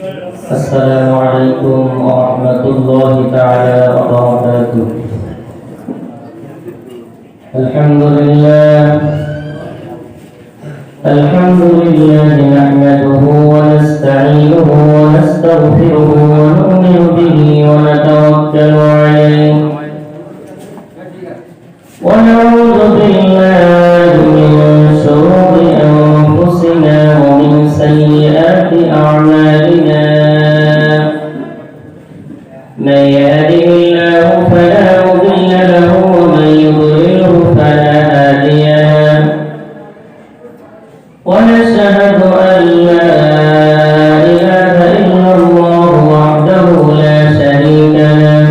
Assalamualaikum warahmatullahi ta'ala wabarakatuh. Alhamdulillah nahmaduhu wa nasta'inuhu wa nastaghfiruhu wa nu'minu bihi wa natawakkalu alayhi wa na'udzu billahi min shururi anfusina wa min sayyiati a'malina. من يهده الله فلا مضل له ومن يضلله فلا هادي له ونشهد أن لا إله إلا الله وحده لا شريك له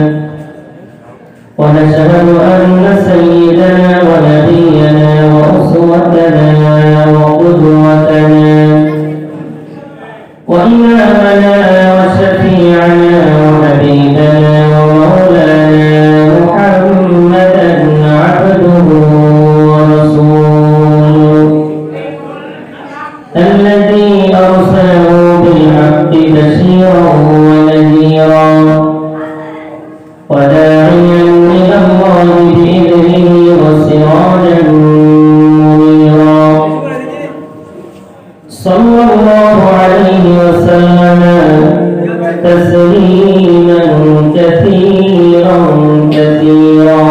ونشهد أن سيدنا ونبينا وأسوتنا وقدوتنا وإمامنا وشفيعنا وحبيبنا ومولانا محمدا عبده ورسوله الذي أرسله بالحق بشيرا ونذيرا وداعيا إلى الله بإذنه وسراجا منيرا صلى الله عليه وسلم تسليما كثيرا كثيرا.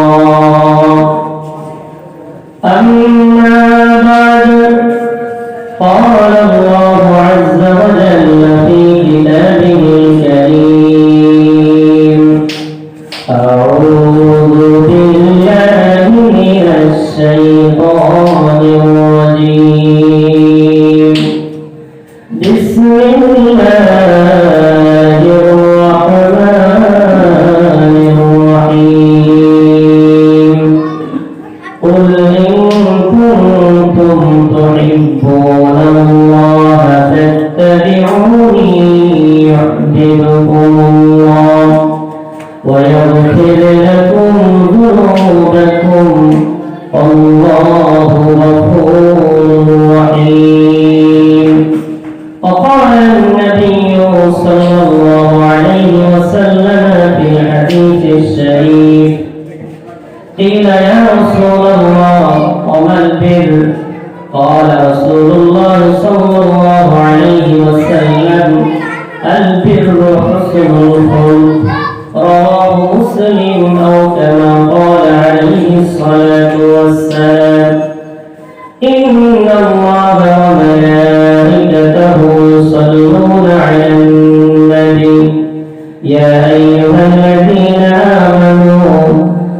أما بعد قال الله عز وجل في كتابه الكريم أعوذ بالله من الشيطان الرجيم بسم الله الرحمن الرحيم قل إن كنتم تحبون الله فاتبعوني يحببكم الله ويغفر لكم ذنوبكم والله غفور رحيم. وقال النبي صلى الله عليه وسلم في الحديث الشريف قيل يا رسول الله وما البر؟ قال رسول الله صلى الله عليه وسلم البر حسن الخلق رواه مسلم أو كما قال عليه الصلاة والسلام. إن الله وملائكته يصلون على النبي يا أيها الذين آمنوا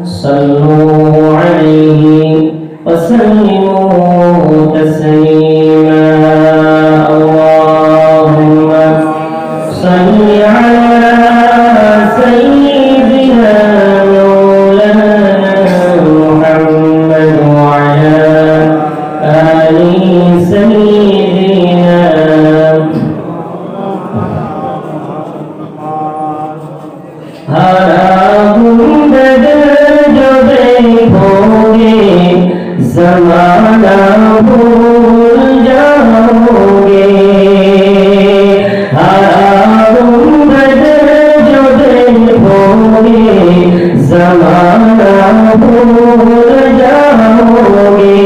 صلوا عليه وسلموا تسليما. اللهم صل على سيدنا مولانا محمد وعلى آل سيدنا ज़माना भूल जाओगे जो देखोगे ज़माना भूल जाओगे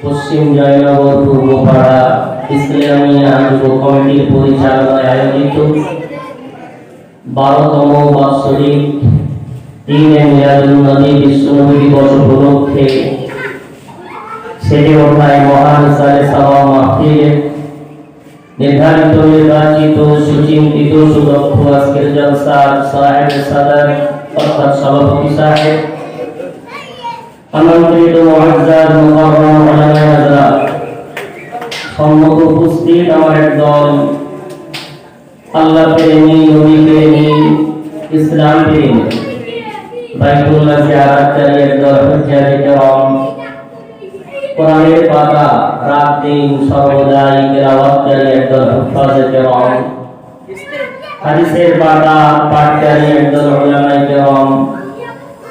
পশ্চিম জয়নগর পূর্বপাড়া ইসলামিয়া যুব কমিটির পরিচালনায় আয়োজিত 12তম বাৎসরিক ঈদে মিলাদুন্নবী বিশ্বনবী দিবস উপলক্ষে সেটি ওঠায় মহান সালে সাওয়া মাহফিলে নির্ধারিত নির্বাচিত সুচিন্তিত সুদক্ষ আজকের জলসার সাহেব সাদার অর্থাৎ সভাপতি সাহেব আমন্ত্রিত মুআজ্জাজ মুকাররম উলামায়ে হযরত সম্মুখ উপস্থিত আমার একদল আল্লাহ প্রেমী নবী প্রেমী ইসলাম প্রেমী বাইতুল্লাহ জিয়ারতকারী একদল হুজ্জাতে কেরাম কোরআনের পাতা রাত দিন সর্বদাই তেলাওয়াতকারী একদল হুফাজে কেরাম হাদিসের পাতা পাঠকারী একদল উলামায়ে কেরাম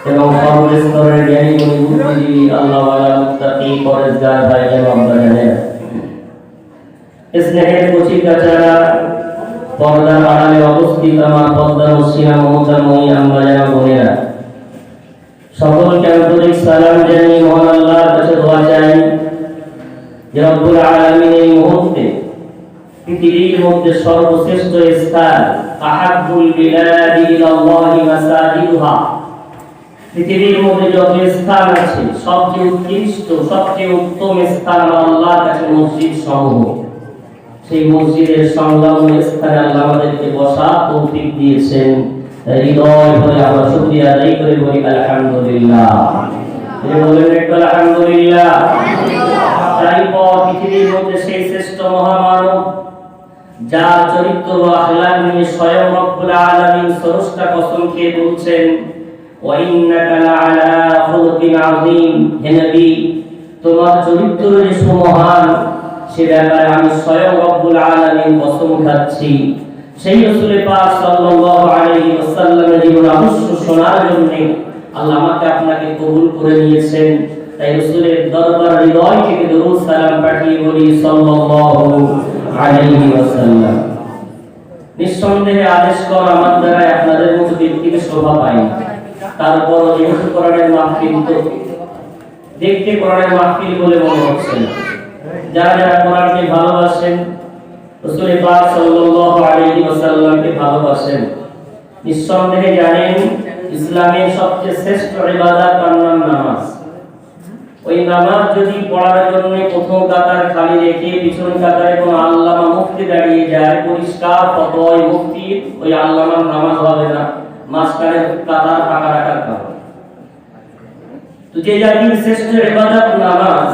এবং সর্বস্তরের জ্ঞানী গুণী বুদ্ধিজীবী আল্লাহওয়ালা মুত্তাকি পরেজগার ভাইজান আব্বাজানেরা স্নেহের কচি কাচারা পর্দার আড়ালে অবস্থিত আমার পদ্মা মসজিদা মমতাময়ী আম্মাজান বোনেরা সকলকে আন্তরিক সালাম জানিয়ে মহান আল্লাহর কাছে দোয়া চাই যে রব্বুল আলামিন এই মুহূর্তে পৃথিবীর মধ্যে সর্বশ্রেষ্ঠ স্থান আহাব্বুল বিলাদি ইলাল্লাহি মাসাজিদুহা পৃথিবীর মধ্যে যত স্থান আছে সবচেয়ে উৎকৃষ্ট সবচেয়ে উত্তম স্থান আল্লাহর কাছে মসজিদ সমূহ সেই মসজিদের সংলগ্ন স্থানে আল্লাহ আমাদেরকে বসার তৌফিক দিয়েছেন হৃদয় ভরে আমরা শুকরিয়া আদায় করে বলি আলহামদুলিল্লাহ বলেন একটু আলহামদুলিল্লাহ তারপর পৃথিবীর মধ্যে সেই শ্রেষ্ঠ মহামানব যার চরিত্র ও আখলাক নিয়ে স্বয়ং রব্বুল আলামিন স্রষ্টা কসম খেয়ে বলছেন ওয়াইন্নাকা লাআলা খুলুকিন আযীম হে নবী তোমার চরিত্র যে সুমহান সে ব্যাপারে আমি স্বয়ং রব্বুল আলামিন কসম খাচ্ছি সেই রাসূল পাক সাল্লাল্লাহু আলাইহি ওয়াসাল্লামের জীবন আদর্শ শোনার জন্য আল্লাহ আমাকে আপনাকে কবুল করে নিয়েছেন তাই রাসূলের দরবার হৃদয় থেকে দরুদ সালাম পাঠিয়ে বলি সাল্লাল্লাহু আলাইহি ওয়াসাল্লাম নিঃসন্দেহে আদেশ করা আমার দ্বারা আপনাদের মতো ব্যক্তিকে শোভা পায় না তারপর যেহেতু কোরআনের মাহফিল তো দেখতে কোরআনের মাহফিল বলে মনে হচ্ছে না যারা যারা কোরআনকে ভালোবাসেন রাসূল পাক সাল্লাল্লাহু আলাইহি ওয়াসাল্লামকে ভালোবাসেন নিঃসন্দেহে জানেন ইসলামের সবচেয়ে শ্রেষ্ঠ ইবাদত তার নাম নামাজ ওই নামাজ যদি পড়ার জন্য প্রথম কাতার খালি রেখে পিছন কাতারে কোন আল্লামা মুফতি দাঁড়িয়ে যায় পরিষ্কার ফতোয়া মুফতি ওই আল্লামার নামাজ হবে না মাঝখানে কাতার ফাঁকা রাখার কারণে তো যে জাতির শ্রেষ্ঠ ইবাদত নামাজ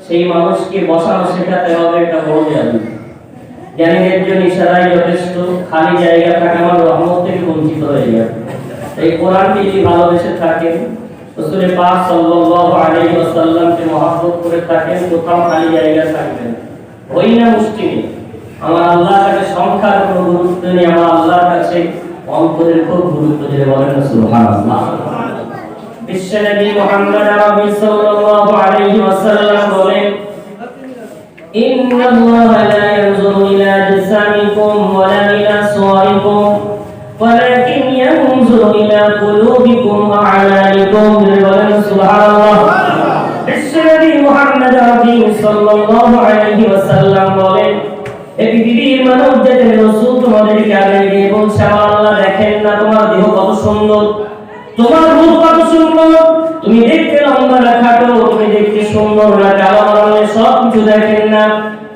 সেই মানুষকে বসানো শেখাতে হবে একটা বড় জাতি জ্ঞানীদের জন্য ইশারাই যথেষ্ট খালি জায়গা থাকে আমার রহমত থেকে বঞ্চিত হয়ে যাবে এই কোরআনকে যদি ভালোবেসে থাকেন রাসূল পাক সাল্লাল্লাহু আলাইহি ওয়াসাল্লামকে মহব্বত করে থাকেন কোথাও খালি জায়গা থাকবে না ওই না মুশকিল আমার আল্লাহর কাছে সংখ্যার কোনো গুরুত্ব নেই আমার আল্লাহর কাছে অন্তরের খুব গুরুত্ব দিয়ে বলেন সুবহানাল্লাহ বিশ্বনবী মুহাম্মদ আরবি সাল্লাল্লাহু আলাইহি ওয়াসাল্লাম বলেন ইন্নাল্লাহা লা ইয়ানজুরু ইলা আজসামিকুম ওয়ালা ইলা সুওয়ারিকুম ওয়ালাকিন ইয়ানজুরু ইলা কুলুবিকুম ওয়া আ'মালিকুম বলেন সুবহানাল্লাহ বিশ্বনবী মুহাম্মদ আরবি সাল্লাল্লাহু আলাইহি ওয়াসাল্লাম বলেন এই পৃথিবীর মানুষ যাতে রাসূল তোমাদেরকে আগে দিয়ে বলছে আমার আল্লাহ দেখেন না তোমার দেহ কত সুন্দর, তোমার রূপ কত সুন্দর, তুমি দেখতে লম্বা না খাটো, তুমি দেখতে সুন্দর না কালো, আমার সব কিছু দেখেন না।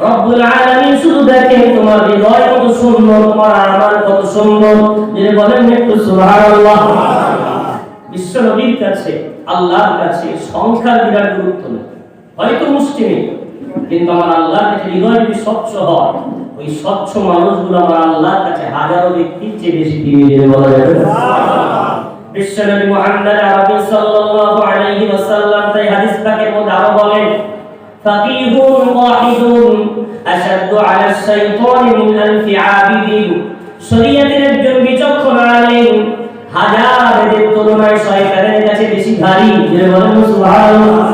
রব্বুল আলামিন শুধু দেখেন তোমার হৃদয় কত সুন্দর, তোমার আমাল কত সুন্দর। যদি বলেন একটু সুবহানাল্লাহ। বিশ্ব নবীর কাছে আল্লাহর কাছে সংখ্যার বিরাট গুরুত্ব নেই, হয়তো মুসলিম কিন্তু আমার আল্লাহর কাছে হৃদয় যদি স্বচ্ছ হয়, ওই স্বচ্ছ মানুষগুলো আমার আল্লাহর কাছে হাজারো ব্যক্তির চেয়ে বেশি দিয়ে দেবে বলা যাবে না। বিশ্বনবী মুহাম্মদ আরবি সাল্লাল্লাহু আলাইহি ওয়াসাল্লাম তাই হাদিস পাকের মধ্যে আরো বলেন ফাকিহুন ওয়াহিদুন আশাদ্দু আলা শাইতানি মিন আলফি আবিদিন। শরীয়তের একজন বিচক্ষণ আলেম হাজারের তুলনায় শয়তানের কাছে বেশি ভারী। যে বলেন সুবহানাল্লাহ।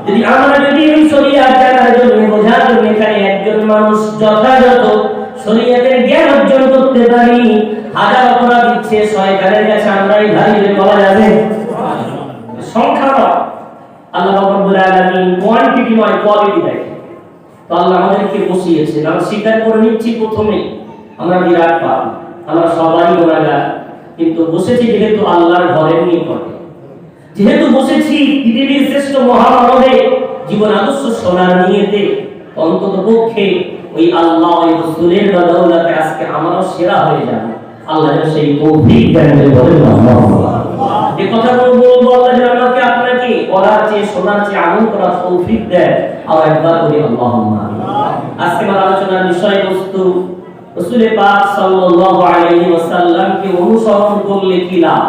যদি আমরা যদি এই শরীয়ত জানার জন্য বোঝার জন্য এখানে একজন মানুষ যথাযথ শরীয়তের জ্ঞান অর্জন করতে পারি, হাজার অপরাধ ইচ্ছে শয়তানের কাছে আমরাই ভারী বলা যাবে। সংখ্যা নয়, আল্লাহ রাব্বুল আলামিন কোয়ান্টিটি নয় কোয়ালিটি দেখে। তো আল্লাহ আমাদেরকে বসিয়েছে, আমরা স্বীকার করে নিচ্ছি প্রথমে আমরা বিরাট পাপ, আমরা সবাই গুনাহগার, কিন্তু বসেছি যেহেতু আল্লাহর ঘরের নিকটে, যেহেতু বসেছি পৃথিবীর শ্রেষ্ঠ মহামানবে জীবন আদর্শ শোনার নিয়তে, অন্তত পক্ষে ওই আল্লাহ ওই রাসূলের বদৌলতে আজকে আমরা সেরা হয়ে যাব। আল্লাহ যেন সেই তৌফিক দেন বলেন আল্লাহুম্মা। এই কথাগুলো বলবো আল্লাহ যেন আমাকে আপনাকে বলার চেয়ে শোনার চেয়ে আমল করার তৌফিক দেন। আর একবার বলি আল্লাহুম্মা। আজকে আমার আলোচনার বিষয়বস্তু রাসূল পাক সাল্লাল্লাহু আলাইহি ওয়াসাল্লামকে অনুসরণ করলে কি লাভ।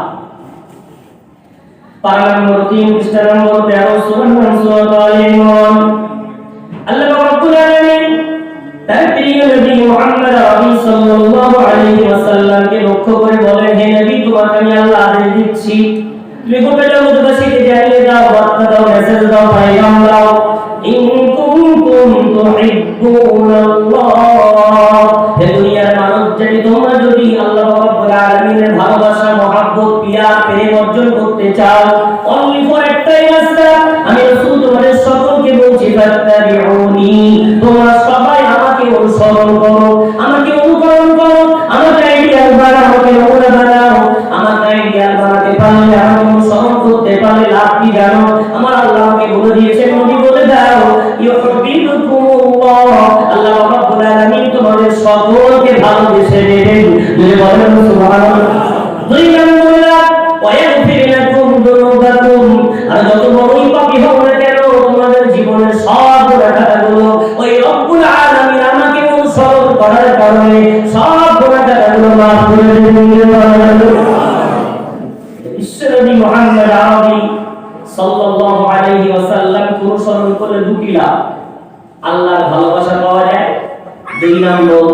পারা নম্বর 3 পৃষ্ঠা নম্বর 13 সূরা আল ইমরান। আল্লাহ রাব্বুল আলামিন তার প্রিয় নবী মুহাম্মদ আরবি সাল্লাল্লাহু আলাইহি ওয়াসাল্লামকে লক্ষ্য করে বলেন, হে নবী তোমাকে আমি আল্লাহ আদেশ দিচ্ছি তুমি গোটা জগৎবাসীকে জানিয়ে দাও, বার্তা দাও, মেসেজ দাও, পয়গাম দাও, ইন কুনতুম তুহিব্বুনাল্লাহ। হে দুনিয়ার মানুষ জানি তোমরা যদি আল্লাহ রাব্বুল আলামিনের ভালোবাসা মহব্বত পিয়ার প্রেম অর্জন করতে চাও, অনলি ফর একটাই রাস্তা, আমি রাসূল তোমাদের সকলকে বলছি ফাত্তাবিউনি, তোমরা সবাই আমাকে অনুসরণ করো, আমাকে অনুকরণ করো, আমাকে আইডিয়াল বানাও, আমাকে নমুনা বানাও। আমাকে আইডিয়াল বানাতে পারলে, আমাকে অনুসরণ করতে পারলে লাভ কি জানো? আমার আল্লাহ আমাকে বলে দিয়েছে, নবী বলে দাও ইউহিব্বুকুমুল্লাহ, আল্লাহ রাব্বুল আলামিন তোমাদের সকলকে ভালোবেসে নেবেন। যদি বলেন সুবহানাল্লাহ। দুই নম্বর ওয়ায়াগফির লাকুম যুনুবাকুম, আর যত বড়ই পাপী হও না কেন তোমাদের জীবনের সব গুনাহগুলো ওই রব্বুল আলামিন আমাকে অনুসরণ করার কারণে সব গুনাহগুলো মাফ করে দেবেন। বিশ্বনবী মুহাম্মদ আরবি সাল্লাল্লাহু আলাইহি ওয়াসাল্লাম অনুসরণ করলে দুটি লাভ। আল্লাহর ভালোবাসা পাওয়া যায়, দুই নম্বর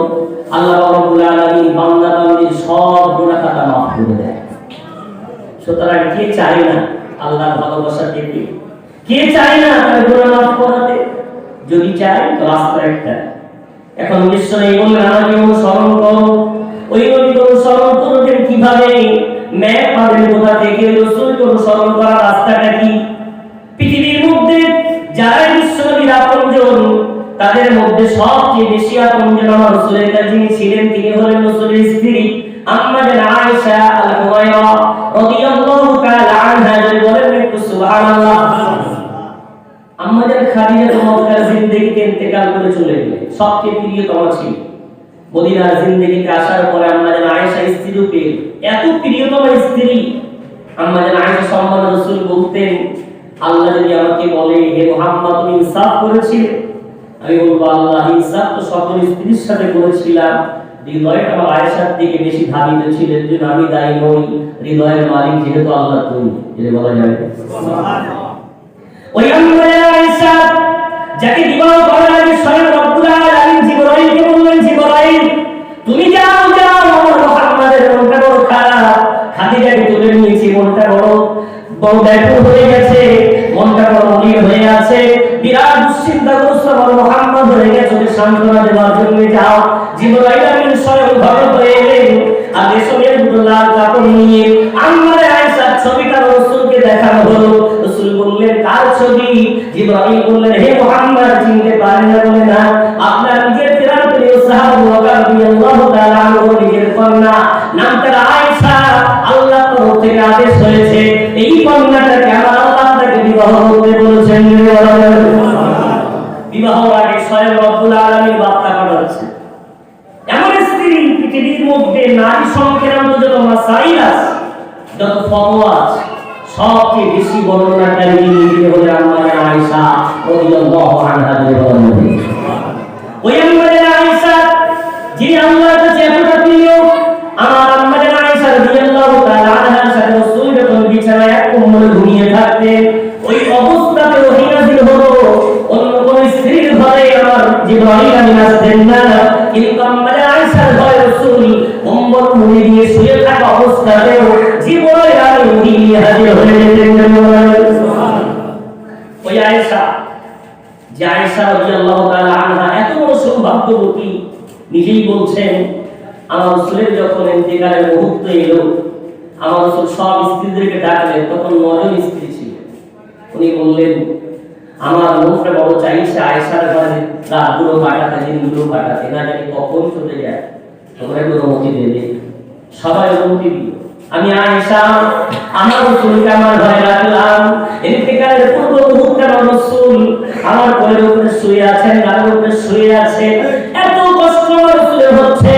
আল্লাহ রাব্বুল আলামিন বান্দা বান্দির সব গুনাহ খাতা মাফ করে দেয়। সুতরাং কে চায় না আল্লাহর ভালোবাসা পেতে? কে চায় না তার গুনাহ মাফ করাতে? যদি চায় তো রাস্তা একটা। এখন বিশ্বনবী বললেন আমাকে অনুসরণ করো। ওই নবীকে অনুসরণ করবেন কিভাবে? ম্যাপ পাবেন কোথা থেকে? রাসূলকে অনুসরণ করার রাস্তাটা কি? পৃথিবীর মধ্যে যারা বিশ্বনবীর আপনজন, তাদের মধ্যে সবচেয়ে বেশি আপনজন আমার রাসূলের কাছে যিনি ছিলেন তিনি হলেন রাসূলের স্ত্রী আম্মা জান আয়েশা আল হুমায়রা রাদিয়াল্লাহু তাআলা আনহা। বলেন একটু সুবহানাল্লাহ। আম্মা জান খাদিজা মক্কার জিন্দেগিতে ইন্তেকাল করে চলে গেলেন, সবচেয়ে প্রিয়তম ছিল। মদিনার জিন্দেগিতে আসার পরে আম্মা জান আয়েশা স্ত্রী রূপে এত প্রিয়তম স্ত্রী, আম্মা জান আয়েশা সম্মান রাসূল বলতেন আল্লাহ যদি আমাকে বলে হে মুহাম্মদ তুমি ইনসাফ করেছিলে, আমি বলবো আল্লাহ ইনসাফ তো সকল স্ত্রীর সাথে করেছিলাম, হৃদয়টা আমার আয়েশার দিকে বেশি ধাবিত ছিল, যে আমি দায়ী নই, হৃদয়ের মালিক যেহেতু আল্লাহ তুমি, এটা বলা যাবে সুবহানাল্লাহ। ওই আম্মা আয়েশা যাকে বিবাহ করার আগে স্বয়ং রব্বুল আলামিন জিবরাইলকে বললেন, জিবরাইল তুমি যাও যাও, আমার মুহাম্মাদের মনটা বড় খারাপ, খাদিজাকে তুলে নিয়েছি, মনটা বড় ব্যাকুল হয়ে গেছে, মনটা বড় অনীল হয়ে আছে, বিরাট দুশ্চিন্তাগ্রস্ত আমার মুহাম্মদ হয়ে গেছে, ওকে সান্ত্বনা দেওয়ার জন্য যাও। জিবরাইল আমিন স্বয়ং ঘরে হয়ে এলেন, আর রেশমের লাল কাপড় নিয়ে আম্মা আয়েশার ছবিটা রাসূলকে দেখানো হলো। রাসূল বললেন কার ছবি? জিবরাইল বললেন হে মুহাম্মদ চিনতে পারেন না? বলে না, আপনার নিজের ফেরাউনের সাহাবা রাদিয়াল্লাহু তাআলা আনহু নিজের কন্যা নাম তার আয়েশা, আল্লাহ তরফ থেকে আদেশ হয়েছে এই কন্যাটাকে আমার আল্লাহ তাকে বিবাহ করতে বলেছেন। বিবাহের আগে স্বয়ং রব্বুল আলামিন বার্তা পাঠাচ্ছেন। এমন স্ত্রী পৃথিবীর মধ্যে নারী সংক্রান্ত যত মাসাইল আছে, যত ফতোয়া আছে, সবচেয়ে বেশি বর্ণনাকারী যিনি হলেন আম্মা আয়েশা রাদিয়াল্লাহু আনহা। ওই আম্মা আয়েশা যিনি আল্লাহর কাছে এতটা প্রিয়, আমার আম্মা আয়েশা রাদিয়াল্লাহু তাআলা আনহার সাথে রাসূল যখন বিছানায় এক কোমরে ঘুমিয়ে থাকতেন, ওই অবস্থাতে ওহী নাযিল হলো। অন্য কোন স্ত্রীর ঘরে আমার জিবরাইল আমিন আসতেন না, কিন্তু আম্মা আয়েশার ঘরে রাসূল কম্বল মুড়ি দিয়ে শুয়ে থাকা অবস্থাতেও জিবরাইল আমিন নিয়ে হাজির হয়ে যেতেন। ওই আয়েশা, যে আয়েশা রাদিয়াল্লাহু তাআলা আনহা এত বড় সৌভাগ্যবতী, নিজেই বলছেন আমার রাসূলের যখন ইন্তেকালের মুহূর্ত এলো, আমার রাসূল সব স্ত্রীদেরকে ডাকলেন, তখন 9 জন স্ত্রী ছিল। উনি বললেন আমার মনটা বড় চাইছে আয়েশার ঘরে রাতগুলো কাটাতে, দিনগুলো কাটাতে, না জানি কখন চলে যায়, তোমরা একটু অনুমতি দেবে। সবাই অনুমতি দিল। আমি আয়েশা আমার রাসূলকে আমার ঘরে রাখলাম। ইন্তেকালের পূর্ব মুহূর্তে আমার রাসূল আমার কোলের উপরে শুয়ে আছেন, গালের উপরে শুয়ে আছেন। এত কষ্ট রাসূলের হচ্ছে,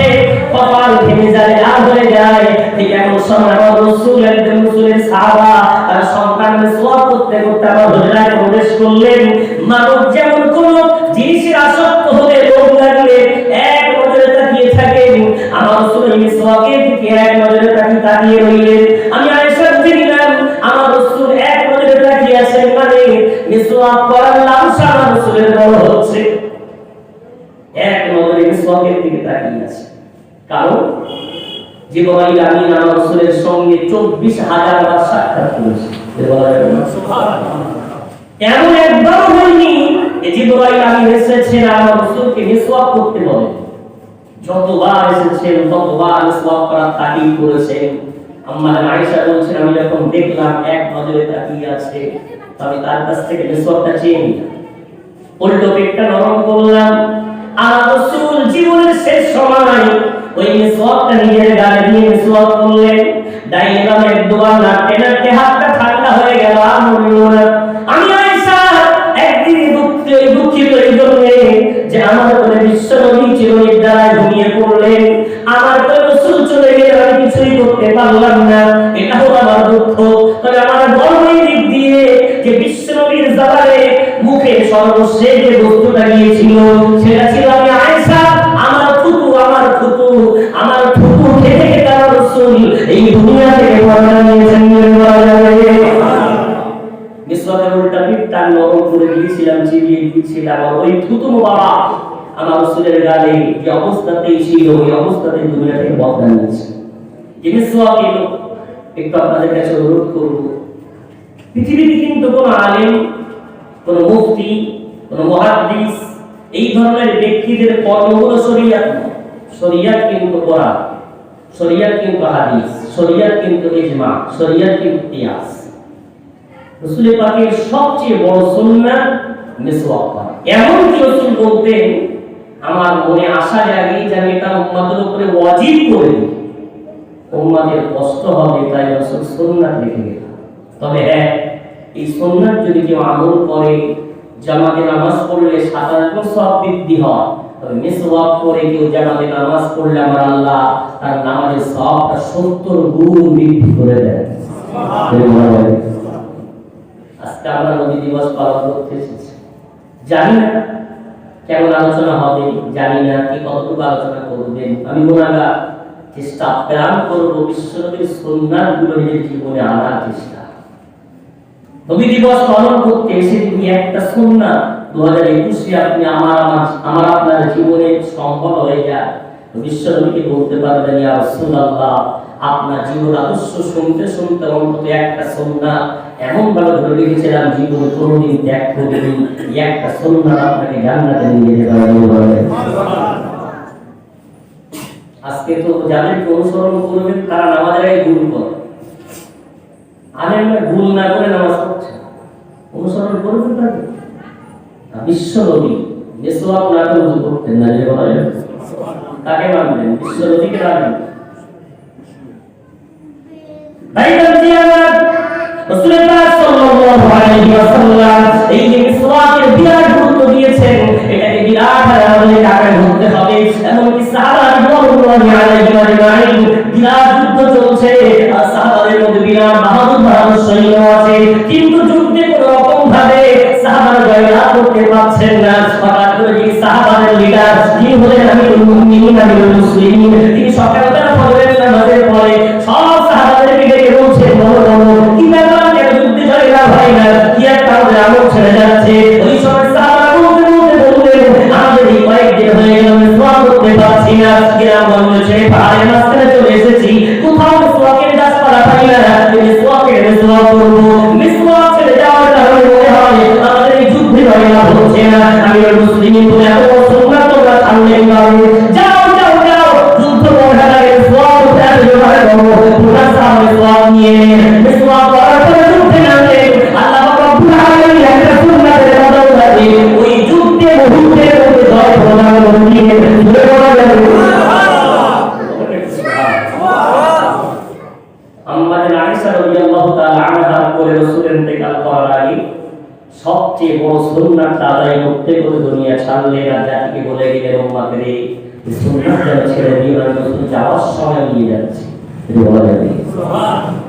কপাল ভেঙে যায়, লাল হয়ে যায়। ঠিক এমন সময় আমার রাসূল একজন রাসূলের সাহাবা তার সন্তান মিসওয়াক করতে করতে আমার হুজরায় প্রবেশ করলেন। মানুষ যেমন কোন জিনিসের আসক্ত হলে লোভ লাগলে এক নজরে তাকিয়ে থাকেন, আমার রাসূল মিসওয়াকের দিকে এক নজরে তাকিয়ে রইলেন। আমি আয়েশা বুঝে নিলাম আমার রাসূল এক নজরে তাকিয়ে আছেন, মানে মিসওয়াক করার লালসা আমার রাসূলের বড় হচ্ছে। এক নজরে মিসওয়াকের দিকে তাকিয়ে আছে, কারণ জিবরাইল আমিন আমার রাসূলের সঙ্গে 24,000 বার সাক্ষাৎ করেছে। সুবহানাল্লাহ। এমন একবার হয়নি যে জিবরাইল আমিন এসেছেন আমার রাসূলকে মিসওয়াক করতে বলেন। যতবার এসেছেন ততবার মিসওয়াক করার তাকিদ করেছেন। আম্মা আয়েশা বলছেন আমি যখন দেখলাম এক নজরে তাকিয়ে আছে, আমি তার কাছ থেকে মিসওয়াকটা চেয়ে নিলাম, উল্টো পেটটা নরম করলাম। আর রাসূল জীবনের শেষ সময় ওই মিসওয়াকটা নিজের গালে দিয়ে মিসওয়াক করলেন। ডাইনে বামে দুবার নাড়তে নাড়তে হাতটা ঠান্ডা হয়ে গেল, আর মনে হলো আমি আয়েশা একদিন দুঃখিত এই জন্যে যে আমার কোলে বিশ্বনবী চিরনিদ্রায় ঘুমিয়ে পড়লেন, আমার কোলে রাসূল চলে গেলে আমি কিছুই করতে পারলাম না, এটা হলো আমার দুঃখ। তবে আমার গর্ব এই দিক দিয়ে যে বিশ্বনবীর জালালে মুখে সর্বশেষ যে বস্তুটা গিয়েছিল সেটা ছিল আমি আয়েশা, আমার ফুতু খেতে খেতে আমার রাসূল এই দুনিয়া থেকে পরনা নিয়েছেন। মিসওয়াকের উল্টা পিঠটা নরম করে দিয়েছিলাম, চিবিয়ে দিয়েছিলাম, আর ওই থুতু মোবারক আমার রাসূলের গালে যে অবস্থাতেই ছিল ওই অবস্থাতে দুনিয়া থেকে বদলা নিয়েছে। যে মিসওয়াক এলো, একটু আপনাদের কাছে অনুরোধ করব, পৃথিবীতে কিন্তু কোনো আলেম, কোনো মুফতি, কোনো মুহাদ্দিস এই ধরনের ব্যক্তিদের কর্মগুলো শরীয়ত নয়। শরীয়ত কিন্তু কোরআন, শরীয়ত কিন্তু হাদিস, শরীয়ত কিন্তু ইজমা, শরীয়ত কিন্তু কিয়াস। রাসূল পাকের সবচেয়ে বড় সুন্নাত মিসওয়াক করা। এমন কি রাসূল বলতেন আমার মনে আশা জাগে যে আমি এটা উম্মতের উপরে ওয়াজিব করে দিই, উম্মতের কষ্ট হবে, তাই রাসূল সুন্নাত লিখে গেলেন। তবে হ্যাঁ, এই সুন্নাত যদি কেউ আমল করে, জামাতে নামাজ পড়লে 27 গুণ সওয়াব বৃদ্ধি হয়। তবে মিসওয়াক করে কেউ জামাতে নামাজ পড়লে আমার আল্লাহ তার নামাজের সওয়াবটা 70 গুণ বৃদ্ধি করে দেন। সুবহানাল্লাহ। আজকে আমরা নবী দিবস পালন করতে এসেছি, জানি না কেমন আলোচনা হবে, জানি না কি কতটুকু আলোচনা করবেন। আমি গুনাহগার, চেষ্টা প্রাণ করব বিশ্বনবীর সুন্নাতগুলো নিজের জীবনে আনার চেষ্টা। নবী দিবস পালন করতে এসে যদি একটা সুন্নাত 2021 আপনি আমার আপনার জীবনে সম্ভব হয়ে যায়, বিশ্বনবীকে বলতে পারবেন ইয়া রাসূলুল্লাহ আপনার জীবন আদর্শ শুনতে শুনতে অন্তত একটা সুন্নাত এমন ভাবে ধরে রেখেছিলাম জীবনে কোনোদিন ত্যাগ করিনি, একটা সুন্নাত আপনাকে জান্নাতে নিয়ে যেতে পারবে। আজকে তো যাদেরকে অনুসরণ করবেন তারা নামাজের আগে ভুল করে, আলেমরা ভুল না করে নামাজ পড়ছে, অনুসরণ করবেন তাকে। বিশ্বনবী মিসওয়াক না করে ওযু করতেন না, যে বলা যায় কাকে মানবেন? বিশ্ব নবীকে মানবেন। ভাইদের জিয়ারত রাসূলুল্লাহ সাল্লাল্লাহু আলাইহি ওয়াসাল্লাম এই যে মিসওয়াকের বিরাট গুরুত্ব দিয়েছেন, এটাকে বিরাট আকারে টাকা ধরতে হবে। এমনকি সাহাবা রাদিয়াল্লাহু আলাইহিম আজমাইন বিরাট যুদ্ধ চলছে, আর সাহাবাদের মধ্যে বিরাট বাহাদুর সৈন্য আছে, কিন্তু যুদ্ধে কোনো রকম ভাবে সাহাবারা জয়লাভ করতে পারছেন না। হঠাৎ করে যে সাহাবাদের লিডার যিনি হলেন আমিরুল মুমিনিন আমিরুল মুসলিমিন, তিনি সকালবেলা ফজরের নামাজের পরে সব সাহাবাদেরকে ডেকে বলছেন, বলো বলো কি ব্যাপার, কেন যুদ্ধে জয়লাভ হয় না, কি একটা আমাদের আমল ছেড়ে যাচ্ছে। ওই সময় সাহাবারা বলতে বলতে বললেন, আমাদের এই কয়েকদিন হয়ে গেল মিসওয়াক করতে পারছি না, গ্রামগঞ্জ ছেড়ে পাহাড়ের মাঝখানে চলে এসেছি, কোথাও মিসওয়াকের গাছপালা পাই না, মিসওয়াক করবো। মিসওয়াক ছেড়ে যাওয়ার কারণে মনে হয় আমাদের এই যুদ্ধে জয়লাভ হচ্ছে না। আমিরুল মুসলিমিন বলে, এত সুন্নাত তোমরা ছাড়লে কিভাবে? যাও যাও যাও, যুদ্ধ করার আগে মিসওয়াক করতে ব্যবহার করো। পুরা সাহাবা মিসওয়াক নিয়ে মিসওয়াক করার পরে যুদ্ধে নামলেন। আল্লাহ রাব্বুল আলামিন একটা সুন্নাতের বদৌলতে ওই যুদ্ধে মুহূর্তের মধ্যে জয় প্রদান করলেন। আম্মাজান আয়েশা রাদিয়াল্লাহু তাআলা আনহা করে রাসূলের ইন্তেকাল করার আগে সবচেয়ে বড় সুন্নাতটা আদায় করতে করে দুনিয়া ছাড়লেন, আর জাতিকে বলে গেলেন, উম্মতের এই সুন্নাত যেন ছেড়ে দিয়ে রাসূল যাওয়ার সময় নিয়ে যাচ্ছে। এটা বলা যাবে সুবহানাল্লাহ।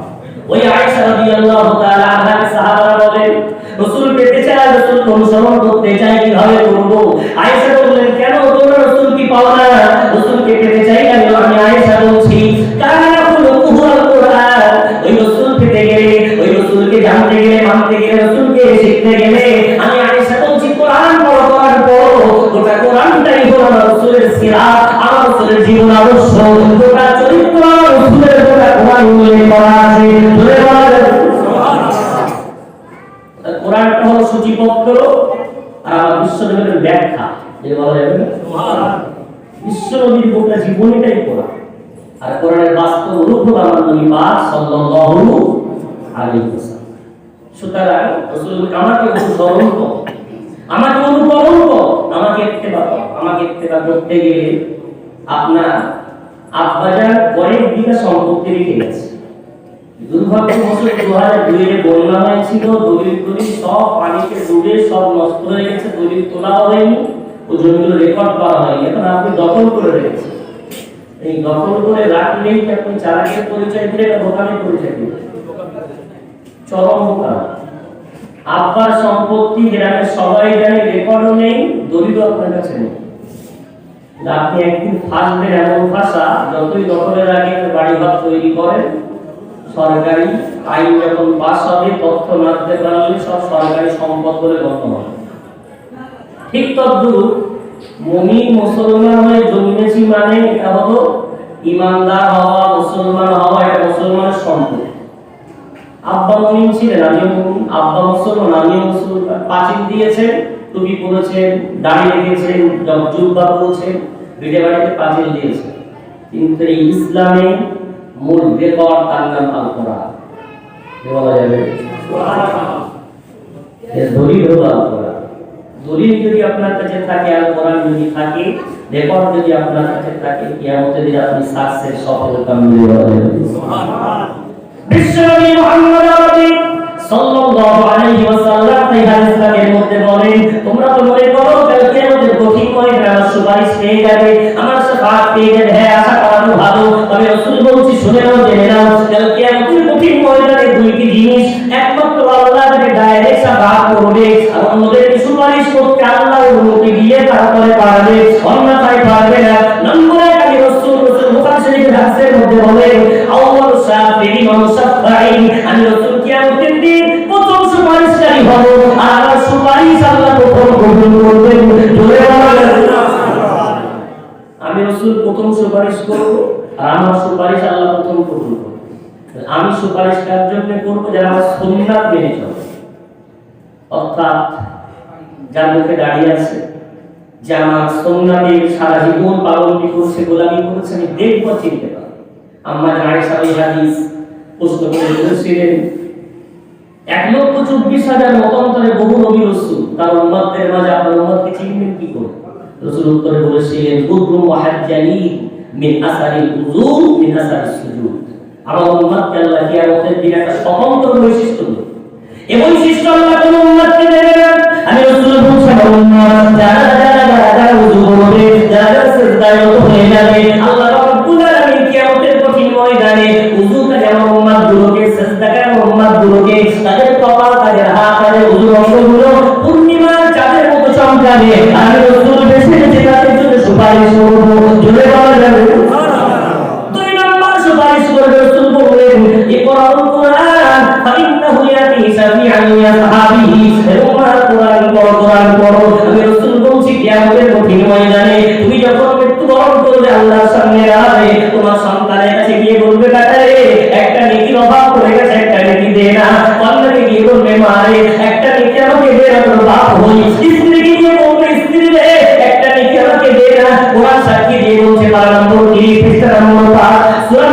ওই আয়েশা রাদিয়াল্লাহু তাআলা আনহাকে সাহাবারা বলেন, রাসূল পেতে চায়, রাসূল অনুসরণ করতে চায়, কিভাবে করব? আয়েশা বললেন, কেন তোমরা রাসূল কি পাও না? রাসূলকে পেতে চাই আমি আয়েশা বলছি, কারণ ওই রাসূল পেতে গেলে, ওই রাসূলকে জানতে গেলে, মানতে গেলে, রাসূলকে শিখতে গেলে আমি আয়েশা বলছি কোরআন পড়ো, কোরআন পড়ো। গোটা কোরআনটাই হলো রাসূলের সিরাত, আমার রাসূলের জীবন আদর্শ, গোটা চরিত্র রাসূলের গোটা কোরআন উল্লেখ করা আছে। বলে বলা যাবে সুবহানাল্লাহ। কোরআনটা হলো সূচিপত্র আর আমার বিশ্বনবীর ব্যাখ্যা। এটা বলা যাবে সুবহানাল্লাহ। বিশ্বনবীর গোটা জীবনীটাই কোরআন, আর কোরআনের বাস্তব রূপ হলো আমার নবী পাক সাল্লাল্লাহু আলাইহি ওয়াসাল্লাম। সুতরাং রাসূল আমাকে অনুসরণ করো, আমাকে অনুকরণ করো, আমাকে ইত্তেবা করতে গেলে আপনার আব্বাজান কয়েক বিঘা সম্পত্তি রেখে গেছে। দুর্ভাগ্যবশত 2002 এ বন্যা হয়েছিল, দলিল সব পানিতে ডুবে সব নষ্ট হয়ে গেছে, দলিল তোলা হয়নি, ও জমিগুলো রেকর্ড করা হয়নি। এখন আপনি দখল করে রেখেছেন, এই দখল করে রাখলেই কি আপনি চালাকের পরিচয় দিলে না দোকানের পরিচয় দিলে? চরম বোকা। আব্বার সম্পত্তি গ্রামের সবাই জানে, রেকর্ডও নেই, দলিলও আপনার কাছে নেই। আপনি একদিন ফাঁসবেন এমন ভাষা, যতই দখলের আগে বাড়িঘর তৈরি করেন, সরকারি আইন যখন পাস হবে, তথ্য মানতে পারলে সব সরকারি সম্পদ বলে গণ্য হবে। ঠিক তদ্রূপ মুমিন মুসলমান হয়ে জন্মেছি মানে এটা হলো ইমানদার হওয়া, মুসলমান হওয়া, এটা মুসলমানের সম্পদ। আব্বা মুমিন ছিলেন, আমিও মুমিন, আব্বা মুসলমান, আমিও মুসলমান। পাঁচিল দিয়েছেন, টুপি পরেছেন, দাড়ি রেখেছেন, জুব্বা পরেছেন, বিটে বাড়িতে পাঁচিল দিয়েছেন, কিন্তু এই ইসলামে মূল রেকর্ড তার নাম আল কোরআন। বলা যাবে সুবহানাল্লাহ। এর দলিল হলো আল কোরআন। দলিল যদি আপনার কাছে থাকে, আল কোরআন যদি থাকে, রেকর্ড যদি আপনার কাছে থাকে, কিয়ামতের দিনে আপনি সাকসেস সফলতা মিলবে। বলা যাবে সুবহানাল্লাহ। বিশ্বনবী মুহাম্মদ আরবি সাল্লাল্লাহু আলাইহি ওয়াসাল্লাম এই হাদিসের মধ্যে বলেন, তোমরা তো মনে করো কালকে আমাদের কঠিন ময়দানে আমার সুপারিশ পেয়ে যাবে, আমার শাফাআত পেয়ে যাবে। হ্যাঁ, আশা করা ভালো, তবে রাসূল বলছি শুনে নাও, জেনে নাও, কালকে আমাদের কঠিন ময়দানে দুইটি জিনিস, একমাত্র আল্লাহ তাকে ডাইরেক্ট শাফাআত করবে, আর অন্যদেরকে সুপারিশ করতে আল্লাহর অনুমতি দিয়ে তারপরে পারবে, অন্যথায় পারবে না। নম্বর 1 আমি রাসূল বুখারী শরীফের হাদিসের মধ্যে বলেন, আউয়ালু শাফিঈ মান শাফাঈ, আমি রাসূল কিয়ামতের দিন প্রথম সুপারিশকারী হব, আর আমার সুপারিশ আল্লাহ প্রথম কবুল করবেন। জোরে বলেন আমি রাসূল প্রথম সুপারিশ করব, আর আমার সুপারিশ আল্লাহ প্রথম কবুল করবেন। আমি সুপারিশ কার জন্য করব? যারা আমার সুন্নাত মেনে চলে, অর্থাৎ যার মুখে দাঁড়িয়ে আছে, যে আমার সুন্নাতের সারা জীবন পালন করছে, গোলামি করেছে, আমি দেখব, চিনতে পারব। আম্মা আয়েশা এই হাদিস প্রশ্ন করে বলেছিলেন, 1,24,000 মতান্তরে বহু নবী রাসূল, তার উম্মতদের মাঝে আপনার উম্মতকে চিনবেন কি করে? রাসূল উত্তরে বলেছিলেন কুল্লু মুহাজ্জালিন মিন আসারিল উযু মিন আসারিস সুজুদ। আমার উম্মতকে আল্লাহ কিয়ামতের দিন একটা স্বতন্ত্র বৈশিষ্ট্য দেবে। এই বৈশিষ্ট্য আল্লাহ কোন উম্মতকে দেবে না। আমি রাসূল বলছি আমার উম্মত যারা উযু করবে, যারা সিজদায় হয়ে যাবে, আল্লাহ রাব্বুল আলামিন কিয়ামতের কঠিন ময়দানে উযুটা যেমন উম্মতগুলোকে, সিজদাটা উম্মতগুলোকে তাদের কপাল, তাদের হাত, তাদের উযুর অংশগুলো পূর্ণিমার চাঁদের মতো চমকাবে। আমি রাসূল বেশি বেশি তাদের জন্য সুপারিশ করব। জোরে বলা যাবে দুই নাম্বার সুপারিশ করবে। রাসূল বললেন ইকরাউল কুরআন ফাইন্নাহু ইয়াতি শাফিআন লি আসহাবিহি। তোমরা কোরআন পড়ো। আমি রাসূল বলছি কিয়ামতের কঠিন ময়দানে তুমি যখন মৃত্যুবরণ করবে, আল্লাহর সামনে দাঁড়াবে, তোমার সন্তানের কাছে গিয়ে বলবে কাটা রে একটা নেকির অভাব পড়ে গেছে, একটা নেকি দে না। কন্যাকে গিয়ে বলবে মা রে একটা নেকি আমাকে দে না, তোর বাপ হই। স্ত্রীকে গিয়ে বলবে স্ত্রী রে একটা নেকি আমাকে দে না। কোরআন সাক্ষী দিয়ে বলছে পারা নম্বর 30 পৃষ্ঠা নম্বর 5 সূরা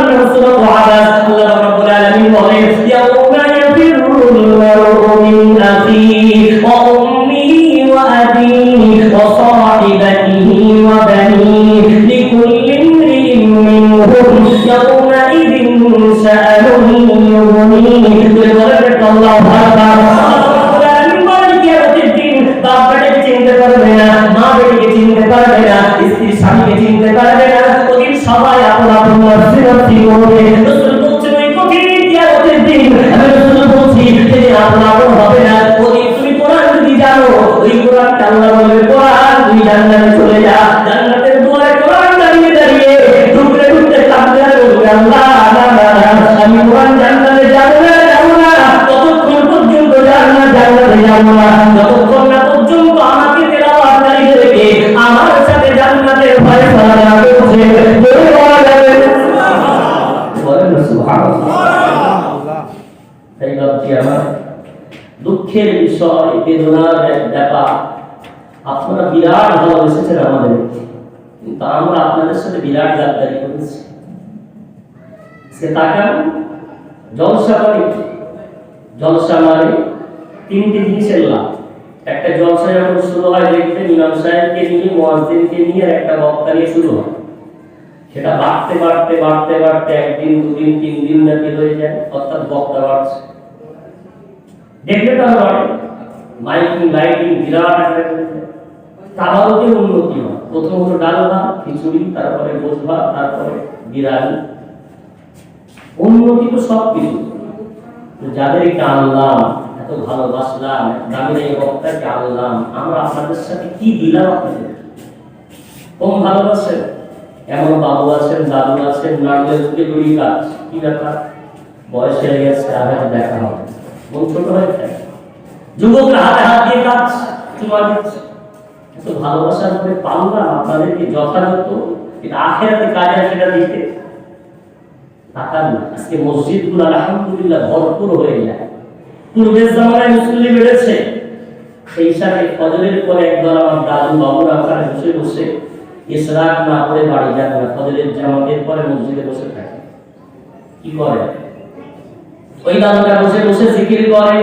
আবাস। আল্লাহ রাব্বুল আলামিন বলেন ইয়াউমা ইয়াফিরুল মারউ মিন আখিহি ওয়া উম্মিহি ওয়া আবিহি ওয়া সাহিবাতিহি ওয়া বানিহি লিকুল্লি ইমরিইন মিনহুম ইয়াউমা ইযিন শাআনুন ইউগনিহি। আল্লাহু আকবার। রাব্বুল আলামিন বলেন কিয়ামতের দিন বাপ বেটাকে চিনতে পারবে না, মা বেটিকে চিনতে পারবে না, স্ত্রী স্বামীকে চিনতে পারবে না। ওদিন সবাই আপন আপন নফসি নফসি করবে। রাসূল বলছেন ওই কঠিন কিয়ামতের দিন আমি রাসূল বলছি যে আপন আপন হবে না। ওদিন তুমি কোরআন যদি জানো, ওই কোরআনটা আল্লাহ বলবে কোরআন তুই জান্নাতে চলে যা। জান্নাতের দুয়ারে কোরআন দাঁড়িয়ে দাঁড়িয়ে ঢুকতে ঢুকতে কাঁদতে বলবে আল্লাহ আমি কোরআন জান্নাতে যাব না ততক্ষণ পর্যন্ত জান্নাতে যাব না যতক্ষণ না পর্যন্ত আমাকে তেলাওয়াতকারীদেরকে আমার সাথে জান্নাতের ফয়সালা না করছে। বলে বলা যাবে বলেন সুবহানাল্লাহ। তাই বাপজি আমার দুঃখের বিষয়, বেদনার এক ব্যাপার, আপনারা বিরাট ভালোবেসেছেন আমাদের, কিন্তু আমরা আপনাদের সাথে বিরাট গাদ্দারি করেছি। সে তাকান জলসা করে, জলসা মানে তিনটি জিনিসের লাভ। একটা জলসা যখন শুরু হয় দেখবেন ইমাম সাহেবকে নিয়ে, মুয়াজ্জিনকে নিয়ে, একটা বক্তা নিয়ে শুরু হয়। সেটা বাড়তে বাড়তে বাড়তে বাড়তে একদিন দুদিন 3 দিন নাকি হয়ে যায়, অর্থাৎ বক্তা বাড়ছে। দেখলে তো হয় মাইকিং লাইটিং বিরাট একটা তাবারকে উন্নতি হয়। প্রথম হলো ডাল ভাত, খিচুড়ি, তারপরে গোশ ভাত, তারপরে বিরিয়ানি। উন্নতি তো সব কিছু। যাদেরকে আনলাম, এত ভালোবাসলাম, দামের এই বক্তাকে আনলাম, আমরা আপনাদের সাথে কি দিলাম আপনাদের? কম ভালোবাসেন? এমন বাবু আছেন, দাদু আছেন, নারকেল থেকে দড়ি কাজ, কি ব্যাপার? বয়স হয়ে গেছে, আগে দেখা হবে, মন ছোট হয়ে যায়। যুবকরা হাতে হাত দিয়ে কাজ চুমা দিচ্ছে। এত ভালোবাসার মধ্যে পারলাম আপনাদেরকে যথাযথ আখেরাতে কাজে সেটা দিতে। তাকান না, আজকে মসজিদগুলো আলহামদুলিল্লাহ ভরপুর হয়ে যায়। পূর্বের জামানায় মুসল্লি বেড়েছে, সেই সাথে ফজরের পরে একদল আমার দাদু বাবুরা ওখানে বসে বসে ইশরাক না পড়ে বাড়ি যান না, ফজরের জামাতের পরে মসজিদে বসে থাকে। কি করে? ওই দাদুটা বসে বসে জিকির করে,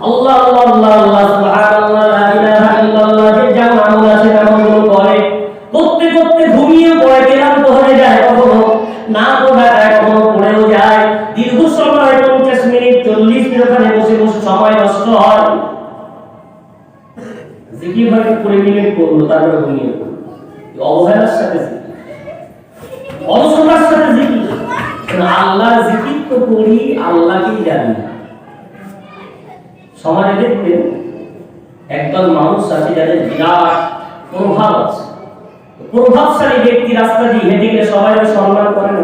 আল্লাহ আল্লাহ আল্লাহ আল্লাহ সুবহানাল্লাহ লা ইলাহা ইল্লাল্লাহ, যে যেমন আমল আছে তেমনগুলো করে। করতে করতে ঘুমিয়ে পড়ে, ক্লান্ত হয়ে যায়, কখনো না পড়া যায়, কখনো পড়েও যায়। দীর্ঘ সময় 50 মিনিট 40 মিনিট ওখানে বসে বসে সময় নষ্ট হয়। জিকির হয়তো 20 মিনিট করলো, তারপরে ঘুমিয়ে পড়লো। অবহেলার সাথে জিকির, অলসতার সাথে জিকির। আল্লাহর জিকির তো করি, আল্লাহকেই জানি না। সমাজে দেখবেন একদল মানুষ আছে যাদের বিরাট প্রভাব আছে। প্রভাবশালী ব্যক্তি রাস্তা দিয়ে হেঁটে গেলে সবাই সম্মান করে না।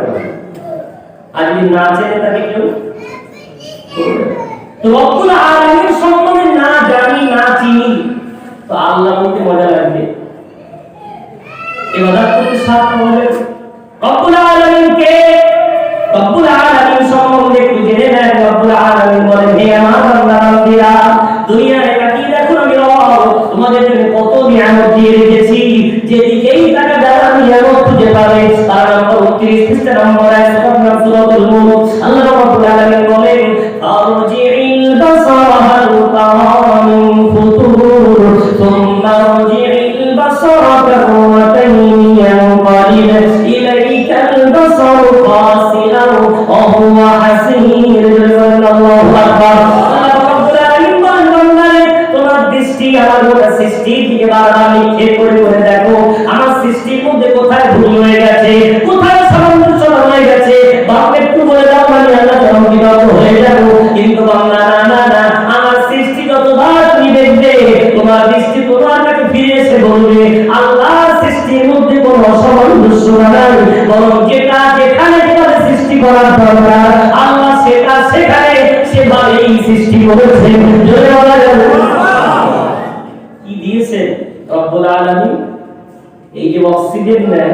আজ না জেনে তাকে কেউ তো রব্বুল আলামিনের সম্মানে না জানি না চিনি, তো আল্লাহ বলতে মজা লাগবে। ইবাদত করতে সাথ হবে রব্বুল আলামিন কে? রব্বুল আলামিন সম্বন্ধে একটু জেনে নেন। রব্বুল আলামিন বলেন, হে আমার বান্দারা, দুনিয়ায় তাকিয়ে দেখো আমি রব তোমাদের জন্য কত নিয়ামত দিয়ে রেখেছি। যেদিকেই তাকা যারা নিয়ামত খুঁজে পাবে। তার নম্বর 29 পৃষ্ঠা নম্বর 1 সূরাতুল মুলক। আল্লাহ রাব্বুল আলামিন বলেন, আরজি'ল বাসারা হাল তারা মিন ফুতুর সুম্মা আরজি'ল বাসারা কিন্তু বান্দা না না, আমার সৃষ্টি যতবার তুমি দেখবে তোমার দৃষ্টি তোমার কাছে ফিরে এসে বলবে আল্লাহর সৃষ্টির মধ্যে কোনো অসামঞ্জস্য নাই, বরং যেটা যেখানে তোমাদের সৃষ্টি করার দরকার আল্লাহ সেটা সেখানে সেভাবেই সৃষ্টি করেছেন। জোরে বলা যাবে কি দিয়েছেন রব্বুল আলামিন? এই যে অক্সিজেন নেন,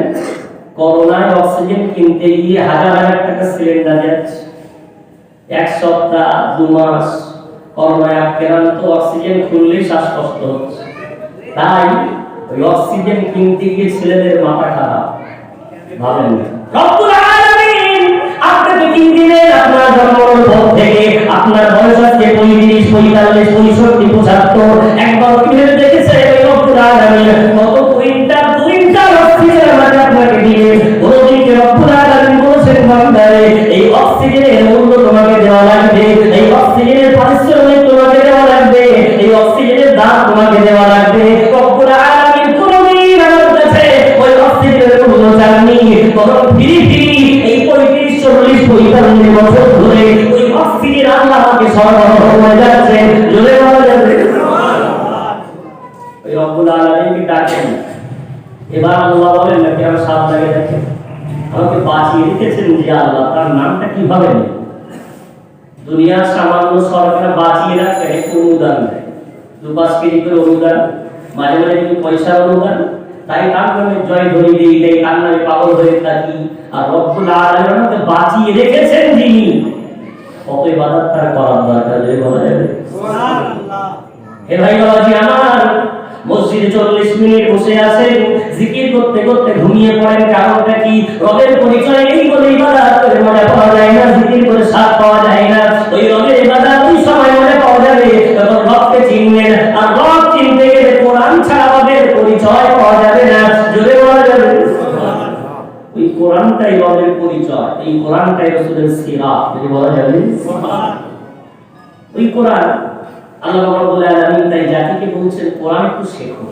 করোনায় অক্সিজেন কিনতে গিয়ে হাজার হাজার টাকা সিলিন্ডার যাচ্ছে, এক সপ্তাহ 2 মাস করোনায় আক্রান্ত, অক্সিজেন খুললেই শ্বাসকষ্ট হচ্ছে। তাই ওই অক্সিজেন কিনতে গিয়ে ছেলেদের মাথা খারাপ। ভাবেন রব্বুল আলামিন আপনাকে 3 দিনের আপনার জন্মের পর থেকে আপনার বয়স আজকে 35, 45, 65, 75 একবার ফিরে দেখেছে রব্বুল আলামিন কত কুইন্টাল অক্সিজেন আমাকে আপনাকে দিয়ে ওদিকে রব্বুল আলামিন বলেছেন বান্দারে এই অক্সিজেনের মূল্য তোমাকে দেওয়া লাগবে, এই অক্সিজেনের পারিশ্রমিক তোমাকে দেওয়া লাগবে, এই অক্সিজেনের দাম তোমাকে দেওয়া লাগবে। রব্বুল আলামিন কোনদিন আমার কাছে ওই অক্সিজেনের মূল্য চাননি, বরং ফিরি এই 35, 40, 45 বছর ধরে ওই অক্সিজেন আল্লাহ আমাকে সরবরাহ করে যাচ্ছে। জোরে বলা যাবে ওই রব্বুল আলামিনকে ডাকেন। এবার আল্লাহ বলেন নাকি আমার সাথ লাগে দেখেন আমাকে বাঁচিয়ে রেখেছেন যে আল্লাহ, তার নামটা কিভাবে নেই? দুনিয়ার সামান্য সরকার বাঁচিয়ে রাখে একটু অনুদান দেয়, 2-5 কেজি করে অনুদান, মাঝে মাঝে কিছু পয়সার অনুদান, তাই তার নামে জয় ধ্বনি দিই, তাই তার নামে পাগল হয়ে থাকি। আর রব্বুল আলামিন আমাকে বাঁচিয়ে রেখেছেন যিনি, কত ইবাদত তার করার দরকার যে বলা যাবে সুবহানাল্লাহ। হে ভাই বাবাজি আমার, মসজিদে 40 মিনিট বসে আছেন, জিকির করতে করতে ঘুমিয়ে পড়েন, কারণটা কি? রবের পরিচয় এই বলে ইবাদত করে মজা পাওয়া যায় না, জিকির করে স্বাদ পাওয়া যায় না। ওই রবের ইবাদত ওই সময় মজা পাওয়া যাবে যখন রবকে চিনবেন, আর রব চিনতে গেলে কোরআন ছাড়া রবের পরিচয় পাওয়া যাবে না। জোরে বলা যাবে সুবহানাল্লাহ। ওই কোরআনটাই রবের পরিচয়, এই কোরআনটাই রাসূলের সিরাত। যদি বলা যাবে সুবহানাল্লাহ। ওই কোরআন আল্লাহ রাব্বুল আলামিন তাই জাতিকে বলছেন কোরআন একটু শেখো।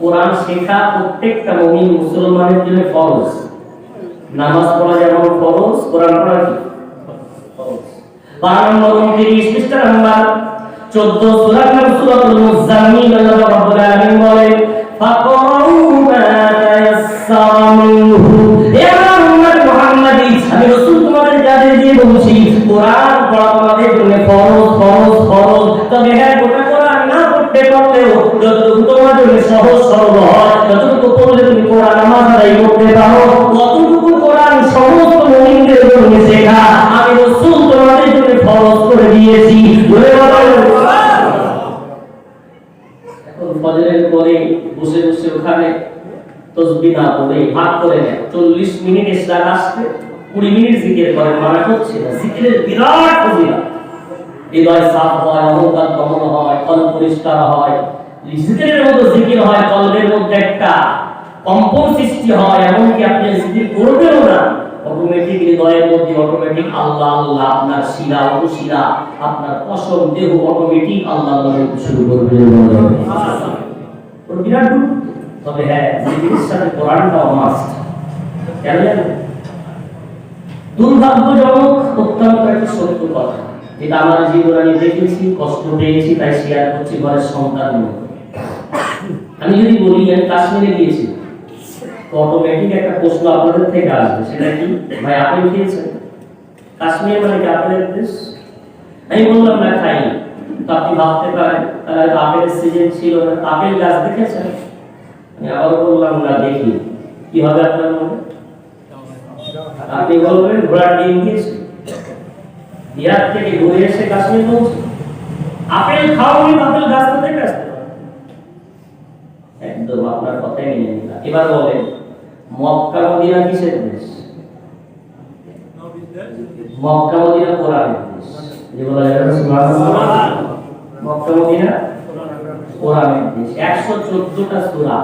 কোরআন শেখা প্রত্যেকটা মুমিন মুসলমানের জন্য ফরজ। নামাজ পড়া যেমন ফরজ, কোরআন পড়া কি ফরজ। 12 নম্বর 29 পৃষ্ঠা নাম্বার 14 সূরা সূরাতুল মুজাম্মিল আল্লাহ রাব্বুল আলামিন বলেন ফাকরাউ মা তায়াসসারা মিনহু। হে উম্মত মুহাম্মাদি, আমি রাসূল তোমাদের যাদের দিয়ে বলছি কোরআন পড়া তোমাদের জন্য ফরজ ফরজ ফরজ। তবে হ্যাঁ, গোটা কোরআন না পড়তে পারলেও যতটুকু তোমার জন্য সহজ সরল হয়, যতটুকু পড়লে তুমি কোরআন নামাজ আদায় করতে পারো, ততটুকু কোরআন সমস্ত মুমিনদের জন্য শেখা আমি রাসূল তোমাদের জন্য ফরজ করে দিয়েছি। বলে বলো এখন ফজরের পরে বসে বসে ওখানে তাসবিহ না পড়ে ভাগ করে নেয়, 40 মিনিট ইসলাম আসতে 20 মিনিট জিকির করেন, মানা হচ্ছে না। জিকিরের বিরাট ফজিলত, হৃদয় সাফ হয়, অহংকার দমন হয়, কলব পরিষ্কার হয়। জিকিরের মতো জিকির হয়, কলবের মধ্যে একটা কম্পন সৃষ্টি হয়, এমনকি আপনি জিকির করবেনও না, অটোমেটিক হৃদয়ের মধ্যে অটোমেটিক আল্লাহ আল্লাহ, আপনার শিরা উপশিরা আপনার পশম দেহ অটোমেটিক আল্লাহ আল্লাহ বলতে শুরু করবে। বিরাট গুরুত্ব। তবে হ্যাঁ, জিকিরের সাথে কোরআনটাও মাস্ট। কেন জানেন? দুর্ভাগ্যজনক অত্যন্ত একটা সত্য কথা, এটা আমার জীবনে আমি দেখেছি, কষ্ট পেয়েছি, তাই শেয়ার করছি ঘরের সন্তান। আমি যদি বলি আমি কাশ্মীরে গিয়েছি, তো অটোমেটিক একটা প্রশ্ন আপনাদের থেকে আসবে, সেটা কি ভাই আপেল খেয়েছেন? কাশ্মীর মানে কি আপেলের দেশ? আমি বললাম না খাই। তো আপনি ভাবতে পারেন তাহলে আপেলের সিজন ছিল না, আপেল গাছ দেখেছেন? আমি আবার বললাম না দেখি। কি হবে আপনার মনে? আপনি বলবেন ঘোড়ার ডিম দিয়েছে, বিহার থেকে ঘুরে এসে কাশ্মীর পৌঁছে আপেল খাওয়ানি, আপেল গাছ থেকে আসতে পারে একদম আপনার কথাই মেনে নিলাম। এবার বলেন মক্কা মদিনা কিসের দেশ? মক্কা মদিনা কোরআনের দেশ। যে বলা যায় সুবহানাল্লাহ, মক্কা মদিনা কোরআনের দেশ। 114টা সূরা,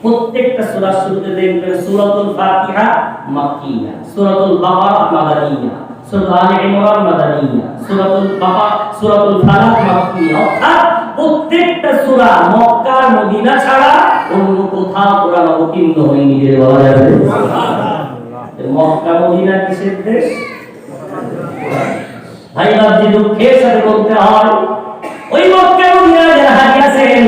প্রত্যেকটা সূরার শুরুতে দেখবেন সূরাতুল ফাতিহা মাক্কিয়া, সূরাতুল বাকারা মাদানিয়া, সূরা আলে ইমরান মাদানিয়া, সূরাতুল বাকারা, সূরাতুল ফালাক মাক্কিয়া। অর্থাৎ প্রত্যেকটা সূরা মক্কা মদিনা ছাড়া অন্য কোথাও কোরআন অবতীর্ণ হয়নি। যে বলা যাবে সুবহানাল্লাহ। মক্কা মদিনা কিসের দেশ? ভাই বাপজি দুঃখের সাথে বলতে হয়, ওই মক্কা মদিনা যারা হাজী আছেন,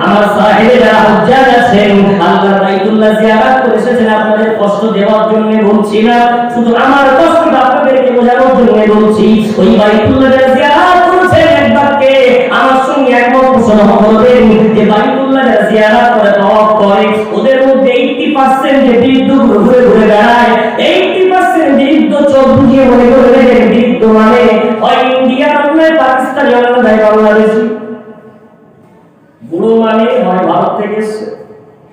আমার সাহেবে যারা হুজ্জাজ আছেন, আল্লাহর বাইতুল্লাহ জিয়ারত করে এসেছেন, আপনাদের কষ্ট দেওয়ার জন্য বলছি না, শুধু আমার কষ্টটা আপনাদেরকে বোঝানোর জন্য বলছি। ওই বাইতুল্লাহ যারা জিয়ারত করেছেন একবারকে আমার সঙ্গে একমত পোষণ করবেন যে বাইতুল্লাহ যারা জিয়ারত করে তওয়াফ করে ওদের মধ্যে 80% যে বৃদ্ধ ঘুরে ঘুরে বেড়ায়, 80% বৃদ্ধ চোখ বুঝিয়ে মনে করবে বৃদ্ধ মানে হয় ইন্ডিয়া নয় পাকিস্তানি নয় বাংলাদেশি, বুড়ো মানে হয় ভারত থেকে এসছে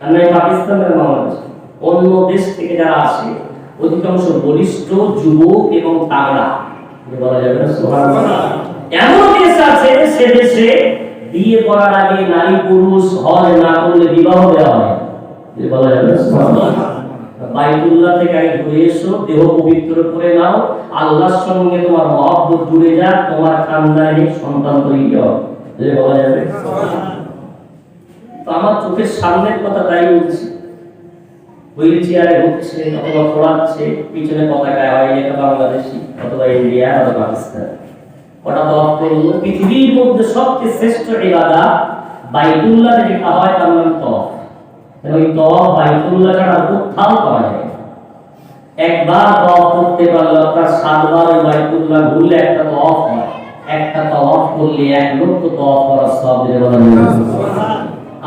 আর নয় পাকিস্তান আর বাংলাদেশ, অন্য দেশ থেকে যারা আসে অধিকাংশ বলিষ্ঠ যুবক এবং তাগড়া, বলা যাবে না সুবহানাল্লাহ। এমন দেশ আছে সে দেশে বিয়ে করার আগে নারী পুরুষ হজ না করলে বিবাহ দেওয়া হয়, বলা যাবে না সুবহানাল্লাহ। বাইতুল্লাহ থেকে আগে ঘুরে এসো, দেহ পবিত্র করে নাও, আল্লাহর সঙ্গে তোমার মহব্বত জুড়ে যাক, তোমার খানদানে সন্তান তৈরি হবে, বলা যাবে সুবহানাল্লাহ। তো আমার চোখের সামনের কথা তাই বলছি, হুইল চেয়ারে ঘুরছে অথবা পড়াচ্ছে, পিছনে পতাকায় হয় এটা বাংলাদেশি অথবা ইন্ডিয়া অথবা পাকিস্তান, ওটা তো করলো। পৃথিবীর মধ্যে সবচেয়ে শ্রেষ্ঠ ইবাদত বাইতুল্লাহ যেটা হয় তার নাম তওয়াফ। ওই তওয়াফ বাইতুল্লাহ ছাড়া কোথাও করা যায় না। একবার তওয়াফ করতে পারলে আপনার 7 বার ওই বাইতুল্লাহ ঘুরলে একটা তওয়াফ হয়, একটা তওয়াফ করলে 1 লক্ষ তওয়াফ করার সওয়াব দেবে সুবহানাল্লাহ।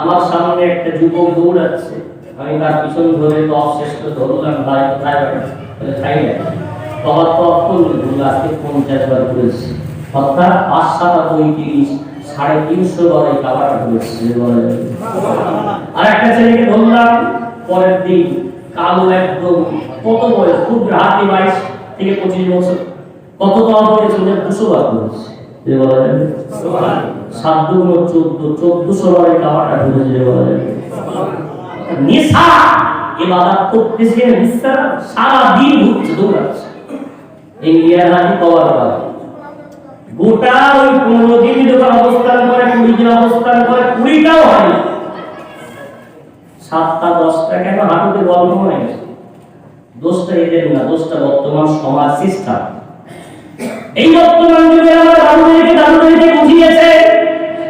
আমার সামনে একটা যুবক দৌড়াচ্ছে, আমি তার পিছন ধরে তওয়াফ শেষ করে ধরলাম, ভাই কোথায় বলে খাই না তওয়াফ করলে ঘুরলে আজকে 50 বার ঘুরেছি, অর্থাৎ 5 7 35 350 বার এই কাবাটা ঘুরেছি, বলা যাবে সুবহানাল্লাহ। আর একটা ছেলেকে ধরলাম পরের দিন, কালো একদম, কত বয়স, খুব রাতে 22 থেকে 25 বছর, কত তওয়াফ করেছে 200 বার করেছে, বলা যাবে সুবহানাল্লাহ। 7 দুগুণ 1400 বার এই কাবাটা ঘুরেছে, বলা যাবে সুবহানাল্লাহ। নেশা ইবাদত করতেছে, নেশা সারা দিন ঘুরছে দৌড়াচ্ছে, ইন্ডিয়ার হাজি পাওয়ার পাওয়ার গোটা ওই 15 দিন যখন অবস্থান করে, 20 দিন অবস্থান করে, 20টাও হয় না, 7টা 10টা কেন হাঁটুতে বল হয়ে গেছে। দোষটা এদের না, দোষটা বর্তমান সমাজ সিস্টেম। এই বর্তমান যুগে আমার দাদুদেরকে বুঝিয়েছে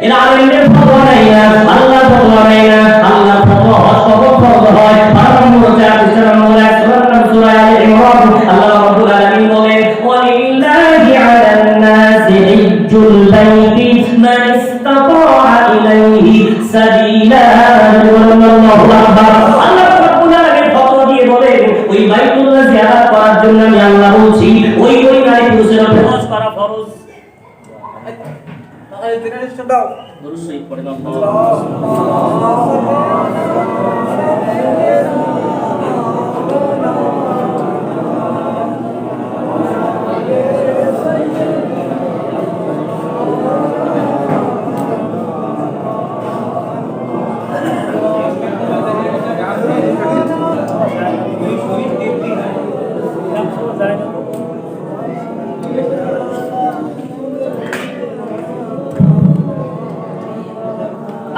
এরা আলেমদের ফতোয়া নেয় না, আল্লাহর ফতোয়া নেয় না, আল্লাহর ফতোয়া সবক ফরজ হয়। 12 নম্বর 4 নম্বর সূরা আলে ইমরান আল্লাহ রাব্বুল আলামিন বলেন, ওয়ালিল্লাহি আলান নাসি হিজ্জুল বাইতি মান ইসতাতাআ ইলাইহি সাবিলা, আল্লাহু আকবার। আল্লাহ রাব্বুল আলামিন ফতোয়া দিয়ে বলেন ওই বাইতুল্লাহ জিয়ারত করার জন্য আমি আল্লাহ বলছি ওই নারী পুরুষের উপর হজ করা ফরজ। দরুদ শরীফ পড়েন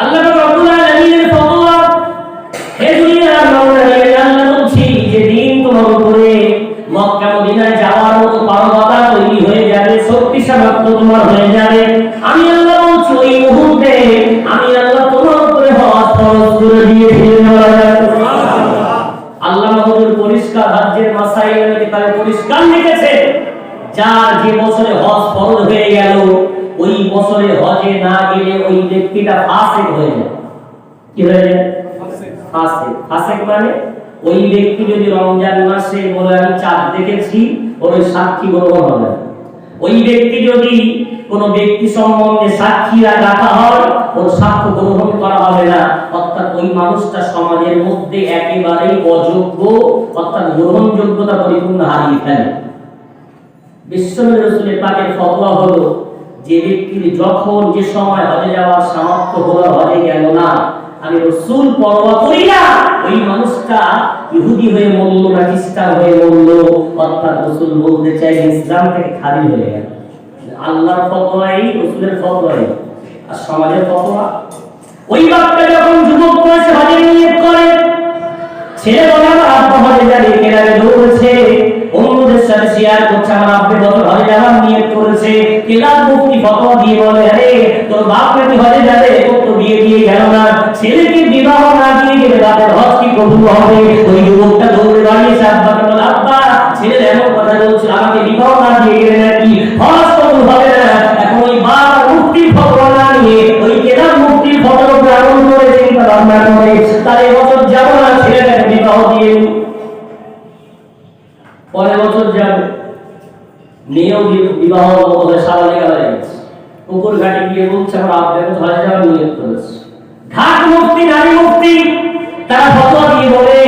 আল্লাহ রাব্বুল আলামিনের ফতোয়া। হে দুনিয়ার মাওলানা, আল্লাহ বলছি যে দিন তোমার উপরে মক্কা মদিনায় যাওয়ার মতো পারদা তৈরি হয়ে যাবে, শক্তি সামর্থ্য তোমার হয়ে যাবে, আমি আল্লাহ বলছি ওই মুহূর্তে আমি আল্লাহ তোমার উপরে হজ ফরজ করে দিয়েছি, সুবহানাল্লাহ। আল্লাহ মাহমুদুর পরিষ্কার হজ্জের মাসাইল কিতাবে পরিষ্কার লিখেছে, যার যে বছরে হজ ফরজ হয়ে গেল ওই বছরে হজে না গেলে ওই ব্যক্তিটা ফাসিক হয়ে যায়। কি হয়ে যায়? ফাসিক। ফাসিক মানে ওই ব্যক্তি যদি রমজান মাসে বলে আমি চাঁদ দেখেছি, ওর সাক্ষী গ্রহণ হবে। ওই ব্যক্তি যদি কোন ব্যক্তি সম্বন্ধে সাক্ষী রাখা হয়, ওর সাক্ষ্য গ্রহণ করা হবে না, অর্থাৎ ওই মানুষটা সমাজের মধ্যে একেবারেই অযোগ্য, অর্থাৎ গ্রহণযোগ্যতা পরিপূর্ণ হারিয়ে ফেলে। বিশ্বনবী রাসূলের পাকের ফতোয়া হলো যে ব্যক্তির যখন যে সময় হজে যাওয়ার সামর্থ্য হলো হজে গেল না, আমি রাসূল পরোয়া করি না ওই মানুষটা ইহুদি হয়ে মরল না খ্রিস্টান হয়ে মরল, অর্থাৎ রাসূল বলতে চাই ইসলাম থেকে খারিজ হয়ে গেল। আল্লাহর ফতোয়াই, রাসূলের ফতোয়াই, আর সমাজের ফতোয়া। ওই বাচ্চা যখন যুবক বয়সে হজে নিয়ত করে, ছেলে বলে আমার আব্বা হজে যাবে, কেনারে দৌড়ছে, অন্যদের সাথে শেয়ার করছে আমার আব্বা বছর হজে যাওয়ার নিয়ত করেছে, কেলাব মুফতি ফতোয়া দিয়ে বলে, আরে তোর বাপ নাকি হজে যাবে, তোর তো বিয়ে দিয়ে গেল না, ছেলেকে বিবাহ না দিয়ে গেলে বাপের হজ কি কবুল হবে? ওই যুবকটা দৌড়ে দাঁড়িয়েছে আব্বাকে বলে, আব্বা ছেলে এমন কথা বলছে, আমাকে বিবাহ না দিয়ে গেলে নাকি হজ কবুল হবে না। এখন ওই বাপ মুফতির ফতোয়া না নিয়ে ওই কেলাব মুফতির ফতোয়া গ্রহণ করে চিন্তা ভাবনা করে তার এবছর যাবো না, ছেলেটাকে বিবাহ দিয়ে পরের বছর যাবে, মেয়েও বিবাহ বলে সারা লেখা হয়ে গেছে। পুকুর ঘাটে গিয়ে বলছে আমার আব্বাকে ধরে যাওয়ার নিয়ত করেছে। ঘাট মুফতি নারী মুফতি তারা ফতোয়া দিয়ে বলে,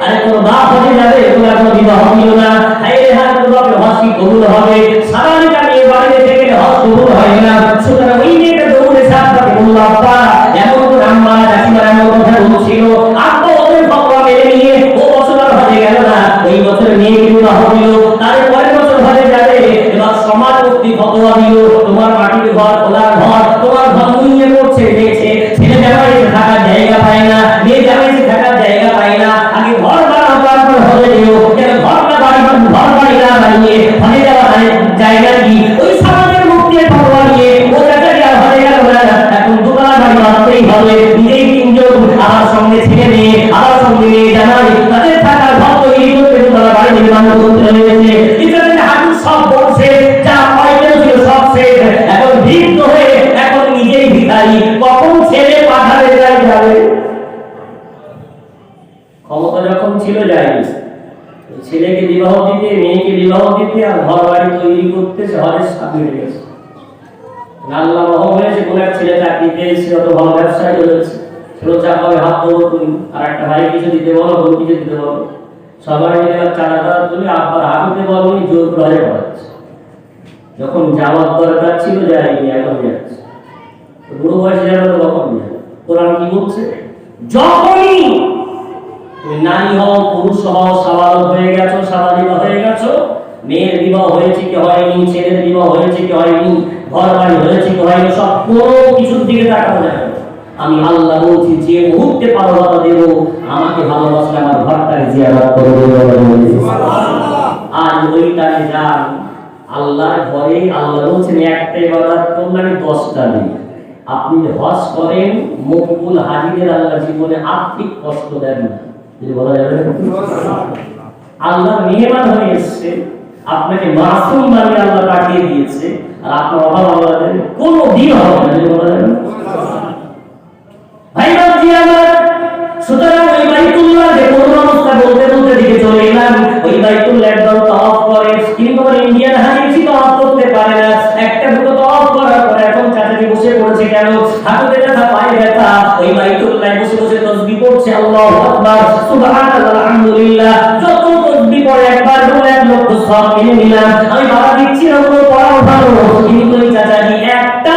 আরে তোর বাপ হয়ে যাবে, তোর এখন বিবাহ দিও না, হায় রে হায় তোর বাপের হজ কি কবুল হবে? সারা লেখা নিয়ে বাড়িতে থেকে হজ কবুল হয় না। সুতরাং ওই মেয়েটা দৌড়ে সাব্বাকে বলল, আব্বা এমন করে আম্মা চাচিমার এমন কথা বলছিল, আব্বা ওদের ফতোয়া মেনে নিয়ে ও বছর আর হজে গেল না, ওই বছর মেয়েকে বিবাহ দিল, তার পরের বছর হজে যাবে। এবার সমাজ মুফতি ফতোয়া দিল, তোমার মাটির ঘর, খোলার ঘর, তোমার ঘর মুইয়ে পড়ছে দেখছে, ছেলে জামাইতে থাকার জায়গা পায় না, মেয়ে জামাইতে থাকার জায়গা পায় না, আগে ঘর বানাও তারপর হজে দিও। কেন ঘর না বাড়ি, ঘর বাড়ি না বানিয়ে হজে যাওয়ার জায়গা কি? ওই সমাজের মুফতি ফতোয়া নিয়ে ও জায়গায় আর হজে গেল না, এখন দোতলা বাড়ি বানাতেই হবে, নিজেই তিনজন, আমার সঙ্গে ছেলে মেয়ে, আমার সঙ্গে মেয়ে জামাই, তাদের থাকার ঘর তৈরি করতে দোতলা বাড়ি নির্মাণ করতে হয়েছে। ইসলামের হাদিস সব বলছে, যা পাইতে ছিল সব শেষ, এখন ভিন্ন হয়ে এখন নিজেই ভিখারি, কখন ছেলে পাঠাবে যাবে? ক্ষমতা যখন ছিল যায়নি, ছেলেকে বিবাহ দিতে, মেয়েকে বিবাহ দিতে আর ঘর বাড়ি তৈরি করতে হজের সাথে হয়ে গেছে। আল্লাহ রহম হয়েছে, কোন এক ছেলে চাকরি পেয়েছে, অত ভালো ব্যবসায় রয়েছে, ছেলে চাকরি হাত দেবো তুমি, আর একটা ভাই কিছু দিতে বলো, বোন কিছু দিতে বলো, সবাই মিলে চাঁদা তুমি আব্বার হাঁটুতে বলো, জোর করে পড়াচ্ছে। যখন যাওয়ার দরকার ছিল যায়নি, এখন যাচ্ছে। বুড়ো বয়সে যাবে তো কখন যাবে? কোরআন কি বলছে? যখনই তুমি নারী হও, পুরুষ হও, সাবালক হয়ে গেছো, সাবালিকা হয়ে গেছো, মেয়ের বিবাহ হয়েছে কি হয়নি, ছেলের বিবাহ হয়েছে কি হয়নি, ঘর বাড়ি হয়েছে কি হয়নি, সব কোনো কিছুর দিকে তাকানো যায় না। আমি আল্লাহ বলছি, যে মুহূর্তে পারবাতা দেব, আমাকে ভালোবাসলে আমার ঘরটাকে জিয়ারত করে দেব। আর ওইটাকে যান আল্লাহর ঘরে, আল্লাহ বলছেন একটা ইবাদত করলে আমি 10টা দিই। আপনি হজ করেন, মকবুল হাজিদের আল্লাহ জীবনে আর্থিক কষ্ট দেন না, যদি বলা যাবে আল্লাহ মেহমান হয়ে এসছে, আপনাকে মাসুম বানিয়ে আল্লাহ পাঠিয়ে দিয়েছে, আর আপনার অভাব আল্লাহ দেন কোনো দিন হবে না, যদি বলা যাবে। ভাই বাবজি আমার, সুতরাং ওই বাইতুল্লাহ যে কোন অবস্থা বলতে বলতে দিকে চলে এলাম, ওই বাইতুল্লাহ একদম তাওয়াফ করে, কিন্তু ইন্ডিয়ান হাজির তাওয়াফ করতে পারে না। একটা দুটো তাওয়াফ করার পরে এখন চাচাজি বসে পড়েছে, কেন? হাঁটুতে ব্যথা, পায়ে ব্যথা, ওই বাইতুল্লাহ বসে বসে তাসবিহ করছে, আল্লাহু আকবার, সুবহানাল্লাহ, আলহামদুলিল্লাহ। যত তাসবিহ পড়ে একবার বলে 1 লক্ষ সওয়াব পেয়ে নিলাম। আমি বাবা দিচ্ছি না, কোনো পড়াও ভালো, কিন্তু ওই চাচাজি একটা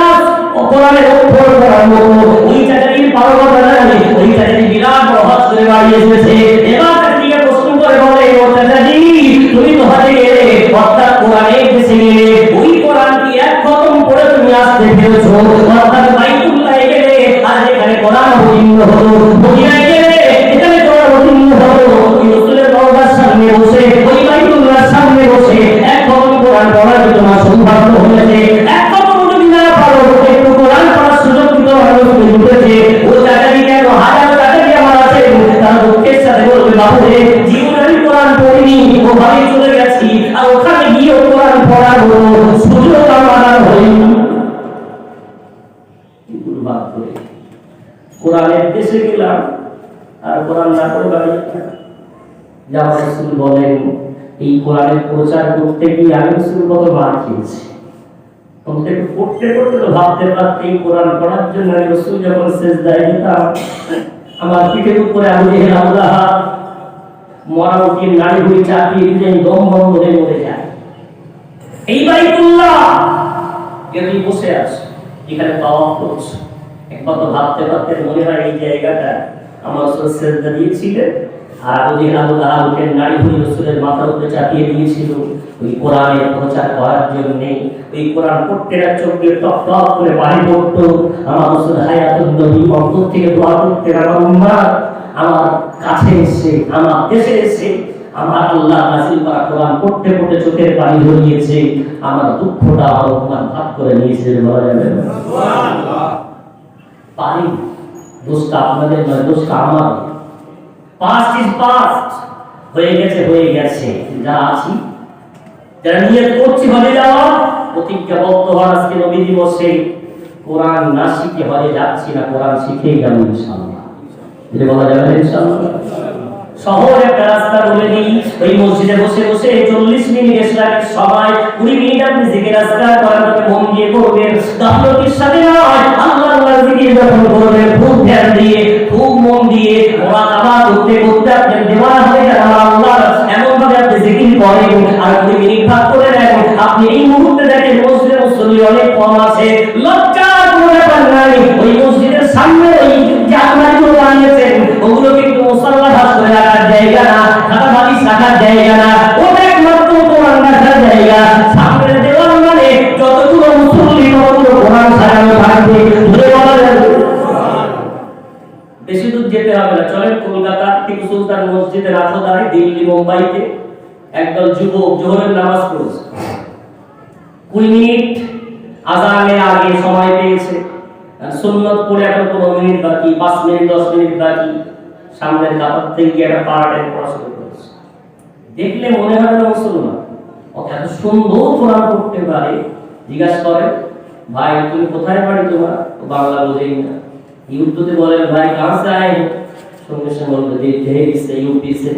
কোরআনের অক্ষর পড়ার মতো ওই চাচাজির পারবতা নাই, ওই চাচাজি বিরাট হজ করে বাড়ি এসেছে। এবার চাচাজিকে প্রশ্ন করে বলে, ও চাচাজি তুমি তো হজে গেলে, অর্থাৎ কোরআনের দেশে গেলে, ওই কোরআন কি এক খতম পড়ে তুমি আসতে পেরেছো? অর্থাৎ বাইতুল্লাহে গেলে আর যেখানে কোরআন অবতীর্ণ হলো, মদিনায় গেলে এখানে কোরআন অবতীর্ণ হলো, ওই রাসূলের রওজার সামনে বসে, ওই বাইতুল্লাহর সামনে বসে এক খতম কোরআন পড়ার কি তোমার সৌভাগ্য হয়েছে? এক খতম যদি না পারো, একটু কোরআন পড়ার সুযোগ দিতে হবে, উঠেছে। ও চাচাজি কেন হাজার চাচাজি আমার আছে, তারা দুঃখের সাথে বলবে, বাবু রে জীবনে আমি কোরআন পড়িনি, ও বাড়ি চলে গেছি, আর ওখানে গিয়ে কোরআন পড়ার সুযোগ আমার আর হয়নি। কোরআনের দেশে গেলাম আর কোরআন না করে বাড়ি যাওয়া। রাসূল বলেন, এই কোরআনের প্রচার করতে গিয়ে আমি রাসূল কত মার খেয়েছি। পড়তে পড়তে তো ভাবতে পারতে এই কোরআন পড়ার জন্য রাসূল যখন সিজদায় যেতাম, আমার পিঠের উপরে আবু জেহেল, আবু লাহাব, মরা উঠিয়ে নাড়ি ভুঁড়ি চাপিয়ে দিয়ে দম বন্ধ হয়ে মরে যায়। এই বাইতুল্লাহ তুমি বসে আছো, এখানে তাওয়াফ করছো, একবার তো ভাবতে ভাবতে মনে হয় এই জায়গাটা আমার রাসূল সিজদা দিয়েছিলেন, আর আবু জেহেল, আবু লাহাব উঠে নাড়ি ভুঁড়ি রাসূলের মাথার উপরে চাপিয়ে দিয়েছিল ওই কোরআনের প্রচার করার জন্য। ওই কোরআন পড়তে না চোখ দিয়ে টপ টপ করে পানি পড়তো। আমার রাসূল হায়াতুন নবী অন্তর থেকে দোয়া করতেন, আমার উম্মাহ আমার কাছে এসে, আমার দেশে এসে আমার আল্লাহ নাযিল করা কোরআন পড়তে পড়তে চোখের পানি ঝরিয়েছে, আমার দুঃখটা রহমান ভাগ করে নিয়েছে। বলা যাবে সুবহানাল্লাহ। পানি দোষটা আপনাদের নয়, দোষটা আমার। পাস্ট ইজ পাস্ট, হয়ে গেছে হয়ে গেছে। যারা আছি, যারা নিয়ত করছি হয়ে যাওয়া, প্রতিজ্ঞাবদ্ধ হওয়ার আজকে নবী দিবসে কোরআন না শিখে হয়ে যাচ্ছি না, কোরআন শিখেই যাব ইনশাআল্লাহ। এটা বলা যাবে ইনশাআল্লাহ। শহর একটা রাস্তা বলে দিই, ওই মসজিদে বসে বসে 40 মিনিট ইসলামের সময় 20 মিনিট আপনি জিকির আজকার করাতে মন দিয়ে করবেন। গাফলতির সাথে নয়, আল্লাহর জিকির যখন করবেন খুব ধ্যান দিয়ে, খুব মন দিয়ে, মুরাকাবা করতে করতে আপনি দেওয়ানা হয়ে যাবেন আল্লাহ। এমন ভাবে আপনি জিকির করেন আর 20 মিনিট ভাগ করে নেন। আপনি এই মুহূর্তে দেখেন মসজিদে মুসল্লি অনেক কম আছে, লজ্জার কোনো ব্যাপার নাই। ওই মসজিদের সামনে ওই যে আলমারিগুলো বানিয়েছেন, ওগুলো কিন্তু মুসাল্লা ভাস করে রাখার জায়গা না, খাতা বালিশ রাখার জায়গা না, ওটা একমাত্র কোরআন রাখার জায়গা। সামনের দেওয়াল মানে যতগুলো মুসল্লি ততগুলো কোরআন সাজানো থাকবে। ধরে বলা যাবে বেশি দূর যেতে হবে না, চলেন কলকাতা টিপু সুলতান মসজিদে রাখোদায়, দিল্লি, মুম্বাইতে একদল যুবক জোহরের নামাজ পড়ছে। 20 মিনিট আযানের আগে সময় পেয়েছে, সুন্নত পড়ে এখন 15 মিনিট বাকি, 5 মিনিট 10 মিনিট বাকি। সামনের কাতার থেকে একটা পার্টের পড়াশোনা করেছে। দেখলে মনে হয় না মুসলমান, এত সুন্দর কোরআন পড়তে পারে। জিজ্ঞাসা করে, ভাই তুমি কোথায় বাড়ি তোমার? বাংলা বোঝেই না। ইউটিউবে বলেন, ভাই কাহাं से आए हो? সঙ্গে সঙ্গে বলবে দিল্লি से, यूपी से।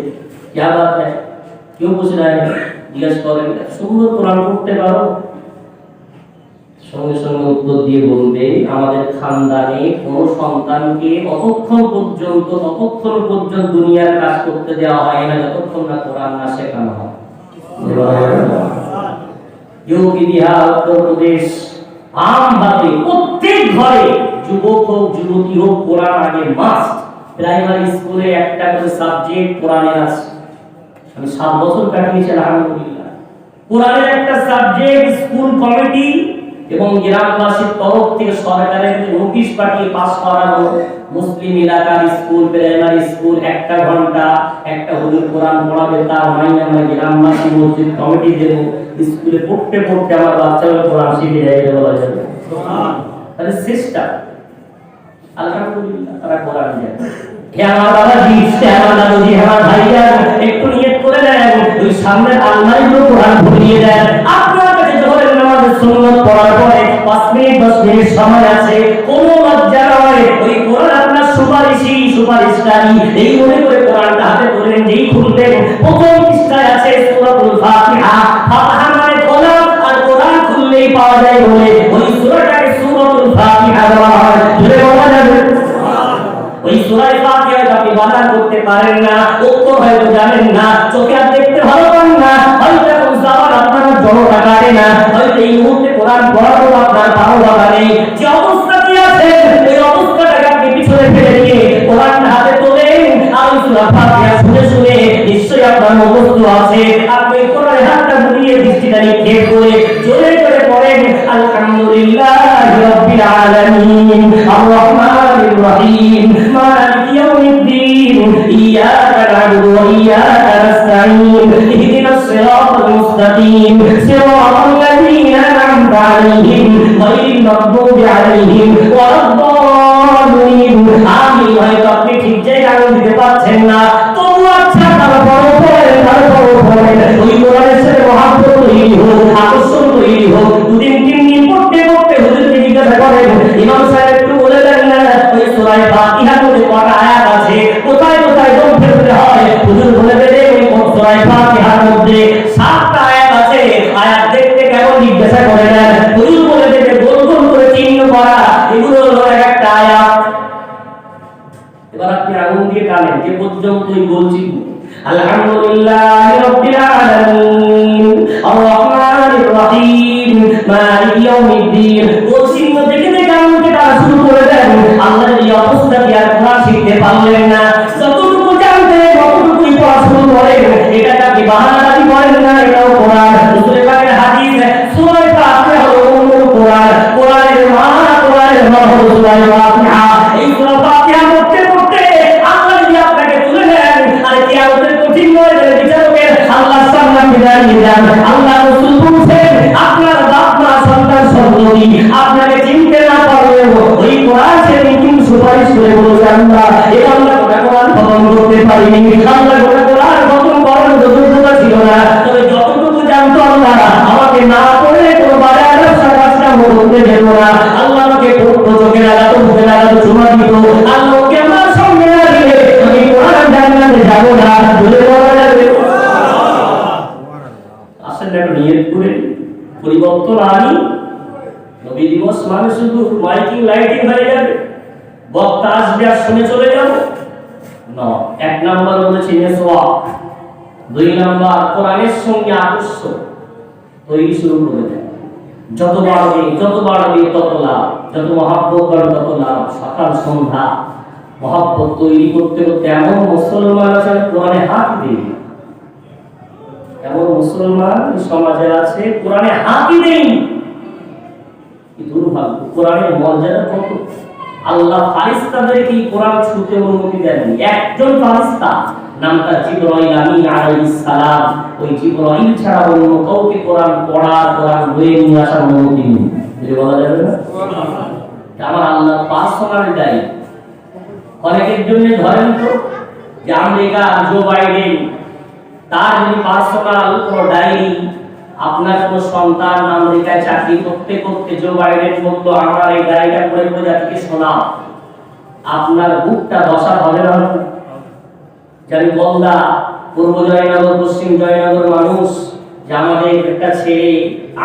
क्या बात है, क्यों पूछ रहे हैं? জিজ্ঞাসা করেন, সুন্দর কোরআন পড়তে পারো? সঙ্গে সঙ্গে উত্তর দিয়ে বলবে, আমাদের খানদানে কোন সন্তানকে ততক্ষণ পর্যন্ত দুনিয়ার কাজ করতে দেওয়া হয় না যতক্ষণ না কোরআন না শেখানো হয়। ইউপি, বিহার, উত্তর প্রদেশ আমভাবে প্রত্যেক ঘরে যুবক হোক যুবতী হোক কোরআন আগে মাস্ট। প্রাইমারি স্কুলে একটা করে সাবজেক্ট কোরআনের আছে। আমি 7 বছর কাটিয়েছি আলহামদুলিল্লাহ। কোরআনের একটা সাবজেক্ট স্কুল কমিটি এবং গ্রামবাসীর তরফ থেকে সরকারের নোটিশ পাঠিয়ে পাস করানো। মুসলিম এলাকার স্কুল, প্রাইমারি স্কুল 1 ঘন্টা একটা হুজুর কোরআন পড়াবে, তার মাইনে আমরা গ্রামবাসী মসজিদ কমিটি দেব। স্কুলে পড়তে পড়তে আমার বাচ্চারা কোরআন শিখে যায়, বলা যাবে সুবহান। তাহলে চেষ্টা আলহামদুলিল্লাহ তারা কোরআন জানে। হে আমার বাবাজি, হে আমার দাদুজি, হে আমার ভাইরা, একটু নিয়ত করে নেন, ওই সামনের আলমারিগুলো কোরআন ভরিয়ে দেন। আপনার কাছে জোহরের নামাজের সুন্নাত পড়ার পরে 5 মিনিট 10 মিনিট সময় আছে, কোনো লজ্জা নয়। ওই কোরআন আপনার সুপারিশকারী, এই মনে করে কোরআনটা হাতে ধরেন, যেই খুলবেন প্রথম পৃষ্ঠায় আছে সূরাতুল ফাতিহা। ফাতিহা মানে কোরআন, আর কোরআন খুললেই পাওয়া যায় বলে ওই সূরাটাকে সূরাতুল ফাতিহা বলা হয়। ধরে বলা যাবে ওই সূরা ফাতিহা আপনি বানান করতে পারেন না, অক্ষর হয়তো জানেন না, চোখে আর দেখতে ভালো পান না, হয়তো এখন সাবার আপনার জড়তা কাটে না, হয়তো এই মুহূর্তে কোরআন পড়ারও আপনার ভালো লাগা নেই। যে অবস্থাতে আছেন এই অবস্থাটাকে আপনি পিছনে ফেলে দিয়ে কোরআন হাতে তোলেন আর সূরা ফাতিহা শুনে শুনে নিশ্চয়ই আপনার মুখস্থ আছে। আপনি কোরআনের হাতটা ঘুরিয়ে দৃষ্টিটা নিক্ষেপ করে জোরে করে পড়েন, আলহামদুলিল্লাহি রাব্বিল আলামিন আর রহমানির রহিম মালিকি ইয়াউমিদ্দিন ইয়্যাকা না'বুদু ওয়া ইয়্যাকা নাস্তাঈন ইহদিনাস সিরাতাল মুস্তাকিম সিরাতাল লাযীনা আন'আমতা আলাইহিম গায়রিল মাগদুবি আলাইহিম ওয়ালাদ-দাল্লিন। আমি হয়তো আপনি ঠিক জায়গায় দিতে পারছেন না, তবু আচ্ছা তারপর পড়েন। ওই কোরআনের সাথে মহব্বত তৈরি হোক, আকর্ষণ তৈরি হোক। 2 দিন 3 দিন পড়তে পড়তে হুজুরকে জিজ্ঞাসা করেন, ইমাম সাহেব একটু বলে দেন না ওই সূরা ফাতিহার মধ্যে কয়টা আয়াত আছে, কোথায় কোথায় দম ফেলতে হয়? হুজুর বলে দেন ওই সূরা ফাতিহার মধ্যে 7টা আয়াত আছে। আয়াত দেখতে কেমন জিজ্ঞাসা করে দেন, হুজুর বলে দেন গোল গোল করে চিহ্ন করা, এগুলো হলো একটা আয়াত। এবার আপনি আগুন দিয়ে টানেন যে পর্যন্তই বলছি, আলহামদুলিল্লাহি রাব্বিল আলামিন আর রহমানির রহিম মালিকি ইয়াউমিদ্দিন। বলছি দেখে দেখে আগুনকে টানা শুরু করে দেন। আল্লাহর এই অবস্থাতে আর কোরআন শিখতে পারলেন না, যতটুকু জানতেন ততটুকুই পড়া শুরু করেন। এটাকে আপনি বাহানাবাজি করেন না, এটাও কোরআন। রাসূলের পাকের হাদিস, সূরা ফাতিহা হলো উম্মুল কোরআন। কোরআনের মা, কোরআনের মা হলো সূরা ফাতিহা। এই সূরা ফাতিহা পড়তে পড়তে আল্লাহ যদি আপনাকে তুলে নেন আর কিয়ামতের কঠিন ময়দানে বিচারকের জানিয়ে দেন। আল্লাহ রাসূল বলেন আপনার বাপ মা সন্তান সন্ততি আপনাকে চিনতে না পারলেও ওই কোরআন শরীফ সুপারিশ করে বলছে আল্লাহ এই আমরা কোরআন খতম করতে পারিনি, আমরা কোরআন খতম করার যোগ্যতা ছিল না, তবে যতটুকু জানতো আল্লাহ আমাকে না পড়ে কোনো বাড়ার কাজটা করতে দেব না। আল্লাহ আমাকে পড়তো, চোখে লাগাতো, মুখে লাগাতো, চুমা দিত। আল্লাহকে আমার সঙ্গে না দিলে আমি কোরআন জান্নাতে যাব না। বলে বলা যাবে আসলে একটা নিয়ত করে পরিবর্তন আনি। নবী দিবস মানে শুধু মাইকিং লাইটিং হয়ে যাবে, বক্তা আসবে আর শুনে চলে যাবো না। এক নাম্বার বলেছি মেসওয়াক, দুই নাম্বার কোরআনের সঙ্গে আকর্ষণ তৈরি শুরু করে দেয়। যত বাড়বে তত লাভ, যত মহাব্বত বাড়বে তত লাভ। সকাল সন্ধ্যা মহাব্বত তৈরি করতে করতে এমন মুসলমান আছে কোরআনে হাত দেয়, এমন মুসলমান সমাজে আছে কোরআনে হাতই দেয়। কি দুর্ভাগ্য! কোরআনের মর্যাদা কত! আল্লাহ ফারিস্তাদেরকে কোরআন ছুঁতে অনুমতি দেননি। একজন ফারিস্তা নামটা জিবরাইল আমিন আলাইহিস সালাম, ওই জিবরাইল ছাড়া অন্য কাউকে কোরআন পড়া, কোরআন বইয়ে নিয়ে আসার অনুমতি নেই। এটা বলা যাবে না? আমার আল্লাহ পার্সোনাল ডায়েরি। অনেকের জন্য ধরেন তো যে আমেরিকা জো বাইডেন তার যদি পার্সোনাল কোনো ডায়েরি, আপনার কোনো সন্তান আমেরিকায় চাকরি করতে করতে জো বাইডেন বলতো আমার এই ডায়েরিটা পড়ে পড়ে জাতিকে শোনাও, আপনার বুকটা দশা হবে না? জানি বলদা পূর্ব জয়নগর পশ্চিম জয়নগর মানুষ যে আমাদের একটা ছেলে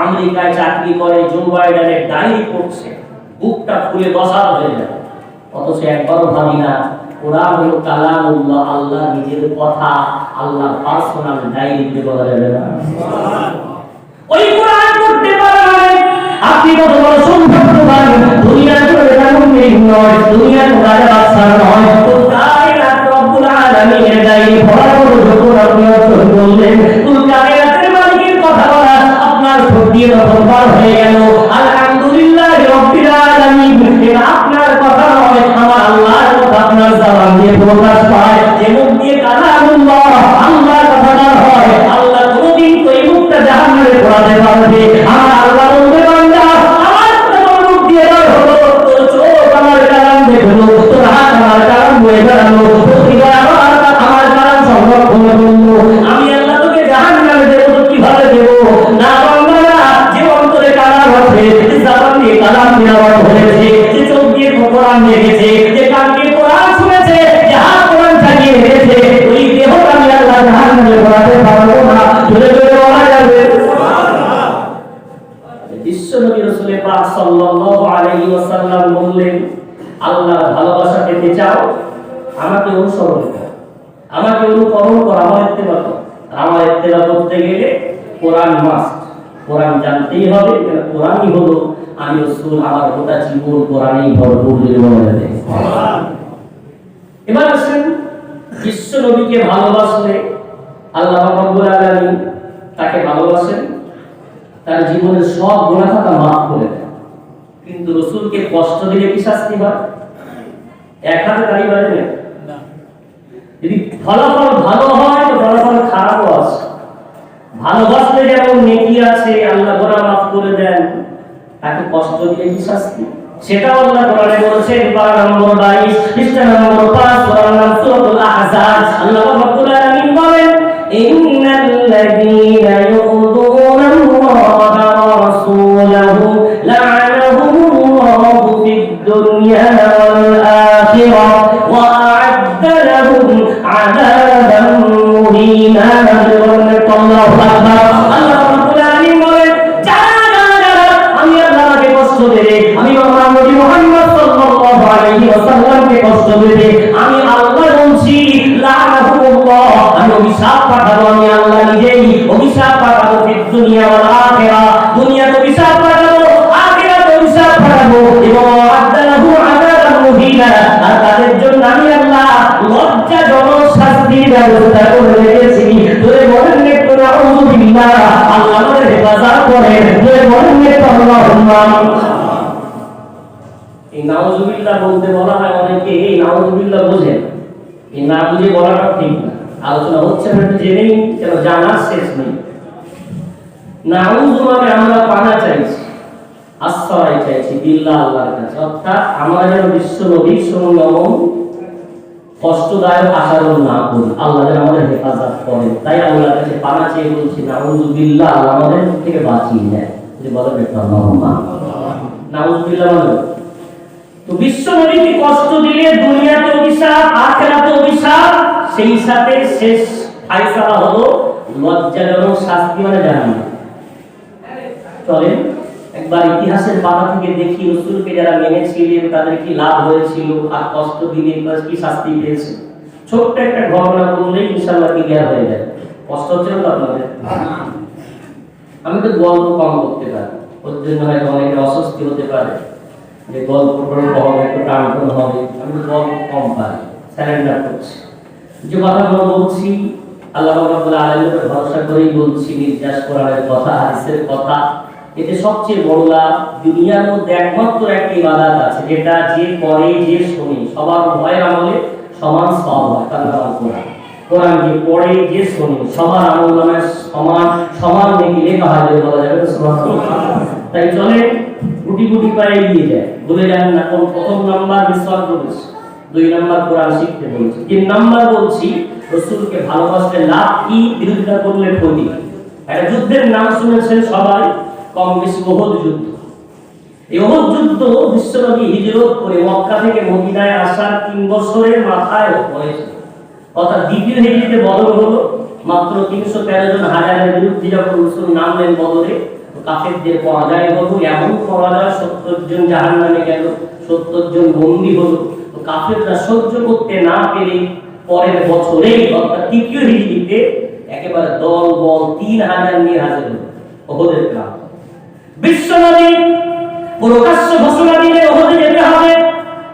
আমেরিকায় চাকরি করে, জো বাইডেনের ডায়েরি পড়ছে, বুকটা ফুলে দশা হয়ে যায়। অথচ একবারও ভাবি না কোরআন হলো কালামুল্লাহ, আল্লাহ নিজের কথা, আল্লাহ পার্সোনাল ডায়েরিতে বলা যাবে না। ওই কোরআন পড়তে পারেন আপনি কত বড় সৌভাগ্যবান। দুনিয়ার কোনো এমন নেই নয়, দুনিয়ার কোনো রাজা বাদশা নয়, তো কায়নাত রব্বুল আলামিনের ডায়েরি পড়ার কোনো যোগ্যতা আপনি অর্জন করলেন। তুই কায়নাতের মালিকের কথা বলা আপনার ঠোঁট দিয়ে তখন বার হয়ে গেল আলহামদুলিল্লাহ রব্বিল আলামিন। এটা আপনার কথা নয়, আমার আল্লাহর কথা আপনার জবান দিয়ে প্রকাশ পায়। যে মুখ দিয়ে কালামুল্লাহ আল্লাহর কথা না হয়, আল্লাহ কোনদিন ওই মুখটা জাহান্নামে পোড়াতে পারবে? আমার আল্লাহ বলতে বান্দা আমার তোমার মুখ দিয়ে বের হলো, তোর চোখ আমার কালাম দেখলো, তোর হাত আমার কালাম বয়ে বেড়ালো, প্রতিবার আমার কালাম সংরক্ষণ করলো। আমি আল্লাহ তোকে জাহান্নামে দেবো তো কিভাবে দেবো? না বান্দা, যে অন্তরে কালাম আছে, যে জবান দিয়ে কালাম তেলাওয়াত হয়েছে, যে চোখ দিয়ে কোরআন দেখেছে, যে কান দিয়ে কোরআন শুনেছে, যে হাত কোরআন চালিয়ে রেখেছে, ওই দেহটা আমি আল্লাহ জাহান্নামে পোড়াতে পারবো না। চলে চলে বলা যাবে বিশ্বনবী রাসূল পাক সাল্লাল্লাহু আলাইহি ওয়াসাল্লাম বললেন আল্লাহর ভালোবাসা পেতে চাও, আমাকে অনুসরণ করো, আমাকে অনুকরণ করো, আমার ইত্তেবা করো। আমার ইত্তেবা করতে গেলে কোরআন মাস্ট, কোরআন জানতেই হবে। কোরআনই হলো আমি রাসূল, আমার গোটা জীবন কোরআনেই ভরপুর বলে বলা যাবে। এবার আসেন বিশ্ব নবীকে ভালোবাসলে আল্লাহ রাব্বুল আলামিন তাকে ভালোবাসেন, তার জীবনের সব গুনাহ খাতা মাফ করে দেন। কিন্তু রাসূলকে কষ্ট দিলে কি শাস্তি হয়? এক হাতে তালি বাজে না। যদি ফলাফল ভালো হয় তো ফলাফল খারাপও আছে। ভালোবাসলে যেমন নেকি আছে, আল্লাহ গুনাহ মাফ করে দেন, তাকে কষ্ট দিলে কি শাস্তি? সেটাও আল্লাহ কোরআনে বলেছেন পারা নম্বর 22 পৃষ্ঠা নম্বর 5 সূরা সূরাতুল আহজাব। আল্লাহ রাব্বুল আলামিন বলেন ইন্নাল্লাযীনা ইউযুনাল্লাহা ওয়া রাসূলাহু লা'আনাহুমুল্লাহু ফিদ দুনিয়া ওয়াল আখিরাহ ওয়া আ'আদ্দা লাহুম আযাবান মুহিনা। আল্লাহু আকবার। আল্লাহ রাব্বুল আলামিন বলেন আমি আল্লাহকে কষ্ট দেবে, আমি নবী মুহাম্মদ সাল্লাল্লাহু আলাইহি ওয়াসাল্লামকে কষ্ট দেবে, আমি আল্লাহ বলছি লা'আনাহুমুল্লাহ, আমি অভিশাপ পাঠাবো, আমি আল্লাহ নিজেই অভিশাপ পাঠাবো। ফিদ দুনিয়া ওয়াল আখিরাহ, দুনিয়াতে অভিশাপ পাঠাবো, আখিরাতে অভিশাপ পাঠাবো, এবং আ'আদ্দা লাহুম আযাবান মুহিনা, আর তাদের জন্য আমি আল্লাহ লজ্জাজনক শাস্তির ব্যবস্থা করে রেখেছি। তোরে বলেন একটু নাউযুবিল্লাহ, আল্লাহ আমাদের হেফাজত করেন। তোরে বলেন একটু আল্লাহুম্মা। এই নাউযুবিল্লাহ বলতে বলা হয়, অনেকে এই নাউযুবিল্লাহ বোঝেন, এই না বুঝে বলাটা ঠিক না। আলোচনা হচ্ছে না জেনেই, কেন জানার শেষ নেই। নাউযু মানে আমরা পানা চাইছি, আশ্রয় চাইছি বিল্লাহ আল্লাহর কাছে, অর্থাৎ আমরা যেন বিশ্ব নবীর সঙ্গে কষ্টদায়ক আচরণ না করি, আল্লাহ যেন আমাদের হেফাজত করেন। তাই আল্লাহর কাছে পানা চেয়ে বলছি নাউযু বিল্লাহ, আল্লাহ আমাদের থেকে বাঁচিয়ে নেয়। যে বলে নাউযু বিল্লাহ মানে তো বিশ্ব নবীকে কষ্ট দিলে দুনিয়াতে অভিশাপ, আখিরাতে অভিশাপ, সেই সাথে শেষ ফায়সালা হলো লজ্জাজনক শাস্তি মানে জাহান্নাম। চলেন একবার ইতিহাসের পাতা থেকে দেখি রাসূলকে যারা মেনেছিলেন তাদের কি লাভ হয়েছিল, আর কষ্ট দিলে কি শাস্তি পেয়েছে। ছোট্ট একটা ঘটনা বললেই ইনশাআল্লাহ ক্লিয়ার হয়ে যাবে। কষ্ট হচ্ছে না আপনাদের? আমি তো গল্প কম করতে পারি, ওর জন্য হয়তো অনেকে অস্বস্তি হতে পারে যে গল্প হবে একটু টানটন হবে, আমি তো গল্প কম পারি, স্যারেন্ডার করছি। যে কথাগুলো বলছি আল্লাহ রাব্বুল আলামিনের ভরসা করেই বলছি, নির্যাস কোরআনের কথা, হাদিসের কথা। এতে সবচেয়ে বড় লাভ, দুনিয়ার মধ্যে একমাত্র একটা ইবাদত আছে যেটা যে করে যে শোনে সবার ভয়ের আমলে সমান সওয়াব হয়, তার নাম কোরআন। কোরআন যে পড়ে যে শোনে সবার আমল নামে সমান সমান নেকি লেখা হয় বলে বলা যাবে সুবহানাল্লাহ। তাই চলে গুটি গুটি পায়ে এগিয়ে যায়, বলে যান না কোন প্রথম নাম্বার বিশ্বাস করেছে, 2 নাম্বার কোরআন শিখতে বলেছে, 3 নাম্বার বলছি রাসূলকে ভালোবাসলে লাভ কি, বিরোধিতা করলে ক্ষতি। একটা যুদ্ধের নাম শুনেছেন সবাই কম বেশি, উহুদ যুদ্ধ। এই উহুদ যুদ্ধ বিশ্বনবী হিজরত করে মক্কা থেকে মদিনায় আসার 3 বছরের মাথায় হয়েছে, অর্থাৎ দ্বিতীয় হিজরিতে বদর হলো। মাত্র 313 জন হাজারের বিরুদ্ধে যখন রাসূল নামলেন বদরে, কাফেরদের পরাজয় হলো, এমন পরাজয় 70 জন জাহান্নামে গেল, 70 জন বন্দী হলো। তো কাফেররা সহ্য করতে না পেরে পরের বছরেই অর্থাৎ তৃতীয় হিজরিতে একেবারে দল বল 3000 নিয়ে হাজির হলো উহুদের গ্রাম। বিশ্বনবী প্রকাশ্য ঘোষণা দিলে উহুদে যেতে হবে।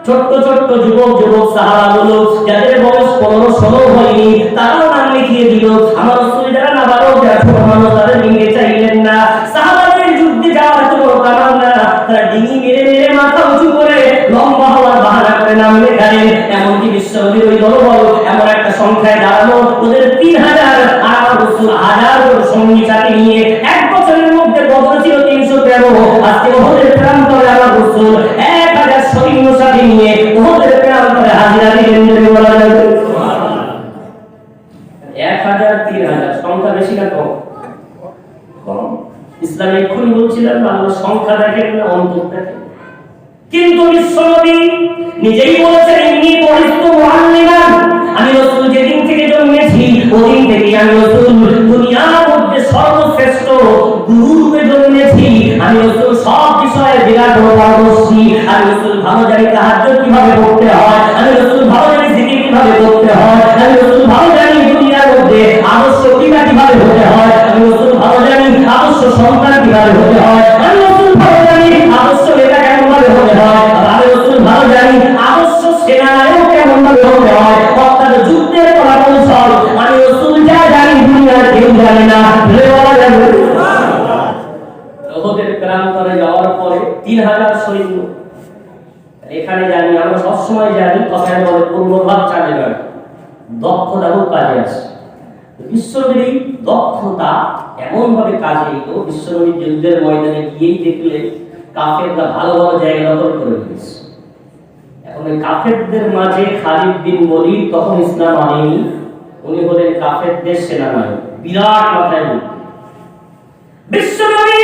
ছোট্ট ছোট্ট যুবক সাহাবাগুলো যাদের বয়স 15-16 হয়নি তারাও নাম লিখিয়ে দিল। আমার রাসূল যারা নাবালক এখনো তাদের লিঙ্গে চাইলেন না। সাহাবাদের যুদ্ধে যাওয়ার কোনো কারণ না, তারা ডিঙি মেরে মেরে মাথা উঁচু করে লম্বা হওয়ার বাহানা করে নাম লেখালেন। এমনকি বিশ্বনবীর ওই দলবল এমন একটা সংখ্যায় দাঁড়ালো, ওদের 3000 আর আমার রাসূল 1000 সঙ্গী সাথে নিয়ে এক বছরের মধ্যে বদর ছিল 313, আজকে উহুদের প্রান্তরে আমার রাসূল 1000 সৈন্য সাথে নিয়ে উহুদের প্রান্তরে হাজিরা দিলেন। বলা যায় সুবহানাল্লাহ। 1000 3000 সংখ্যা বেশি না কম? কম। ইসলামে এক্ষুনি বলছিলাম আল্লাহ সংখ্যা দেখেন না অন্তর দেখেন। কিন্তু বিশ্বনবী নিজেই বলেছেন ইন্নী বুইস্তু মুআল্লিমান, আমি রাসূল যেদিন থেকে জন্মেছি ওদিন থেকে আমি রাসূল দুনিয়ার মধ্যে সর্বশ্রেষ্ঠ গুরু রূপে জন্মেছি। আমি রাসূল সব বিষয়ে বিরাট পারদর্শী। আমি রাসূল ভালো জানি তাহাজ্জুদ কিভাবে পড়তে হয়, আমি রাসূল ভালো জানি জিকির কিভাবে করতে হয়, আমি রাসূল ভালো জানি দুনিয়ার মধ্যে আদর্শ কিভাবে হতে হয়, আমি রাসূল ভালো জানি আদর্শ সন্তান কিভাবে হতে হয়, আমি রাসূল ভালো জানি আদর্শ নেতা কেমন ভাবে হতে হয়, আমি রাসূল ভালো জানি আদর্শ সেনানায়ক কেমন ভাবে হতে হয়। অর্থাৎ যুদ্ধের কলাকৌশল আমি রাসূল যা জানি দুনিয়ার কেউ জানে না। বলা যাবে সুবহানাল্লাহ। উহুদের প্রান্তরে যাওয়ার পরে 3000 সৈন্য, এখানে জানি আমরা সবসময় জানি কথায় বলে পূর্বভাগ চালে না, দক্ষতা খুব কাজে আসে। বিশ্বনবীর দক্ষতা এমন ভাবে কাজে এলো, বিশ্বনবীর যুদ্ধের ময়দানে গিয়েই দেখলেন কাফেররা ভালো ভালো জায়গা দখল করে নিয়েছে। এখন এই কাফেরদের মাঝে খালিদ বিন ওলীদ তখন ইসলাম আনেনি, উনি হলেন কাফেরদের সেনানায়ক, বিরাট মাথায় বুদ্ধি। বিশ্বনবী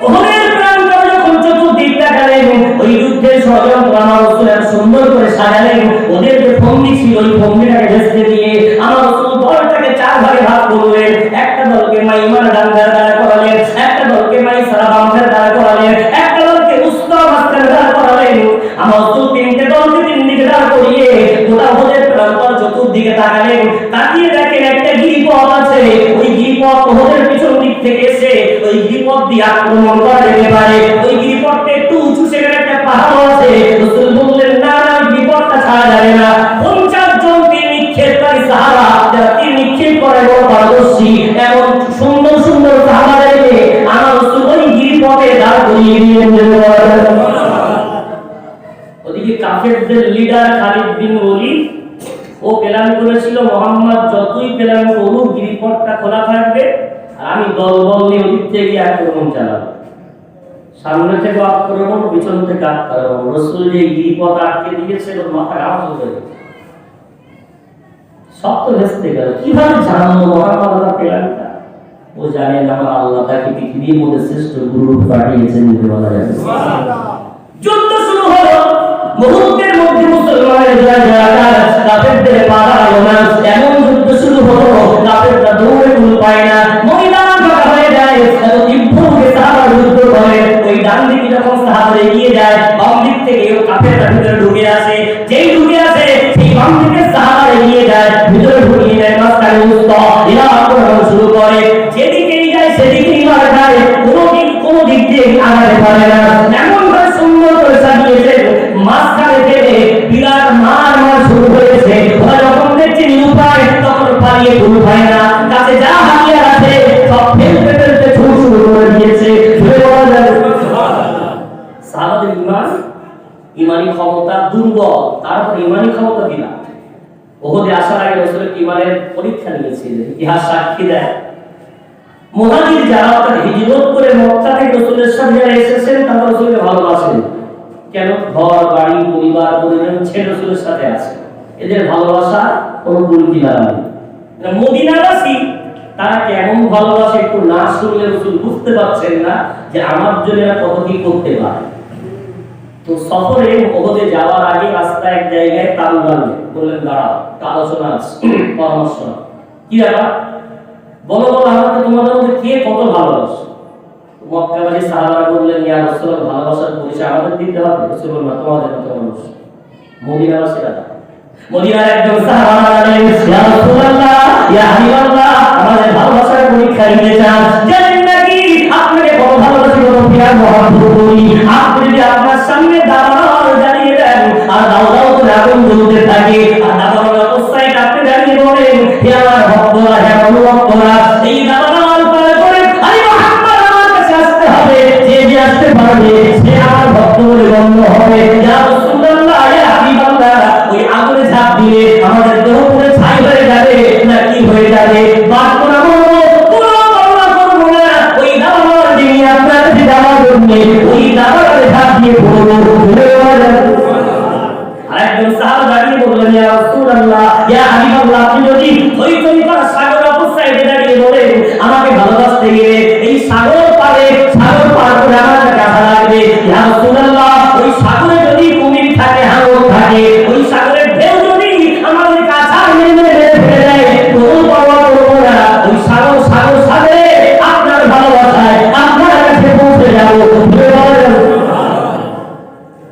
উহুদের প্রান্তরে যখন চতুর্দিক তাকালেন, ওই যুদ্ধের ষড়যন্ত্র আমার রাসূল সুন্দর করে সাজালেন। ওদের যে ফন্দি ছিল ওই ফন্দিটাকে ভেস্তে দিয়ে আমার রাসূল দলটাকে 4 ভাগে ভাগ করলেন। একটা দলকে মাইমান ডাঙ্গার দ্বারা করালেন, একটা দলকে মাইসারা বামদের দ্বারা করালেন, একটা দলকে উস্তা মাস্তার দ্বারা করালেন। আমার রাসূল 3টে দলকে 3 দিকে দাঁড় করিয়ে গোটা উহুদের প্রান্তর চতুর্দিকে তাকালেন। তাকিয়ে দেখেন একটা গিরিপথ আছে, ওই গিরিপথ উহুদের পিছন দিক থেকে এসে ওই গিরিপথ দিয়ে আক্রমণ করা যেতে পারে। ওই গিরিপথটা একটু উঁচু, সেখানে একটা পাহাড় আছে। রাসূল বললেন না না, গিরিপথটা ছাড়া যাবে না। 50 জন তীর নিক্ষেপকারী সাহাবা যারা তীর নিক্ষেপ করে বড় পারদর্শী, এমন সুন্দর সুন্দর সাহাবাদেরকে আমার রাসূল ওই গিরিপথে দাঁড় করিয়ে দিলেন। ওদিকে কাফেরদের লিডার খালিদ বিন ওলীদ ও প্ল্যান করেছিল মুহাম্মদ যতই প্ল্যান করুক গিরিপথটা খোলা থাকবে আর আমি দলবল নিয়ে ওদিক থেকে আক্রমণ চালাবো, সামনে থেকে আক্রমণ, পিছন থেকে আক্রমণ। রাসূল যে গিরিপথ আটকে দিয়েছে ওর মাথা আওয়াজ হয়ে গেছে, সব তো ভেস্তে গেল। কিভাবে জানলো মহামানবতা পেলেন? ও জানেন আমার আল্লাহ তাকে পৃথিবীর মধ্যে শ্রেষ্ঠ গুরু পাঠিয়েছেন বলা যাবে। যুদ্ধ শুরু হলো, মুহূর্তের মধ্যে মুসলমানের জয়জয়কার, কাফেরদের বাধা হলো না। এমন যুদ্ধ শুরু হলো, কাফেররা দৌড়ে কুল পায় না, ময়দান ফাঁকা হয়ে যায়। তীব্রভাবে সাহাবা যুদ্ধ করে, ওই ডান দিকে যখন সাহাবা এগিয়ে যায়, বাম দিক থেকে কাফেররা ভিতরে ঢুকে আসে। যেই ঢুকে আসে, সেই বাম দিকে সাহাবা এগিয়ে যায়, ভিতরে ঢুকিয়ে দেয়, মাঝখানে মুস্ত এরা আক্রমণ শুরু করে। যেদিকেই যায় সেদিকেই মার খায়, কোনো দিক দিয়ে আগাতে পারে না। এমন ভাবে সুন্দর করে সাজিয়েছে, মাঝখানে থেকে বিরাট মার শুরু হয়েছে। ওরা যখন দেখছে নিরুপায়, তখন পালিয়ে কুল পায় না, কাছে যা হাতিয়ার আছে সব ফেলতে ফেলতে ছুট শুরু করে দিয়েছে। সাহাবাদের ইমানি ক্ষমতা দুর্বল, তারপর ইমানি ক্ষমতা বিরাট। ওহদে আসার আগে রাসূলের ইমানের পরীক্ষা নিয়েছিলেন, ইতিহাস সাক্ষী দেয়। মুহাজির যারা তার হিজরত করে মক্কা থেকে রাসূলের সাথে যারা এসেছেন তারা রাসূলকে ভালোবাসেন। কেন? ঘর বাড়ি পরিবার পরিজন ছেড়ে রাসূলের সাথে আছে, এদের ভালোবাসা কোনো গুরুত্ব নেই। মদিনাবাসী তারা কেমন ভালোবাসে একটু না শুনলে রাসূল বুঝতে পারছেন না যে আমার জন্য এরা কত কি করতে পারে। তো সফরে ওহদে যাওয়ার আগে রাস্তায় এক জায়গায় তাল বাঁধলেন, বললেন দাঁড়াও, আলোচনা আছে, পরামর্শ। কি ব্যাপার? বলো বলো, আমাকে তোমাদের মধ্যে কে কত ভালোবাসে? মক্কাবাসী সাহাবারা বললেন, ইয়া রাসূলুল্লাহ, ভালোবাসার পরিচয় আমাদের দিতে হবে। রাসূল বললেন, তোমাদের মত মানুষ। মদিনাবাসীরা, মদিনার একজন সাহাবা বললেন, ইয়া রাসূলুল্লাহ, ইয়া হাবিবাল্লাহ, আমাদের ভালোবাসার পরীক্ষা নিতে চান? জানেন নাকি আপনাকে কত ভালোবাসি, কত প্রিয় মহব্বত করি। আপনি যদি আপনার সামনে দাওয়াত জ্বালিয়ে দেন আর দাও করে আগুন জ্বলতে থাকে, আর দাওয়াত অবস্থায় আপনি দাঁড়িয়ে বলেন, হে আমার ভক্তরা, হে আমার ভক্তরা, এই দাওয়াত পালন করে আরে মুহাম্মদ আমার কাছে আসতে হবে, যে আসতে পারবে সে আমার ভক্ত বলে গণ্য হবে। ইয়া রাসূলুল্লাহ, ইয়া হাবিবাল্লাহ, ওই আগুনে ঝাঁপ দিলে আমাদের দেহ পুরো ছাই হয়ে যাবে না কি হয়ে যাবে? বাদ করা বলবো, পুরো বর্ণনা করবো না। ওই দাওয়াত যিনি আপনার কাছে দাওয়াত করবে, ওই দাওয়াতে ঝাঁপ দিয়ে পড়বো। আরেকজন সাহাবা দাঁড়িয়ে বললেন, ইয়া রাসূলুল্লাহ, ইয়া হাবিবাল্লাহ, আপনি যদি ওই করা সাগর অবস্থায় দাঁড়িয়ে বলেন আমাকে ভালোবাসতে গেলে এই সাগর পারে, সাগর পার করে আমার কাছে আসা লাগবে। ইয়া রাসূলুল্লাহ, ওই সাগরে যদি কুমির থাকে, হাঙর থাকে, ওই সাগরের ঢেউ যদি আমাদের কাছে মেরে ফেলে দেয়, কোনো পরোয়া করবো না। ওই সাগর সাগরে আপনার ভালোবাসায় আপনার কাছে পৌঁছে যাবো।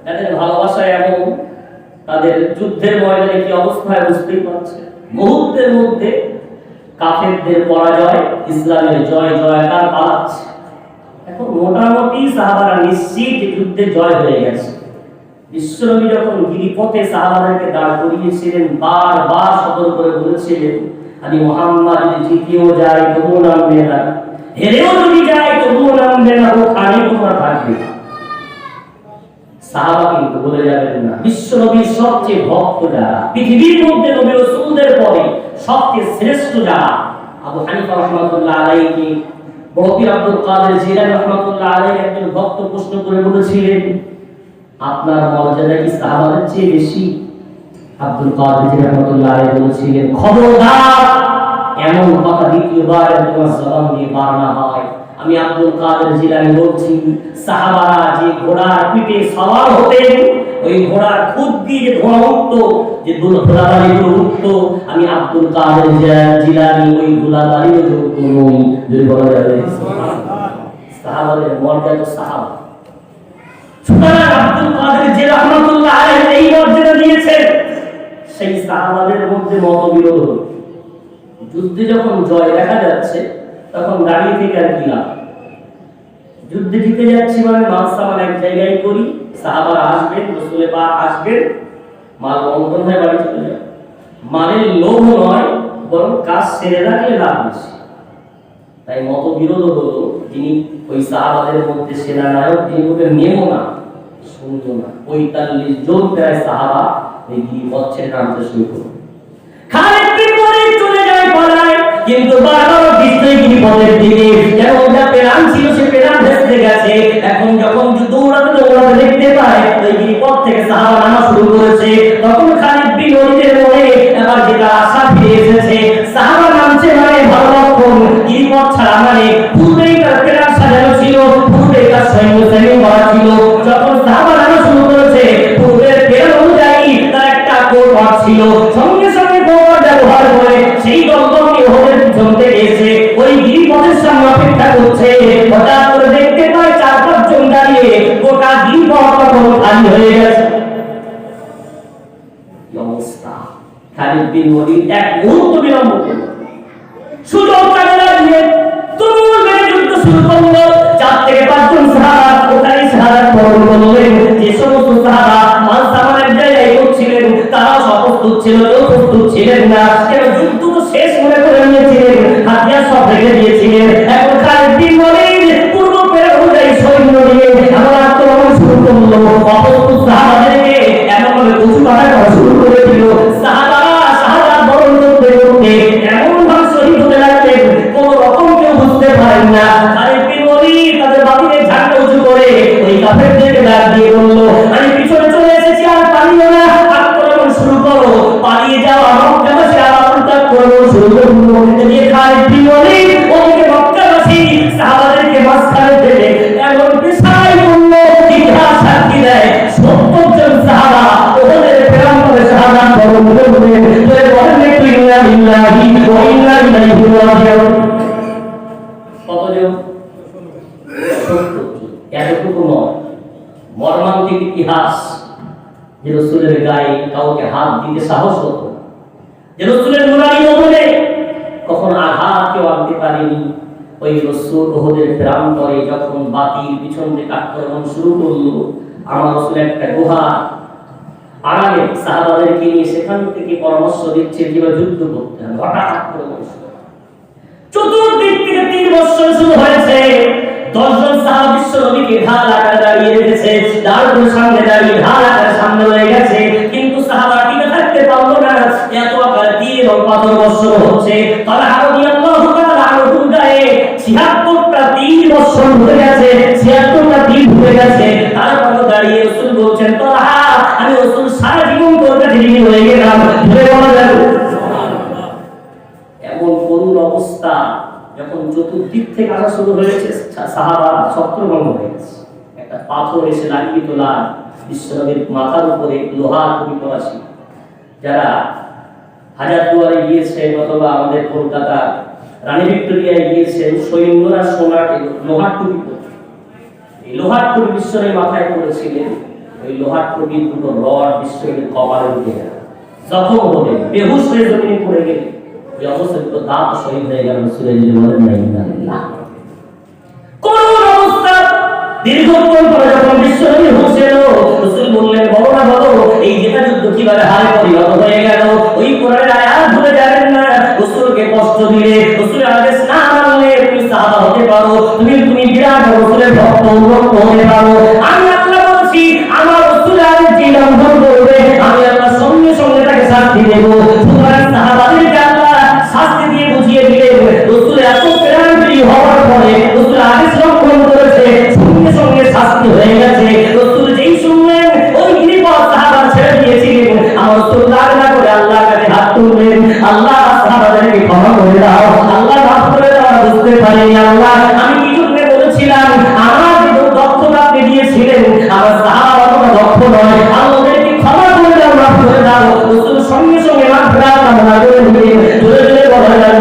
তাদের ভালোবাসায় এমন, তাদের যুদ্ধের ময়দানে কি অবস্থায় বুঝতেই পারছে। মুহূর্তের মধ্যে কাফেরদের পরাজয়, ইসলামের জয় জয়কার পালাচ্ছে। এখন মোটামুটি সাহাবারা নিশ্চিত যুদ্ধে জয় হয়ে গেছে। বিশ্বনবী যখন গিরিপথে সাহাবাদেরকে দাঁড় করিয়েছিলেন, বারবার সতর্ক করে বলেছিলেন, আমি মুহাম্মদ যদি জিতেও যায় তবুও নামবে না, হেরেও যদি যায় তবুও নামবে না, ওখানে তোমরা থাকবে। সাহাবা কিন্তু বলে যাবেন না, বিশ্বনবীর সবচেয়ে ভক্ত যারা, পৃথিবীর মধ্যে নবী রাসূলদের পরে সবচেয়ে শ্রেষ্ঠ যারা, আবু হানিফা রাহমাতুল্লাহ আলাইহি, বড় পীর আব্দুল কাদের জিলানী রাহমাতুল্লাহ আলাইহি একজন ভক্ত প্রশ্ন করে বলেছিলেন, আপনার মর্যাদা কি সাহাবাদের চেয়ে বেশি? আব্দুল কাদের জিলানী রাহমাতুল্লাহ আলাইহি বলেছিলেন, খবরদার এমন কথা দ্বিতীয়বার তোমার জবান দিয়ে বার না হয়। আমি আব্দুল কাদের জিলানী বলছি, সাহাবারা যে ঘোড়ার পিঠে সওয়ার হতেন, ওই ঘোড়ার খুদ দিয়ে যে ধোঁয়া উঠতো, যে ধুলাবালিগুলো উঠতো, আমি আব্দুল কাদের জিলানী ওই ধুলাবালিও যোগ্য নই। যদি বলা যাবে সাহাবাদের মর্যাদা, সাহাবা সুতরাং আব্দুল কাদের জিলানী রাহমাতুল্লাহ আলাইহি এই মর্যাদা দিয়েছেন। সেই সাহাবাদের মধ্যে মতবিরোধ হলো। যুদ্ধে যখন জয় দেখা যাচ্ছে তখন দাঁড়িয়ে থেকে আর কি লাভ? যুদ্ধে জিতে যাচ্ছি মানে মাল সামান এক জায়গায় করি, সাহাবারা আসবেন, রাসূলের পাক আসবেন, মাল বন্টন হয়ে বাড়ি চলে যাবে। মালের লোভ নয়, বরং কাজ সেরে রাখলে লাভ বেশি। তাই মতবিরোধ হলো। যিনি ওই সাহাবাদের মধ্যে সেনানায়ক, তিনি বললেন নেমো না, শুনতো না। ৪৫ জন প্রায় সাহাবা এই গিরিপথ ছেড়ে নামতে শুরু করলো। খালিদ বিন ওয়ালিদ চলে যায় পালায়। কিন্তু বারবার কৃষ্ণই বিপদের দিকে যেমন যা পেরান ছিল সে পেরান ভেসে গেছে। এখন যখন দৌড়াতে দৌড়াতে দেখতে পায় ওই বিপদ থেকে সাহাবা নামা শুরু করেছে, তখন খালিদ বিন ওলীদের মনে এবার যেটা আশা ফিরে এসেছে, সাহাবা নামছে মানে ভালো লক্ষণ, বিপদ ছাড়া মানে পূর্বেই তার পেরান সাজানো ছিল, পূর্বেই তার সৈন্য ট্রেনিং করা ছিল। যখন সাহাবা নামা শুরু করেছে পূর্বের পেরান অনুযায়ী তার একটা কোড ছিল, সঙ্গে সঙ্গে কোড ব্যবহার করে সেই দলকে ওদের পিছন থেকে এসে ওই গিরিপথের সামনে অপেক্ষা করছে। হঠাৎ করে দেখতে পায় 4-5 জন দাঁড়িয়ে, গোটা গিরিপথ তখন খালি হয়ে গেছে। কি অবস্থা! খালিদ বিন ওলীদ এক মুহূর্ত বিলম্ব করল, সুযোগ কাজে লাগিয়ে তুমুল বেগে যুদ্ধ শুরু করলো। 4 থেকে 5 জন সাহাবা ওখানে শাহাদাত বরণ করলেন। যে সমস্ত সাহাবা মাল সামানের জায়গায় করছিলেন তারা প্রস্তুত ছিল, কেউ প্রস্তুত ছিলেন না। কেউ যুদ্ধ তো শেষ মনে করে নিয়েছিলেন, হাতিয়ার সব রেখে দিয়েছিলেন। এখন খালিদ বিন ওলীদ পূর্ব প্রেরণ অনুযায়ী সৈন্য নিয়ে এমন আক্রমণ শুরু করলো, অপ্রস্তুত সাহাবাদেরকে এমনভাবে কচু কাটা করা শুরু করে দিল। সাহাবারা শাহাদাত বরণ করতে করতে এমন ভাবে শহীদ হতে লাগলেন, কোনো রকম কেউ বুঝতে পারেন না। খালিদ বিন ওলীদ তাদের বাতিলের ঝান্ডা উঁচু করে ওই কাফেরদেরকে ডাক দিয়ে বলল, আমি পিছনে চলে এসেছি, আর পালিও না, আক্রমণ শুরু করো। পালিয়ে যাওয়া মক্কাবাসী আর আক্রমণ শুরু করলো। এদিকে খালিদ বিন ওলীদ ওদিকে মক্কাবাসী সাহাবাদেরকে মাঝখানে ফেলে এমন পেশায় পড়ল, ইতিহাস সাক্ষী দেয় 70 জন সাহাবা ওদের প্রান্তরে শাহাদাত বরণ করলেন। বলেন একটু ইন্না লিল্লাহি ওয়া ইন্না ইলাইহি রাজিউন। কতজন? 70 জন। এতটুকু নয়, মর্মান্তিক ইতিহাস যে রাসূলের গায়ে কাউকে হাত দিতে সাহস হতো না, যে রাসূলের নুরানি বদলে কখন আঘাত কেউ আনতে পারেনি। ওই রাসূল ওহদের প্রান্তরে যখন বাতিল পিছন থেকে আক্রমণ শুরু করলো, আমার রাসূল একটা গুহা আড়ালে সাহাবাদেরকে নিয়ে সেখান থেকে পরামর্শ দিচ্ছে কিভাবে যুদ্ধ করতে হবে। হঠাৎ আক্রমণ শুরু, চতুর্দিক থেকে তীর বর্ষণ শুরু হয়েছে। 10 জন সাহাবা বিশ্ব নবীকে ঢাল আকারে দাঁড়িয়ে রেখেছে, দাঁড়ের সামনে দাঁড়িয়ে ঢাল আকারে সামনে হয়ে গেছে, কিন্তু সাহাবা টিকে থাকতে পারলো না। এত আকারে তীর এবং পাথর বর্ষণ হচ্ছে। তালহা রাদিয়াল্লাহু তাআলা আনহু গায়ে 76টা তীর বর্ষণ হয়ে গেছে, 76টা তীর ঢুকে গেছে। তারপরও দাঁড়িয়ে রাসূল বলছেন, তালহা আমি রাসূল সারা জীবন তোর কাছে ঋণী হয়ে গেলাম, ধরে বলা যাবে। এমন করুণ অবস্থা যখন চতুর্দিক থেকে আসা শুরু হয়েছে, সাহাবারা ছত্রভঙ্গ হয়ে গেছে। একটা পাথর এসে লাগিয়ে তোলা বিশ্বনবীর মাথার উপরে লোহার টুপি পরা ছিল। যারা হাজারদুয়ারে গিয়েছেন অথবা আমাদের কলকাতা রানী ভিক্টোরিয়ায় গিয়েছেন, সৈন্যরা সোনার লোহার টুপি পরত। এই লোহার টুপি বিশ্বনবীর মাথায় পড়েছিলেন। ওই লোহার টুপির দুটো রড বিশ্বনবীর কপালে উঠে গেল, জখম হলে বেহুশ হয়ে জমিনে পড়ে গেলে এই অবস্থায় তো দাঁত শহীদ হয়ে গেল। রাসূলের বলেন না, কোন অবস্থা দীর্ঘক্ষণ পরে যখন বিশ্বনবী হুঁশ এলো, রাসূল বললেন, বলো না বলো এই যেটা যুদ্ধ কিভাবে হারে পরিণত হয়ে গেল। ওই কোরআনের আয়াত ভুলে যাবেন না। রাসূলকে কষ্ট দিলে, রাসূলের আদেশ না মানলে তুমি সাহাবা হতে পারো, তুমি বিরাট রাসূলের ভক্ত অনুরক্ত হতে পারো। আমি আল্লাহ বলছি, আমার রাসূলের আদেশ যে লঙ্ঘন করবে আমি আল্লাহ সঙ্গে সঙ্গে তাকে শাস্তি দেব। সুতরাং সাহাবাদেরকে আল্লাহ শাস্তি দিয়ে বুঝিয়ে দিলেন, রাসূলের এত প্রেরণাপ্রিয় হওয়ার পরে রাসূল আদেশ লঙ্ঘন করেছে, সঙ্গে সঙ্গে শাস্তি হয়ে গেছে। রাসূল যেই শুনলেন ওই গিরিপথ সাহাবা ছেড়ে দিয়েছিলেন, আমার রাসূল রাগ না করে আল্লাহর কাছে হাত তুললেন, আল্লাহ সাহাবাদেরকে ক্ষমা করে দাও, আল্লাহ মাফ করে দাও। বুঝতে পারিনি আল্লাহ আমি কি জন্য বলেছিলাম, আমার যে দক্ষতা আপনি দিয়েছিলেন আমার সাহাবা অতটা দক্ষ নয়, আল্লাহদেরকে ক্ষমা করে দাও, মাফ করে দাও। রাসূল সঙ্গে সঙ্গে মাফরাত কামনা করে দিলেন। জোরে জোরে বলা যায়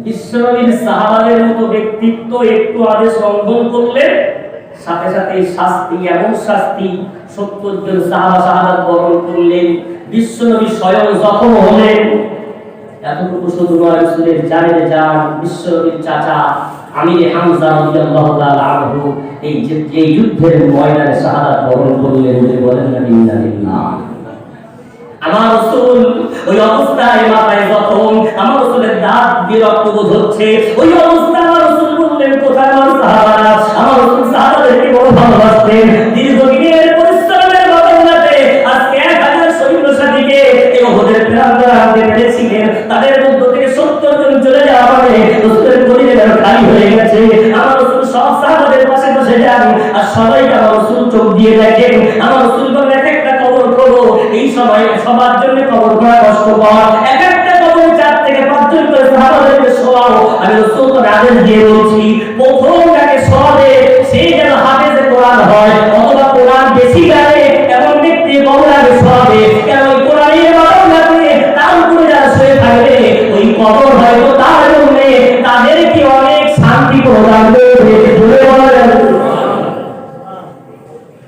বিশ্বনবীর সাহাবাদের মতো ব্যক্তিত্ব একটু আদেশ লঙ্ঘন করলে সাথে সাথে শাস্তি, এমন শাস্তি 70 জন সাহাবা শাহাদাত বরণ করলেন, বিশ্বনবী স্বয়ং জখম হলেন। এতটুকু শুধু নয়, রাসূলের জানের জান বিশ্বনবীর চাচা আমির হামজা রাদিয়াল্লাহু তাআলা আনহু এই যুদ্ধের ময়দানে শাহাদাত বরণ করলেন। বলেন না ইন্নালিল্লাহ। আমার রাসূল ওই অবস্থায় মাথায় জখম, আমার রাসূলের দাঁত দিয়ে রক্ত বোধ হচ্ছে। ওই অবস্থায় আমার রাসূল বললেন, কোথায় আমার সাহাবারা? আমার রাসূল সাহাবাদেরকে বড় ভালোবাসতেন। দীর্ঘদিনের পরিশ্রমের বদৌলতে আজকে 1000 সৈন্য সাথীকে এই উহুদের প্রান্তরে আনতে পেরেছিলেন। তাদের মধ্যে সবাইকে আমার রাসূল চোখ দিয়ে দেখেন। আমার রাসূল বলেন এক একটা কবর খোঁড়ো, এই সময় সবার জন্য কবর খোঁড়া কষ্টকর, এক একটা কবরে 4 থেকে 5 জন করে সাহাবাদেরকে শোয়াও। আমি রাসূল তো আদেশ দিয়ে বলছি, প্রথম যাকে শোয়াবে সেই যেন হাফেজে কোরআন হয়, অথবা কোরআন বেশি জানে এমন ব্যক্তি কবরে আগে শোয়াবে। কেন ওই কোরআনের বাদল লাগবে, তার উপরে যারা শুয়ে থাকবে ওই কবর হয়তো তার জন্য তাদেরকে অনেক শান্তি প্রদান করবে।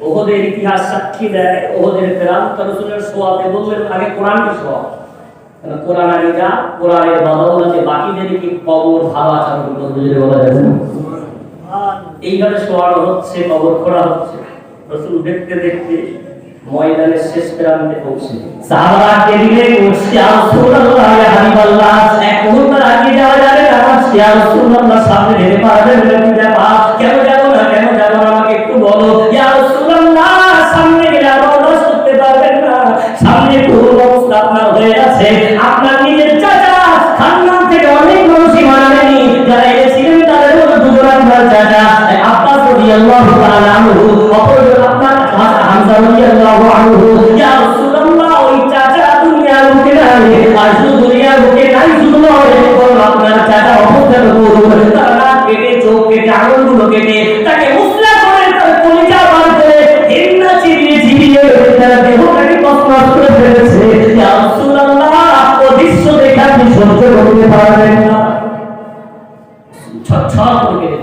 ওহদের ইতিহাস সাক্ষী দেয়, ওহদের প্রান্ত রাসূলের শোয়াতে বললেন আগে কোরআনকে শোয়াও, কারণ কোরআন আগে যা, কোরআনের বদৌলতে বাকিদেরকে কবর ভালো আচরণ করতে বলা যাবে না। এইভাবে শোয়ানো হচ্ছে, কবর খোঁড়া হচ্ছে। রাসূল দেখতে দেখতে ময়দানের শেষ প্রান্তে পৌঁছে সাহাবারা টেবিলে বসে, ইয়া রাসূলুল্লাহ ইয়া হাবিবাল্লাহ, এক মুহূর্ত আগে যাওয়া যাবে না, ইয়া রাসূলুল্লাহ সামনে যেতে পারবেন না, কি ব্যাপার, কেন যাব না, কেন যাব না আমাকে একটু বলো। ইয়া রাসূলুল্লাহ সামনে গেলে বরদাস্ত করতে পারবেন না, সামনে পুরো অবস্থা আপনার হয়ে আছে, আপনার নিজের চাচা খানদান থেকে অনেক মানুষই মারা যায়নি, যারা এসেছিলেন তাদের মধ্যে দুজন আপনার চাচা আব্বাস রাদিয়াল্লাহু তাআলা আনহু, অপরজন আপনার হামজা রাদিয়াল্লাহু আনহু। ইয়া রাসূলুল্লাহ ওই চাচা দুনিয়ার বুকে নাই, আর শুধু দুনিয়ার বুকে নাই শুধু নয়, বরং আপনার চাচা অবস্থান করুন, তার নাক কেটে, চোখ কেটে, আঙুলগুলো কেটে, তাকে মুসলা করে, তার কলিজা বার করে, হিন্না চিবিয়ে চিবিয়ে তার দেহটাকে তছনছ করে ফেলেছে। ইয়া রাসূলুল্লাহ ও দৃশ্য দেখে আপনি সহ্য করতে পারবেন না, ছটছট করে কেটে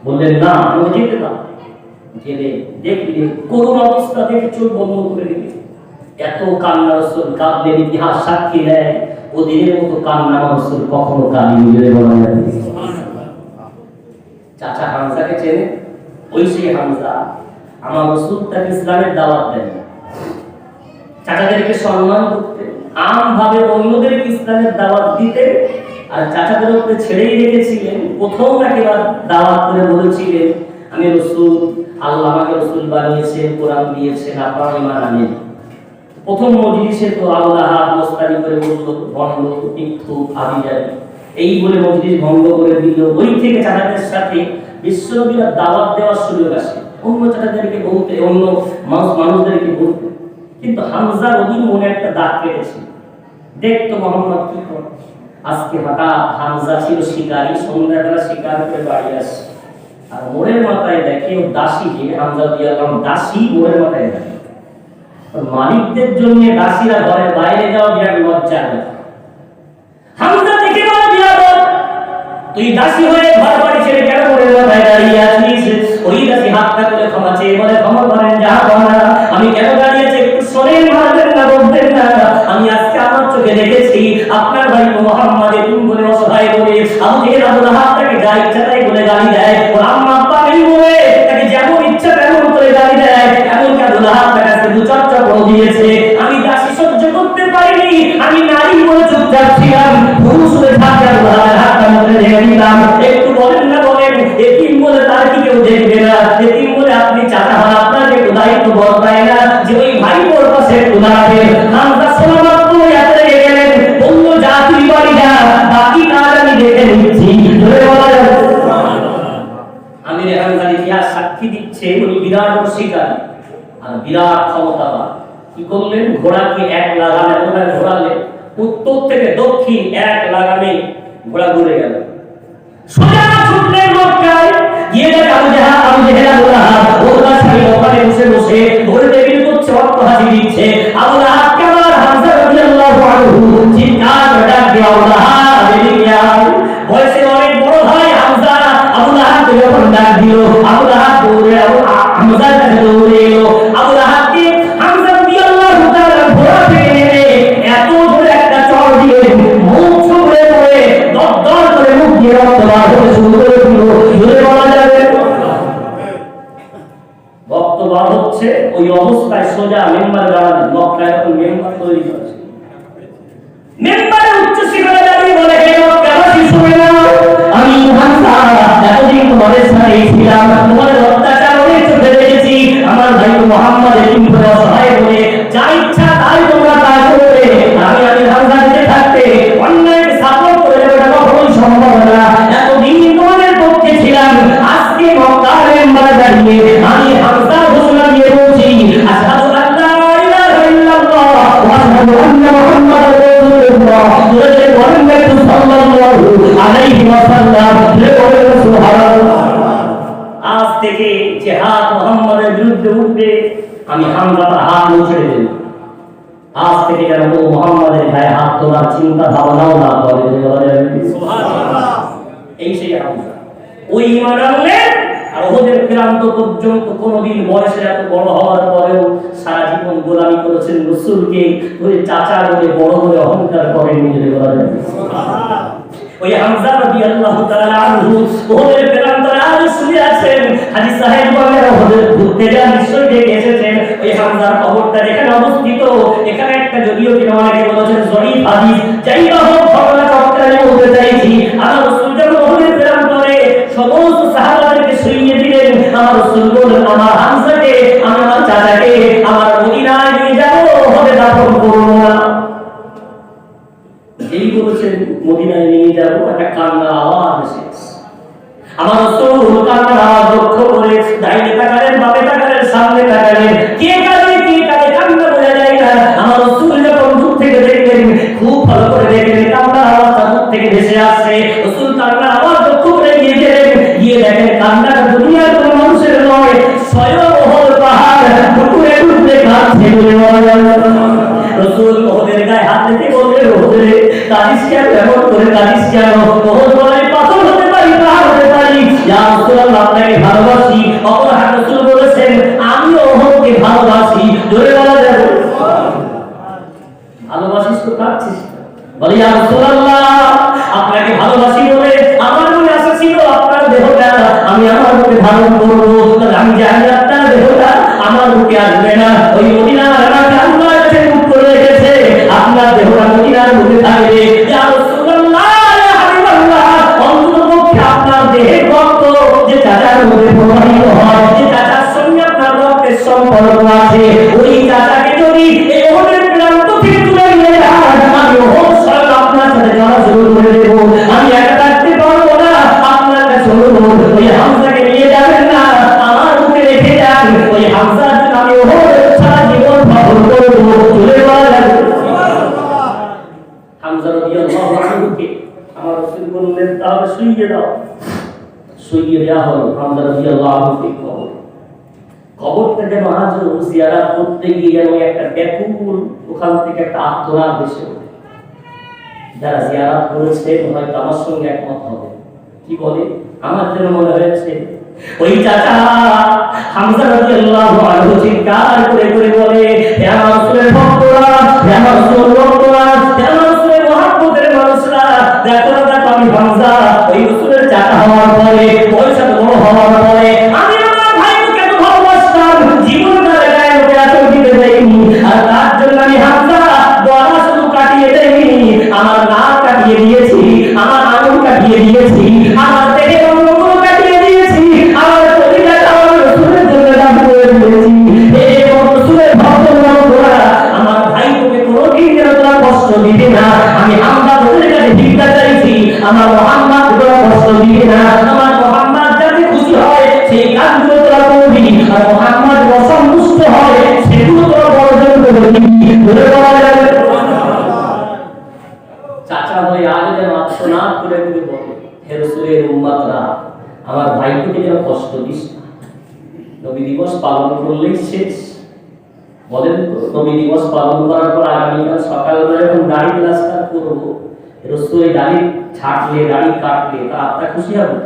বললেন না আমি যেতে দাও। গেলে দেখলে করুণ অবস্থা দেখে চোখ বন্ধ করে দিলে, এত কান্না রাসূল কাঁদলেন, ইতিহাস সাক্ষী দেয় ওদিনের মতো কান্না রাসূল কখনো কাঁদিনি, বলে বলা যায়। চাচা হামজাকে চেনে, ওই সেই হামজা আমার রাসূল তাকে ইসলামের দাওয়াত দেন, চাচাদেরকে সম্মান করতে, আমভাবে অন্যদেরকে ইসলামের দাওয়াত দিতে, আর চাচাদের উপরে ছেড়েই রেখেছিলেন। প্রথম একবার দাওয়াত করে বলেছিলেন আমি রাসূল, আল্লাহ আমাকে রাসূল বানিয়েছেন, কোরআন দিয়েছেন, আপনারা ঈমান আনেন। প্রথম মজলিসে তো আল্লাহ মোস্তারি করে বলল ভণ্ড, মিথ্যু, আবিজারি, এই বলে মজলিস ভঙ্গ করে দিল। ওই থেকে চাচাদের সাথে বিশ্বনবীর দাওয়াত দেওয়ার সুযোগ আসে, অন্য চাচাদেরকে বলতে, অন্য মানুষদেরকে বলতে। কিন্তু হামজা ওদিন মনে একটা দাগ কেটেছে, দেখতো মোহাম্মদ কি করে। আজকে হঠাৎ হামজা ছিল শিকারী, সন্ধ্যাবেলা শিকার করে বাড়ি আসে, আর মোড়ের মাথায় দেখে ও দাসী, যে হামজা রাদিয়াল্লাহু আনহু দাসী মোড়ের মাথায় দেখে। মালিকদের জন্য দাসীরা ঘরের বাইরে যাওয়া বিরাট লজ্জা হয়। হামজা দেখে বলে বিয়াদব, তুই দাসী হয়ে ঘর বাড়ি ছেড়ে কেন মোড়ের মাথায় দাঁড়িয়ে আছিস? ওই দাসী হাতটা তুলে ক্ষমা চেয়ে বলে ক্ষমা করেন জাহাপনা, আমি কেন দাঁড়িয়ে আছি একটু শোনেন, মারবেন না, বলবেন না। আমি আজকে আমার চোখে দেখেছি আপনার ভাই মুহাম্মদ এতিম বলে, অসহায় বলে, আবু জেহেল আবু লাহাব তাকে যা ইচ্ছা তাই বলে গালি দেয়, ওর আম্মা আব্বা নেই বলে তাকে যেমন ইচ্ছা তেমন করে গালি দেয়, এমনকি আবু লাহাব তার কাছে দু চর্চা করে দিয়েছে। আমি দাসী সহ্য করতে পারিনি, আমি নারী বলে চুপচাপ ছিলাম, পুরুষ হয়ে থাকতে আবু লাহাবের হাতটা মুখে ঢেকে দিলাম। একটু বলেন না বলেন, এতিম বলে তার কি কেউ দেখবে না? এতিম বলে আপনি চাচা হন, আপনাকে একটু দায়িত্ব বল পায় না যে ওই ভাই ওর পাশে একটু দাঁড়াবে? হামজা শোনা মাত্র এত রেগে গেলেন, বলল যা তুই বাড়ি যা, বাকি কাজ আমি দেখে নিচ্ছি। আমির হামজার ইতিহাস সাক্ষী দিচ্ছে উনি বিরাট শিকারী আর বিরাট ক্ষমতাবান। কি করলেন, ঘোড়াকে এক লাগামে ঘোরালেন, উত্তর থেকে দক্ষিণ এক লাগামে ঘোড়া ঘুরে গেল। সোজা ছুটলেন মক্কায়, গিয়ে দেখে আবু জেহেল আবু লাহাব ওর কাছে ওখানে বসে বসে ঘোড়া টেবিল করছে, অট্ট হাসি দিচ্ছে। আবু লাহাব কেমন হামজা রাদিয়াল্লাহু আনহু চিৎকার করে ডাক দিয়ে, আবু লাহাব এদিকে আয়। বয়সে অনেক বড় ভাই হামজা, আবু লাহাবকে যখন ডাক দিল, আবু লাহাব দৌড়ে হামজার কাছে দৌড়ে এলো। আবু লাহাবকে হামজা রাদিয়াল্লাহু তাআলা ঘোড়া থেকে নেমে এত জোরে একটা চড় দিয়ে মুখ ছুঁড়ে পড়ে দরদর করে মুখ দিয়ে রক্ত বার হতে শুরু করে দিল। জোরে বলা যাবে, রক্ত বার হচ্ছে। ওই অবস্থায় সোজা মেম্বারে দাঁড়ালেন। মক্কায় তখন মেম্বার তৈরি করেছে, মেম্বারে উচ্চ শিখরে দাঁড়িয়ে বলে, হে মক্কাবাসী শুনে নাও, আমি হামজা এতদিন তোমাদের সাথেই ছিলাম, তোমাদের অত্যাচার অনেক চোখে দেখেছি। আমার ভাই মুহাম্মদ এতিম বলে, অসহায় বলে, যা ইচ্ছা তাই তোমরা তা করবে। আমি হামজা দিতে থাকতে অন্যায়কে সাপোর্ট করে দেবো, এটা কখনোই সম্ভব না। এতদিন তোমাদের পক্ষে ছিলাম, আজকে মক্কার মেম্বারে দাঁড়িয়ে মুহাম্মাদের বিরুদ্ধে উঠবে, আমি হামজা তার হাত মুছে দেব। আজ থেকে যেন মুহাম্মাদের গায়ে হাত তোলার চিন্তা ভাবনাও না করে। সুবহানাল্লাহ। এই সেই হামজা, ওই ঈমান আনলেন আর ওদের প্রান্ত পর্যন্ত কোনদিন বয়সে এত বড় হওয়ার পরেও সারা জীবন গোলামি করেছেন রাসূলকে, ওই চাচা বলে বড় বলে অহংকার করেন নিজেদের বলা যায়। সুবহানাল্লাহ। ওই হামজা রাদিয়াল্লাহু তাআলা আনহু ওদের প্রান্তরে আজ শুয়ে আছেন। হাজী সাহেব বলেন ওদের ঘুরতে যান নিশ্চয়ই দেখে এসেছেন। ওই হামজার কবরটা যেখানে অবস্থিত, এখানে একটা যদিও কিনা অনেকে বলেছেন জয়ীফ হাদিস, যাই বা হোক ঘটনা চক্রে আমি বলতে চাইছি, আমার রাসূল যখন ওদের প্রান্তরে সমস্ত সাহাবাদেরকে শুইয়ে দিলেন, আমার রাসূল বললেন আমার হামজাকে, আমার চাচাকে আমার মদিনায় নিয়ে যাব, ওদের দাফন করব না। এই বলেছেন মদিনায় নিয়ে যাব, একটা কান্নার আওয়াজ এসেছে। আমার রাসূল কান্নার আওয়াজ লক্ষ্য করে ডাইনে তাকালেন, বামে তাকালেন, সামনে তাকালেন, কে কাঁদে কান্না বোঝা যায় না। আমার রাসূল যখন দূর থেকে দেখলেন, খুব ভালো করে দেখলেন কান্নার আওয়াজটা দূর থেকে ভেসে আসছে। রাসূল কান্নার আওয়াজ লক্ষ্য করে গিয়ে দেখেন কান্নাটা দুনিয়ার কোনো মানুষের নয়, স্বয়ং ওহদ পাহাড় টুকরে টুকরে কাঁদছে বলে বলা যায়। রাসূল ওহদের গায়ে হাত রেখে বললেন ওহদে কাঁদিস কেন, এমন করে কাঁদিস কেন? ওহদ বলে পাথর হতে পারি, পাহাড় হতে পারি, ইয়া রাসূলুল্লাহ আপনাকে ভালোবাসি। অপর হাত রাসূল বলেছেন আমি ওহদকে ভালোবাসি। জোরে বলা যায় ভালোবাসিস তো কাঁদছিস? বলে ইয়া রাসূলুল্লাহ আপনাকে ভালোবাসি বলে আমার মনে আশা ছিল আপনার দেহটা আমি আমার মুখে ধারণ করবো, আমি জানি আপনার দেহটা আমার মুখে আসবে না। ওই মদিনার আমাকে আল্লাহ কাছে মুখ করে রেখেছে, আপনার দেহটা মদিনার মুখে থাকবে। ইয়া রাসূলুল্লাহ ইয়া হাবিবাল্লাহ অন্ততপক্ষে আপনার দেহের রক্ত যে চাচার মধ্যে প্রবাহিত হয়, যে চাচার সঙ্গে আপনার রক্তের সম্পর্ক আছে, ওই চাচাকে যদি এই ওহদের প্রান্ত থেকে তুলে নিয়ে যান, আমি ওহদ স্বয়ং আপনার সাথে জড়াজড়ি করে দেব। আমি একা থাকতে পারবো না, আপনার কাছে অনুরোধ ওই হামজাকে নিয়ে যাবেন না, আমার মুখে রেখে যান। ওই হামজার জন্য আমি ওহদ সারা জীবন পালন করবো। চলে বলা যাবে হামজা রাদিয়াল্লাহু আনহুকে আমার রাসূল বললেন তাহলে শুইয়ে দাও। শুইয়ে দেওয়া হলো হামজা রাদিয়াল্লাহু আনহুকে কবরে। কবর থেকে মাহাজুর জিয়ারত করতে গিয়ে যেন একটা ব্যাকুল ওখান থেকে একটা আত্মনাদ এসে ওঠে। যারা জিয়ারত করেছে হয়তো আমার সঙ্গে একমত হবে। কি বলে? আমার যেন মনে হয়েছে ওই চাচা হামজা রাদিয়াল্লাহু আনহু চিৎকার করে করে বলে হে আমার রাসূলের ভক্তরা, হে আমার রাসূলের ভক্তরা, হে আমার রাসূলের মহব্বতের মানুষরা, দেখো না দেখো আমি হামজা ওই রাসূলের চাচা হওয়ার পরে, বয়সে বড় হওয়ার পরে আমি আমার ভাইকে কেন ভালোবাসতাম, জীবনটা গায়ে লোকে আসল দিতে দেয়নি। আর তার জন্য আমি হামজা গলা শুধু কাটিয়ে দেয়নি, আমার নাক কাটিয়ে দিয়েছি, আমার আঙুল কাটিয়ে দিয়েছি, আমার দেহের অঙ্গগুলো কাটিয়ে দিয়েছি, আমার কলিজাটা আমার রাসূলের জন্য দান করে দিয়েছি। এই রাসূলের ভক্তরা আমার ভাইকে কোনোদিন যেন তোরা কষ্ট দিবে না। আমি হামজা তোদের কাছে ভিক্ষা চাইছি, আমার মুহাম্মদ তোরা কষ্ট দিবে না। আমার মুহাম্মদ যাতে খুশি হয় সেই কাজগুলো তোরা করবি, আর মুহাম্মদ অসন্তুষ্ট হয় সেগুলো তোরা বর্জন করবি। বলে বলা যাবে চাচা হয়ে আজ যেন আত্মনাদ করে করে বলে হে রাসূলের উম্মতরা আমার ভাইকে যেন কষ্ট দিস না। নবী দিবস পালন করলেই শেষ? বলেন তো, নবী দিবস পালন করার পর আগামীকাল সকালবেলা যখন দাড়ি রাস্তা করবো, রাসূল দাড়ি ছাটলে দাড়ি কাটলে তা আপনার খুশি হবে?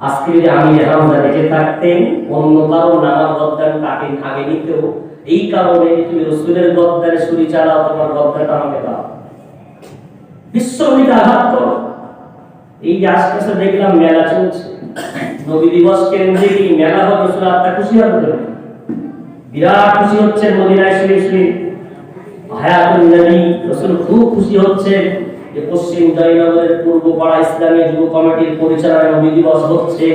আজকে যদি আমি হামজা বেঁচে থাকতেন অন্য কারো নামার গদ্দান তাকে আগে নিতেও, এই কারণে তুমি রাসূলের গদ্দারে ছুরি চালাও, তোমার গদ্দাটা আমাকে দাও, বিশ্বনবীকে আঘাত করো। এই যে আজকে দেখলাম মেলা চলছে, নবী দিবস কেন্দ্রে কি মেলা হবে? রাসূল আপনার খুশি হবে? বিরাট খুশি হচ্ছেন মদিনায় শুয়ে শুয়ে হায়াতুন নবী। রাসূল খুব খুশি হচ্ছে যে পশ্চিম জয়নগরের পূর্ব পাড়া ইসলামী যুব কমিটির পরিচালনায় নবী দিবস হচ্ছে,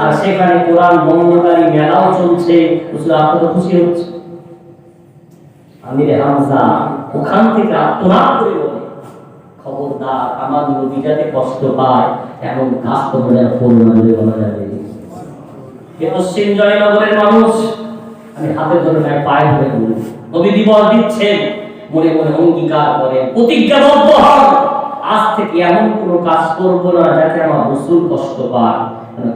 আর সেখানে কোরআন বন্ধকারী মেলাও চলছে। রাসূল আপনার খুশি হচ্ছে। আমির হামজা ওখান থেকে আত্মনাদ করে বলে খবরদার আমার নবী যাতে কষ্ট পায় এমন কাজ তোমরা করবে না। বলা যাবে পশ্চিম জয়নগরের মানুষ আমি হাতে ধরে নাই পায়ে ধরে বলি নবী দিবস দিচ্ছেন, মনে মনে অঙ্গীকার করে প্রতিজ্ঞাবদ্ধ হন আজ থেকে এমন কোনো কাজ করব না যাতে আমার রাসূল কষ্ট পায়।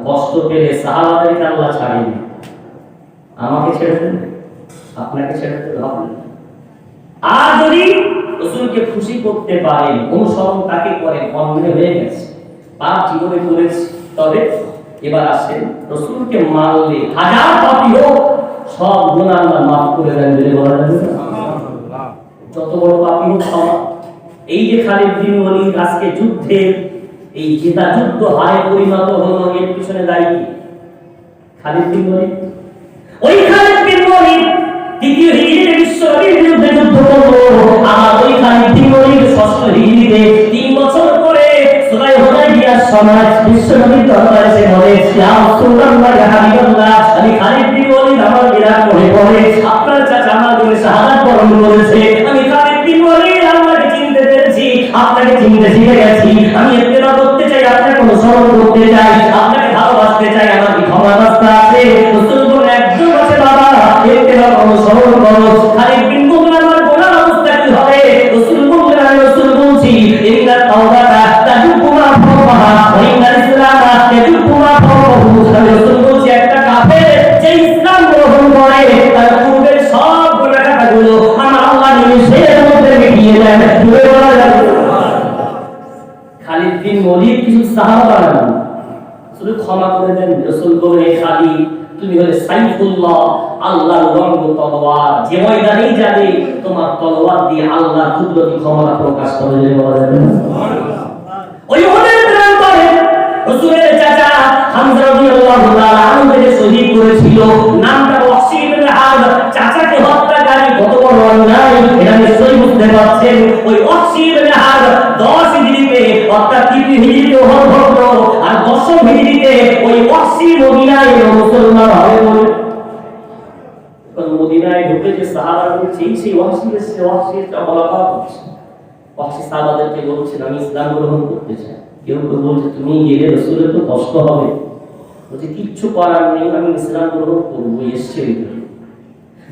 কষ্ট পেলে সাহাবাদেরকে আল্লাহ ছাড়েনি, আমাকে ছেড়ে দেন, আপনাকে ছেড়ে দিতে হবে না। আর যদি রাসূলকে খুশি করতে পারেন, অনুসরণ তাকে করেন, অন্যায় হয়ে গেছে, পাপ জীবনে করেছে, তবে এবার আসেন রাসূলকে মানলে হাজার পাপী হোক সব গুনাহ আল্লাহ মাফ করে দেন বলে বলা যাবে না? সুবহানাল্লাহ। যত বড় পাপী হোক ক্ষমা। এই যে খালিদ বিন ওলীদ আজকে যুদ্ধে এই জেতা যুদ্ধ হারে পরিণত হলো, এর পিছনে দায়ী কি? খালিদ বিন ওলীদ। ওই খালিদ বিন ওলীদ দ্বিতীয় হিজরিতে বিশ্বনবীর বিরুদ্ধে যুদ্ধ করলো। আর ওই খালিদ বিন ওলীদ ষষ্ঠ হিজরিতে 3 বছর পরে সূরা হুদায়বিয়ার সময় বিশ্বনবীর দরবারে এসে বলে, ইয়া রাসূলুল্লাহ ইয়া হাবিবাল্লাহ, আমি খালিদ বিন ওলীদ আমার বিরাট করে পড়ে আপনার চাচা আমার জন্য শাহাদাত বরণ করেছে। আমি খালিদ বিন ওলীদ আপনাকে চিনতে পেরেছি, আপনাকে চিনতে শিখে গেছি। আমি ইত্তেবা করতে চাই, আপনাকে অনুসরণ করতে চাই, আপনাকে ভালোবাসতে চাই। আমার কি ক্ষমা রাস্তা আছে? রাসূল বলেন, একদম আছে বাবা, ইত্তেবা অনুসরণ করো। খালিদ বিন ওলীদ আমার গোলাম অবস্থা কি হবে? রাসূল বলেন, আমি রাসূল বলছি, ইন্না তাওবাতা তাজুবু মা ফাওকাহা ওয়া ইন্না ইসলামা তাজুবু মা ফাওকাহু। আমি রাসূল বলছি, একটা কাফের যে ইসলাম গ্রহণ করে তার পূর্বের সব গুনাহগুলো আমার আল্লাহ নিমিষের মধ্যে মিটিয়ে দেন। খালিদ বিন ওলীদ কিছু সাহাবা শুধু ক্ষমা করে দেন। রাসূল বলেন, খালিদ তুমি হলে সাইফুল্লাহ, আল্লাহর রঙ তলোয়ার, যে ময়দানেই যাবে তোমার তলোয়ার দিয়ে আল্লাহর কুদরতি ক্ষমতা প্রকাশ করে দেবে। বলা যাবে না? সুবহানাল্লাহ। ওই উহুদের প্রান্তরে রাসূলের চাচা হামজা রাদিয়াল্লাহু তাআলা আনহুকে শহীদ করেছিল। নামটা ওয়াসি ইবনে হারব। চাচাকে হত্যাকারী কত বড় অন্যায় এটা নিশ্চয়ই বুঝতে পারছেন। ওই ওয়াসি ইবনে হারব 10 হিজরিতে অর্থাৎ 3 হিজরিতে হল আর 10 হিজরিতে ওই ওয়াসি মদিনায় মুসলমান হয়ে গেল। মদিনায় ঢুকে যে সাহাবারা বলছে সেই ওয়াসিটা মোলাকাত হচ্ছে। ওয়াসি সাহাবাদেরকে বলছেন, আমি ইসলাম গ্রহণ করতে চাই। কেউ কেউ বলছে, তুমি গেলে রাসূলের তো কষ্ট হবে। বলছে, কিচ্ছু করার নেই, আমি ইসলাম গ্রহণ করবো। এসছে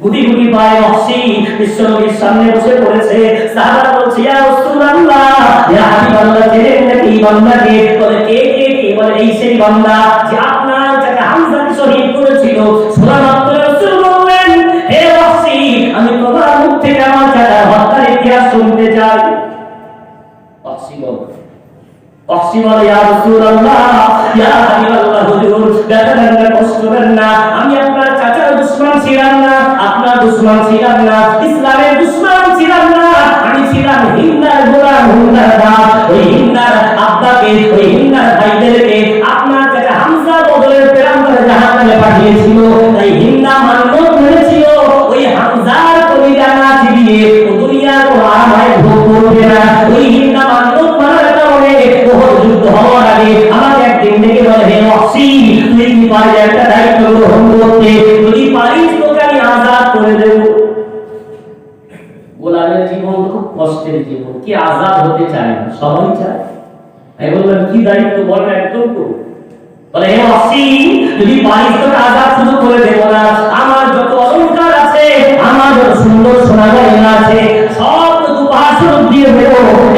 গুটি গুটি পায়ে ওয়াসি বিশ্বনবীর সামনে বসে পড়েছে। সাহাবারা বলছে, ইয়া রাসূলুল্লাহ, ইয়া হাবিবাল্লাহ, চেনেন নাকি এই বান্দাকে? বলে, কে কে কে? বলে, এই সেই বান্দা যে আপনার চাচা হামজাকে শহীদ করেছিল। শোনা মাত্র রাসূল বললেন, হে ওয়াসি, আমি তোমার মুখ থেকে আমার চাচার হত্যার ইতিহাস শুনতে চাই। ওয়াসি বলে, ইয়া রাসূলুল্লাহ, ইয়া হাবিবাল্লাহ, হুজুর দেখেন না, কষ্ট করেন না, আমি আপনার চাচার দুশমন ছিলাম না, আপনার দুশমন ছিলাম না, ইসলামের দুশমন ছিলাম না। আমি ছিলাম হিন্দার গোলাম, হিন্দার দাস। ওই হিন্দার আব্বাকে, ওই হিন্দার ভাইদেরকে আপনার চাচা হামজা বদরের প্রান্তরে জাহান্নামে পাঠিয়েছিল। তাই হিন্দা মান্যত মেরেছিল ওই হামজার কলিজা না চিবিয়ে ও দুনিয়ার আরামায় ভোগ করবে না। ওই হিন্দা মান্যত মানার কারণে ওহদ যুদ্ধ হওয়ার আগে আমাকে একদিন ডেকে বলে, হে ওয়াসি, তুই কি পারবি একটা দায়িত্ব গ্রহণ করতে? যদি পারিস তোকে আমি আজাদ করে দেব। গোলামের জীবন খুব কষ্টের জীবন, কি আজাদ হতে চায় না? সবাই চায়। আমি বললাম, কি দায়িত্ব বল, একদম তো। বলে, হে ওয়াসি, যদি পারিস তোকে আজাদ শুধু করে দেব না, আমার যত অলংকার আছে, আমার যত সুন্দর সোনা গয়না আছে, সব তো উপহার স্বরূপ দিয়ে দেব।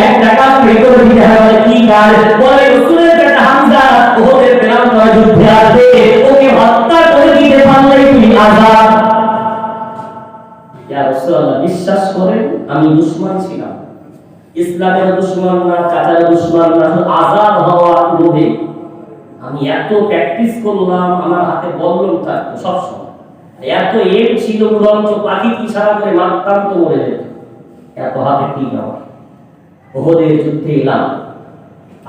একটা কাজ করে দিতে হবে। কি কাজ? বলে, রাসূলের চাচা হামজা ওহদের প্রান্তরে যুদ্ধে আসবে, ওকে হত্যা করে দিতে পারলে তুমি আজাদ। ইয়া রাসূলুল্লাহ, বিশ্বাস করেন আমি দুশমন ছিলাম, ইসলামের দুশমন না, চাচার দুশমন না, আজাদ হওয়ার লোভে আমি এত প্র্যাকটিস করলাম, আমার হাতে বললাম থাকতো সবসময়, এত এম ছিল উড়ন্ত পাখি ইশারা করে মারতাম তো মরে যেত, এত হাতে কি আমার। ওহদের যুদ্ধে এলাম,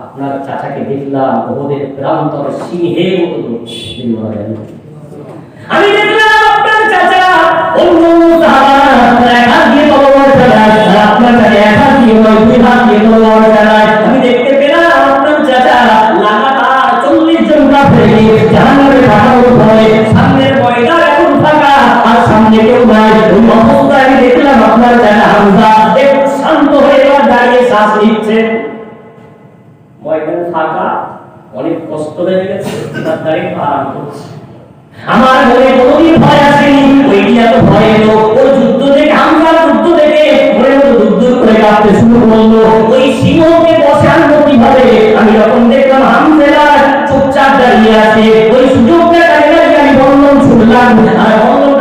আপনার চাচাকে দেখলাম ওহদের প্রান্তরে সিংহের মতো দৌড়ছে। আমি দেখলাম আপনার চাচা অন্য সাহাবারা এক হাত দিয়ে তলোয়ার চালায়, আর আপনার চাচা এক হাত দিয়ে নয়, 2 হাত দিয়ে তলোয়ার চালায়। আমি দেখতে পেলাম আপনার চাচা লাগাতার 40 জন কাফেরকে জাহান্নামে পাঠানোর ভয়ে সামনের ময়দান এখন ফাঁকা, আর সামনে কেউ নাই। ওই অবস্থায় আমি দেখলাম আপনার চাচা হামজা একটু শান্ত হয়ে দাঁড়িয়ে শ্বাস নিচ্ছে। ময়দান ফাঁকা, অনেক কষ্ট হয়ে গেছে, তার দাঁড়িয়ে আরাম করছে। আমার মনে কোনোদিন ভয় আসেনি, ওইটি এত ভয় এলো। ওই যুদ্ধ থেকে, হামজার যুদ্ধ থেকে মনে মতো দুধ করে কাঁপতে শুরু করলো। ওই সিংহকে বসে আনবো কিভাবে? আমি যখন দেখলাম হামজা চুপচাপ দাঁড়িয়ে আছে, ওই সুযোগটা কাজে লাগিয়ে আমি বন্ধন ছুটলাম, আর বন্ধন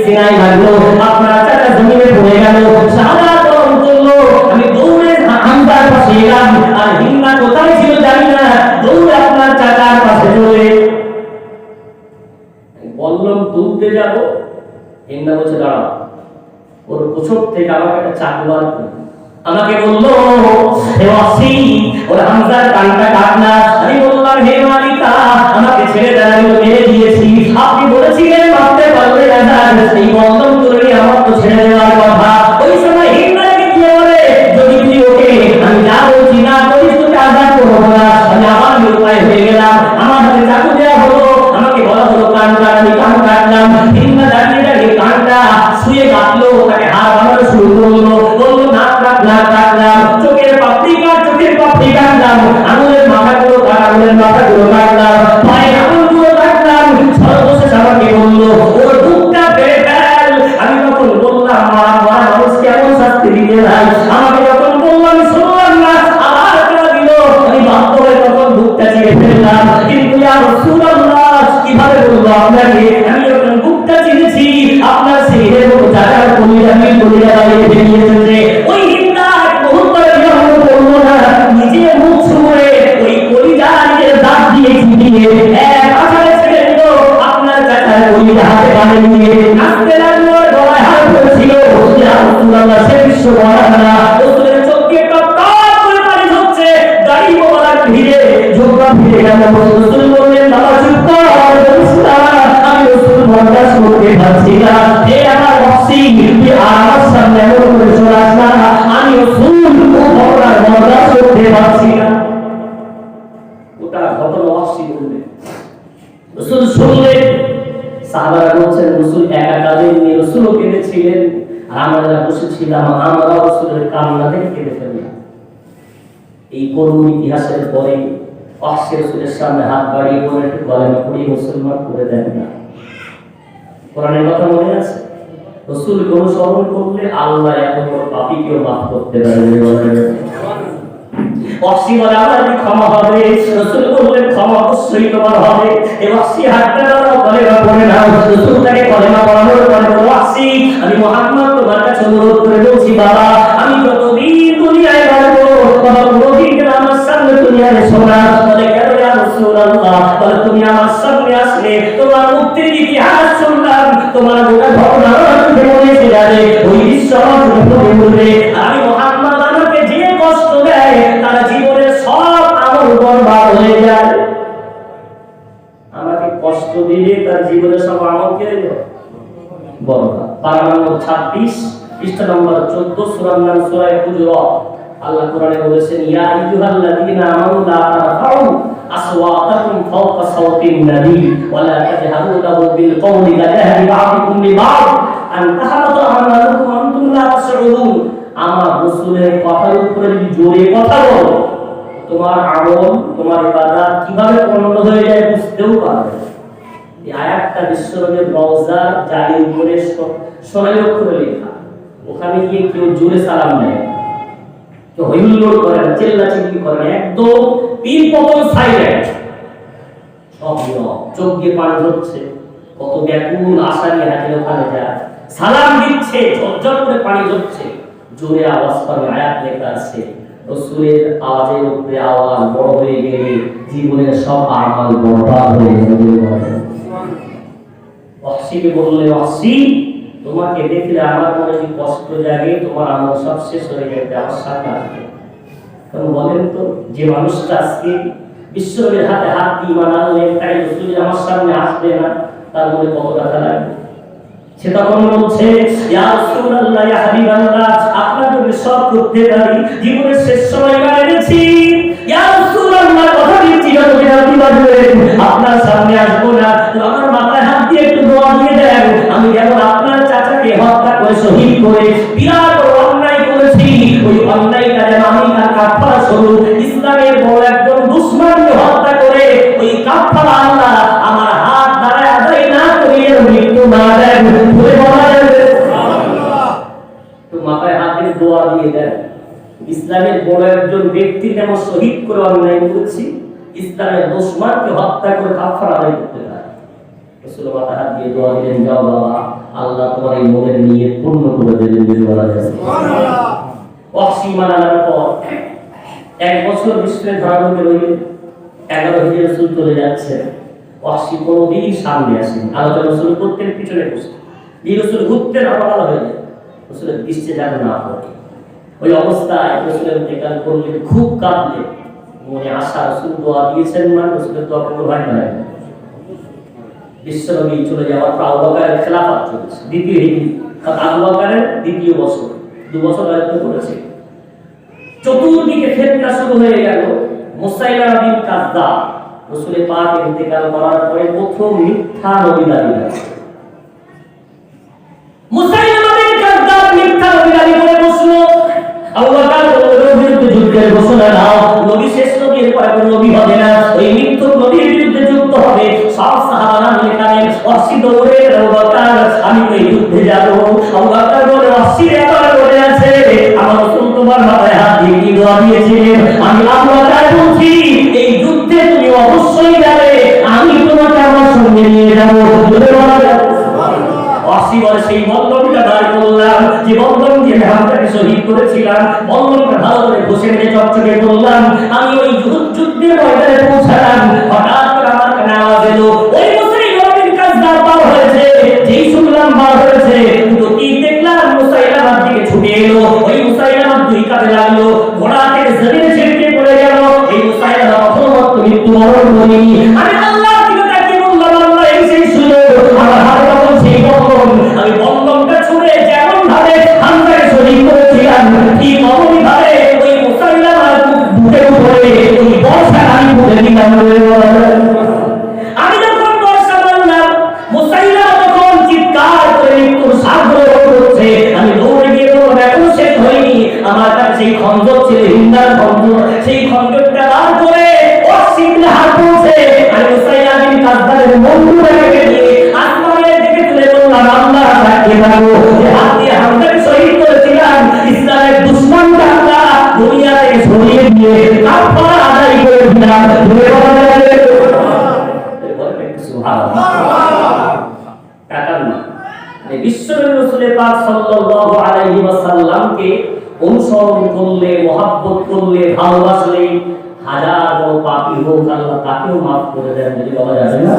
সিনাই লাগলো, আপনার চাচা জমিনে পড়ে গেল, শাহাদাত বরণ করলো। আমি দৌড়ে হামজার পাশে এলাম, আর হিম্মা কোথায় ছিল জানি না, দৌড়ে আপনার চাচার পাশে চলে বললাম তুলতে যাবো, হিন্দা বলছে দাঁড়াও। ওর কোচক থেকে আমাকে একটা চাকু বার করলো, আমাকে বললো হে ওয়াসি, ওর হামজার কানটা কাটনা। আমি বললাম হে মালিকা, আমাকে ছেড়ে দেন, আমি মেরে দিয়েছি। আপনি বলেছিলেন মারতে পারবে না, এই বন্ধন করে আমার তো ছেড়ে দেওয়ার কথা। ওই সময় হিন্দাকে কি বলে, যদি তুই ওকে আমি যা বলছি না করিস তোকে আজাদ করবো না। আমি আমার নিরুপায় হয়ে গেলাম, আমার হাতে চাকু দেওয়া হলো, আমাকে বলা হলো কান কাট, আমি কান কাটলাম। হিন্দা দাঁড়িয়ে দাঁড়িয়ে কানটা শুয়ে কাটলো, তাকে হাড় বানানো শুরু করলো, বললো নাক কাট, নাক কাটলাম, চোখের পাপড়ি কাট, চোখের পাপড়ি কাটলাম, আঙুলের মাথাগুলো কাট, আঙুলের মাথাগুলো কাটলাম, পায়ের আঙুলগুলো কাটলাম। সর্বশেষ আমাকে বললো ওর বুকটা বেড়ে ফেল। আমি তখন বললাম মা মানুষ কেমন শাস্তি দিতে ভাই, আমাকে যখন বললাম শুনলাম না, আবার কেন দিল, আমি বাধ্য হয়ে তখন বুকটা চিরে ফেললাম। কিন্তু ইয়া রাসূলুল্লাহ কিভাবে বলবো আপনাকে, আমি যখন বুকটা চিরেছি আপনার শরীরের মতো জায়গার কলিজা মিল কলিজা লাগিয়ে বেরিয়েছে। ওই হিন্দা বহুত বিলম্ব করলো না, নিজে মুখ ছুঁড়ে ওই কলিজা নিজের দাঁত দিয়ে চিবিয়ে এক আছাড়ে ছেড়ে দিল। আপনার চাচার কলিজা হাতে বাঁধে নিয়ে নাচতে লাগলো, গলায় হাত ধরেছিল। ইয়া রাসূলুল্লাহ সে বিশ্ব বলা না, রাসূলের চোখে টপ টপ করে পানি ঝরছে, দাড়ি মোবারক ভিজে ঝোঁকা ভিজে গেল। রাসূল বললেন বাবা চুপ কর, আমি রাসূল বরদাস্ত করতে পারছি না। হে আমার ওয়াসি, তুই আমার সামনে এমন করে চলাস না, আমি রাসূল বরদাস্ত করতে পারছি না। ওটা ঘটনা ওয়াসি বললেন, রাসূল শুনলেন। সাহাবারা বলছেন রাসূল একা কাঁদেননি, রাসূলও কেঁদেছিলেন, আর আমরা যারা বসেছিলাম আমরাও রাসূলের কান্না দেখে কেঁদে ফেললাম। এই করুণ ইতিহাসের পরে ওয়াসি রাসূলের সামনে হাত বাড়িয়ে বলে একটু গলায় পড়ে মুসলমান করে দেন না। কোরআনের কথা মনে আছে, রাসূলকে অনুসরণ করলে আল্লাহ এত বড় পাপীকেও মাফ করতে পারে। ওয়াসি বলে আমার কি ক্ষমা হবে, রাসূল বললেন ক্ষমা অবশ্যই তোমার হবে। এই ওয়াসি হাতটা ধরো, কলেমা পড়ে নাও। রাসূল তাকে কলেমা পড়ানোর পরে বলল ওয়াসি, আমি মুহাম্মদ তোমার কাছে অনুরোধ করে বলছি বাবা, আমি যতদিন দুনিয়ায় বাঁচবো বাবা কোনোদিন আমার সামনে দুনিয়ায় এসো না। বলে কেন ইয়া রাসূলুল্লাহ, বলে তুমি আমার সামনে আসলে তোমার মুক্তির ইতিহাস শুনলাম, তোমার গোটা ঘটনা মনে এসে যাবে, ওই বিশ্বাস তুমি বলবে আমি মুহাম্মদ আমাকে যে কষ্ট দেয় তার জীবনের সব আমল বরবাদ হয়ে যায়। আমাকে কষ্ট দিলে তার জীবনের সব আমল কেড়ে নেবে বরবাদ। পারা নম্বর 26 পৃষ্ঠা নম্বর 14 সূরার নাম সূরা হুজুরাত। আল্লাহ কোরআনে বলেছেন ইয়া আইয়ুহাল্লাযীনা আমানু লা তারফাউ আসওয়াতাকুম ফাওকা সাওতিন নবী ওয়া লা তাজহারু লাহু বিল কওলি কাজাহরি বা'দিকুম লিবা'দ আন তাহাবাতা আমালুকুম আনতুম লা তাশউরুন। আমার রাসূলের কথার উপরে যদি জোরে কথা বলো, তোমার আমল তোমার ইবাদত কিভাবে পূর্ণ হয়ে যায় বুঝতেও পারবে না। এই আয়াতটা বিশ্বনবীর রওজার জালির উপরে সোনালী অক্ষরে লেখা। ওখানে গিয়ে কেউ জোরে সালাম দেয়, কেউ হইহুল্লোড় করে না, চিল্লাচিল্লি করে না, একদম তিন পতন সাইলেন্ট। সব চোখ দিয়ে পানি ঝরছে, কত ব্যাকুল আশা নিয়ে হাজির ওখানে যায়, সালাম দিচ্ছে, ঝরঝর করে পানি ঝরছে, জোরে আওয়াজ করে। আয়াত লেখা আছে রাসূলের আওয়াজের উপরে আওয়াজ বড় হয়ে গেলে জীবনের সব আমল বরবাদ হয়ে যাবে। ওয়াসিকে বললেন ওয়াসি, তোমাকে দেখলে আমার মনে যে কষ্ট জাগে, তোমার আমল সব শেষ হয়ে যাবে, আমার সাথে আসবে। কারণ বলেন তো, যে মানুষটা আজকে বিশ্বনবীর হাতে হাত দিয়ে ঈমান আনলেন, তাই রাসূল আমার সামনে আসবে না, তার মনে কত ব্যথা লাগবে। সে তখন বলছে ইয়া রাসূলুল্লাহ, ইয়া হাবিবাল্লাহ, আপনার জন্য সব করতে পারি, জীবনের শেষ সময় এনেছি। ইয়া রাসূলুল্লাহ, কথা দিচ্ছি যদি আপনি বাঁচবেন আপনার সামনে আসবো না, তো আমার মাথায় হাত দিয়ে একটু দোয়া দিয়ে দেন। আমি যেমন আপনার চাচাকে হত্যা করে শহীদ করে বিরাট অন্যায় করেছি, ওই অন্যায়টা যেন আমি তার কাফারা স্বরূপ ইসলামের বড় একজন দুশমনকে হত্যা করে ওই কাফারা আল্লাহ আমার হাত দ্বারা আদায় না করিয়ে মৃত্যু না দেন। তো মাথায় হাত দিয়ে দোয়া দিয়ে দেন, ইসলামের বড় একজন ব্যক্তি যেমন শহীদ করে অন্যায় করেছি, ইসলামের দুশমনকে হত্যা করে কাফারা আদায় করতে পারে। রাসূল মাথায় হাত দিয়ে দোয়া দিলেন, যাও বাবা, আল্লাহ তোমার এই মনের নিয়ত পূর্ণ করে দেবেন যদি বলা যায়। সুবহানাল্লাহ। ওয়াহশী মানার পর 1 বছর বিশ্বের ধারণে রইলেন। 11 হিজরি রাসূল চলে যাচ্ছে। ওয়াহশী কোনদিন সামনে আসেনি, আল্লাহ রাসূল প্রত্যেক পিছনে বসতেন। এই রাসূল ঘুরতে না পারা হয়ে যায়, রাসূলের দৃষ্টি যেন না পড়ে। ওই অবস্থায় রাসূলের ইন্তেকাল করলেন, খুব কাঁদলেন। মনে আশা, রাসূল দোয়া দিয়েছেন, মানে রাসূলের দোয়া কবুল হয় না। বিশ্বনবী চলে যাওয়ার পর আবু বকরের খেলাফত চলছে, দ্বিতীয় হিজরি, আবু বকরের দ্বিতীয় বছর, 2 বছর রাজত্ব করেছে। চতুর্দিকে ফিতনা শুরু হয়ে গেল। মুসাইলামা বিন কাযযাব রাসূলের পাক ইন্তেকাল করার পরে প্রথম মিথ্যা নবী দাবি করে। মুসাইলামা বিন কাযযাব মিথ্যা নবী দাবি করে বসলো। আবু বকর নবীর বিরুদ্ধে যুদ্ধের ঘোষণা দাও, নবী শেষ নবী, এর পরে কোনো নবী হবে না, ওই মিথ্যুক নবীর বিরুদ্ধে যুদ্ধ হবে। সব সাহাবারা মিলে কালেন, ওয়াহশী দৌড়ে, আবু বকর আমি এই যুদ্ধে যাব। আবু বকর বলে, ওয়াহশী একা বলে আছে, আমার রাসূল তোমার মাথায় হাত দিয়ে কি দোয়া দিয়েছিলেন, আমি আবু বকর বলছি এই যুদ্ধে তুমি অবশ্যই যাবে, আমি তোমাকে আমার সঙ্গে নিয়ে যাব। ওয়াহশী বলে, সেই বন্ধনটা দাঁড় করলাম, যে বন্ধন দিয়ে হামজাকে শহীদ করেছিলাম, বন্ধনটা ভালো করে ঘষে নিয়ে চকচকে করলাম। আমি ওই যুদ্ধের ময়দানে পৌঁছালাম, হঠাৎ করে আমার কানে আওয়াজ এলো, ওই মুসাইলামা বিন কাযযাব বার হয়েছে। যেই শুনলাম বার হয়েছে, তো কি দেখলাম, মুসাইলামার দিকে ছুটে এলো। ওই মুসাইলামা 2 কাঁধে লাগলো, ঘোড়া থেকে জমিনে ছিটকে পড়ে গেল। এই মুসাইলামা অপরমত মৃত্যুবরণ করেনি। আমি আল্লাহর দিকে তাকিয়ে বললাম, আল্লাহ এই সেই সুযোগ, আমার হাতে তখন সেই বন্ধন, আমি বন্ধনটা ছুঁড়ে যেমন ভাবে হামজাকে শহীদ করেছিলাম, ঠিক অমনি ভাবে ওই মুসাইলামার বুকের উপরে ওই বর্ষা আমি পুঁতে দিলাম। আমি যখন বর্ষা বললাম, মুসাইলামা তখন চিৎকার করে মৃত্যুর শ্বাস করছে। আমি দৌড়ে গিয়ে বললাম, এখন শেষ হয়নি, আমার কাছে সেই খন্দক ছিল, হিন্দার খন্দক, সেই খন্দকটা বার করে ওয়াহশী ইবনে হারব বলছে, আমি মুসাইলামা বিন কাযযাবের বন্ধুটাকে নিয়ে আসমানের দিকে তুলে বললাম, আল্লাহ সাক্ষী থাকো, যে হাত দিয়ে হামজাকে শহীদ করেছিলাম, ইসলামের দুশমনকে আমরা দুনিয়া থেকে সরিয়ে দিয়ে কাফারা আদায় করে দিলাম। বিশ্বনবী রাসূল পাক সাল্লাল্লাহু আলাইহি ওয়াসাল্লামকে অনুসরণ করলে, মহব্বত করলে, ভালোবাসলে, হাজার বড় পাপী হোক আল্লাহ তাকেও মাফ করে দেন, যদি বলা যাবে না।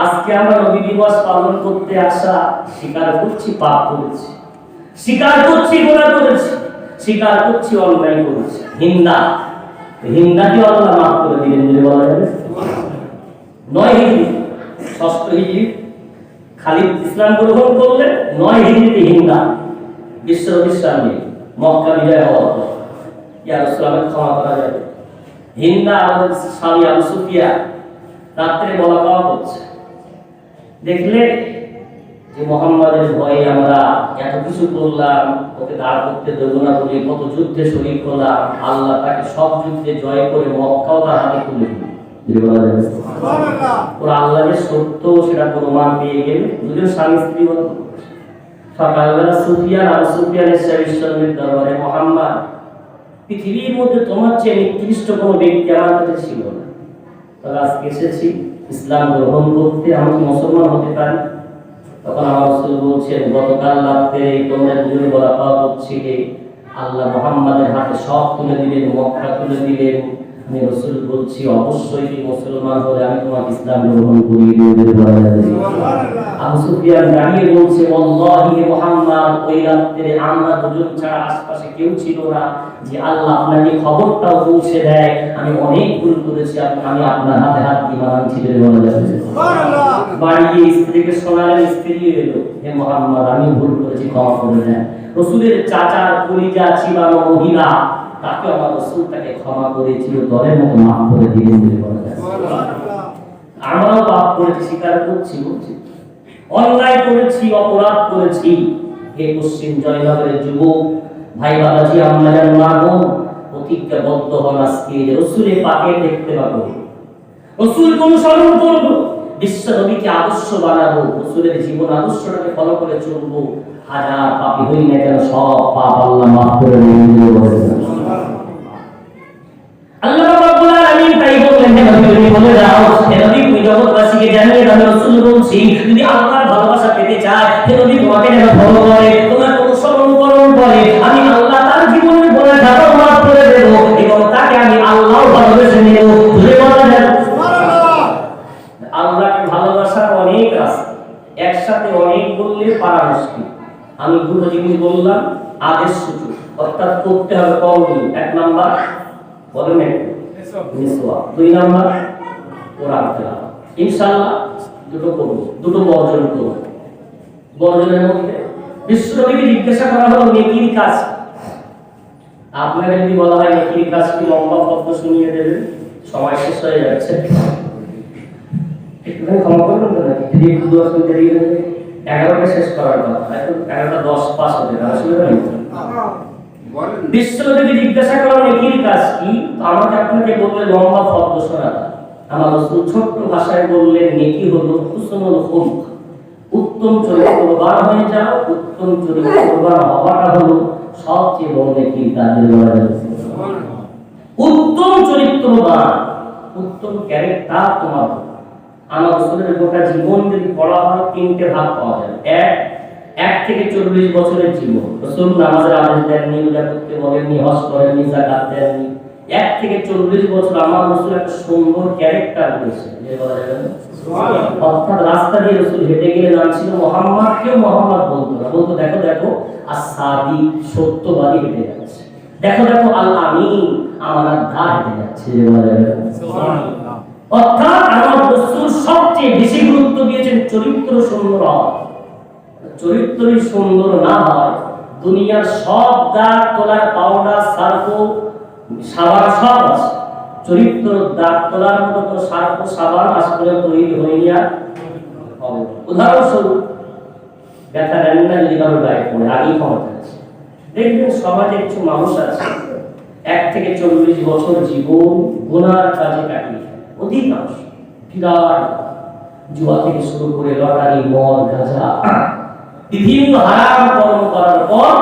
আজকে আমরা নবী দিবস পালন করতে আসা, স্বীকার করছি পাপ করেছি, স্বীকার করছি গুনাহ করেছি, স্বীকার করছি অন্যায় করেছি, হিন্দাকে আল্লাহ মাফ করে দিলেন, যদি বলা যাবে। 9 হিজরি, 6 হিজরি খালিদ ইসলাম গ্রহণ করলে, 9 হিজরিতে হিন্দা বিশ্ব প্রতিষ্ঠান নিয়ে মক্কা বিজয় হওয়ার পর ইয়া রাসূলুল্লাহ ক্ষমা করা যাবে। হিন্দা আমাদের স্বামী আবু সুফিয়ান রাত্রে বলা পাওয়া করছে, দেখলে যে মুহাম্মাদের ভয়ে আমরা এত কিছু করলাম, ওকে দাঁড় করতে দেব না বলে কত যুদ্ধে শরীক হলাম, আল্লাহ তাকে সব যুদ্ধে জয় করে মক্কাও তার হাতে তুলে দিল। ওরা আল্লাহর সত্য সেটা প্রমাণ পেয়ে গেলে দুজন স্বামী স্ত্রী হল। সকালবেলা সুফিয়ান আবু সুফিয়ানের বিশ্বনবীর দরবারে, মুহাম্মদ পৃথিবীর মধ্যে তোমার চেয়ে নিকৃষ্ট কোনো ব্যক্তি আমার কাছে ছিল না, তবে আজকে এসেছি ইসলাম গ্রহণ করতে, আমি কি মুসলমান হতে পারি? তখন আমার রাসূল বলছেন, গতকাল রাতে তোমরা দুজনে বলা পাওয়া করছিলে, আল্লাহ মুহাম্মাদের হাতে সব তুলে দিলেন, মক্কা তুলে দিলেন। আমি রাসূল বলছি, অবশ্যই কি মুসলমান হলে আমি তোমাকে ইসলাম গ্রহণ করিয়ে দেব। আবু সুফিয়ান দাঁড়িয়ে বলছে, ওয়াল্লাহি মুহাম্মদ, ওই রাতে আমরা দুজন ছাড়া আশপাশে কেউ ছিল না, যে আল্লাহ আপনাকে খবরটাও পৌঁছে দেয় আমি অনেক ভুল করেছি, আমি আপনার হাতে হাত দিয়ে মানান ছিলেন। বলা যাবে সুবহানাল্লাহ। বাড়ি গিয়ে স্ত্রীকে শোনালেন, স্ত্রী এলো, হে মুহাম্মদ আমি ভুল করেছি, ক্ষমা করে দেন। রাসূলের চাচার কলিজা চিবানো মহিলা, তাকে আমার রাসূল তাকে ক্ষমা করেছিল, দলের মতো মাফ করে দিলেন। বলা যাবে সুবহানাল্লাহ। আমরাও পাপ করেছি, স্বীকার করছি, বলছি অন্যায় করেছি, অপরাধ করেছি। হে পশ্চিম জয়নগরের যুবক ভাই বাবাজি, আমরা যেন মা বোন প্রতিজ্ঞাবদ্ধ হন, আজকে রাসূলের পাকে দেখতে পাবো, রাসূলকে অনুসরণ করব, বিশ্ব নবীকে আদর্শ বানাবো, রাসূলের জীবন আদর্শটাকে ফলো করে চলবো। হাজার পাপী হই না কেন, সব পাপ আল্লাহ মাফ করে দিবেন। আল্লাহ রাব্বুল আলামিন আলামিন তাই বললেন, হে নবী তুমি বলে দাও, হে নবী তুমি জগৎবাসীকে জানিয়ে দাও, রাসূল বলছি যদি আল্লাহর ভালোবাসা পেতে চায়, হে নবী তোমাকে যেন ফলো করে, তোমার অনুসরণ করে, আমি আল্লাহ তার জীবনের গুনাহ খাতা মাফ করে দেব এবং তাকে আমি আল্লাহ ভালোবেসে নেব। বুঝে বলা যায় সুবহানাল্লাহ। আল্লাহকে ভালোবাসার অনেক রাস্তা, একসাথে অনেক বললে পারা মুশকিল। আমি দুটো জিনিস বললাম, আদেশ সূচক, অর্থাৎ করতে হবে কওলি। এক নাম্বার বলেন মিসওয়াক, দুই নাম্বার কোরআন তেলাওয়াত। ইনশাআল্লাহ দুটো করব, দুটো বর্জন করব। বর্জনের মধ্যে বিশ্বনবীকে জিজ্ঞাসা করা হলো নেকির কাজ, আপনাকে যদি বলা হয় নেকির কাজ কি, লম্বা শব্দ শুনিয়ে দেবেন, সময় শেষ হয়ে যাচ্ছে, একটুখানি ক্ষমা করবেন তো নাকি? যদি একটু 10 মিনিট দেরি হয়ে যায়, 11টা শেষ করার কথা, এখন 11:10 পাস হতে আসলে না। বিশ্বনবীকে জিজ্ঞাসা করা নেকির কাজ কি, আমাকে আপনাকে বললে লম্বা শব্দ শোনাটা, আমার রাসূল ছোট্ট ভাষায় বললেন নেকি হলো হুসনুল খুলক, উত্তম চরিত্রবান হয়ে যাও। উত্তম চরিত্রবান হওয়াটা হলো সবচেয়ে বড় নেকির কাজের মধ্যে। উত্তম চরিত্রবান, উত্তম ক্যারেক্টার তোমার। আমার রাসূলের গোটা জীবন যদি পড়া হয় 3টে ভাগ পাওয়া যায়। এক থেকে 40 বছরের জীবন, রাসূল নামাজের আদেশ দেননি, রোজা করতে বলেননি, হজ করেননি, যাকাত দেননি। 1 থেকে 40 বছর আমার রাসূল একটা সুন্দর ক্যারেক্টার রয়েছে, যে বলা যাবে না সুবহানাল্লাহ। অর্থাৎ রাস্তা দিয়ে রাসূল হেঁটে গেলে নাম ছিল মুহাম্মদ, কেউ মুহাম্মদ বলতো না, বলতো দেখো দেখো as-সাদিক, সত্যবাদী হেঁটে যাচ্ছে, দেখো দেখো আল-আমিন, আমানতদার হেঁটে যাচ্ছে, যে বলা যাবে না সুবহানাল্লাহ। অর্থাৎ আমার রাসূল সবচেয়ে বেশি গুরুত্ব দিয়েছেন চরিত্র সুন্দর হওয়া। চরিত্রই সুন্দর না হয়, দুনিয়ার সব দাগ তোলার পাউডার, সার্ফ, সাবান সব আছে, চরিত্র দাগ তোলার মতো কোনো সার্ফ সাবান আসলে তৈরি হয়নি আর হবে। উদাহরণস্বরূপ দেখা দেন না, যদি কারো গায়ে পড়ে আগেই ক্ষমতা আছে, দেখবেন সমাজে কিছু মানুষ আছে 1 থেকে 40 বছর জীবন গুনার কাজে কাটিয়ে অধিকাংশ, বিরাট জুয়া থেকে শুরু করে লটারি, মদ, গাঁজা, বিভিন্ন হারাম কর্ম করার পর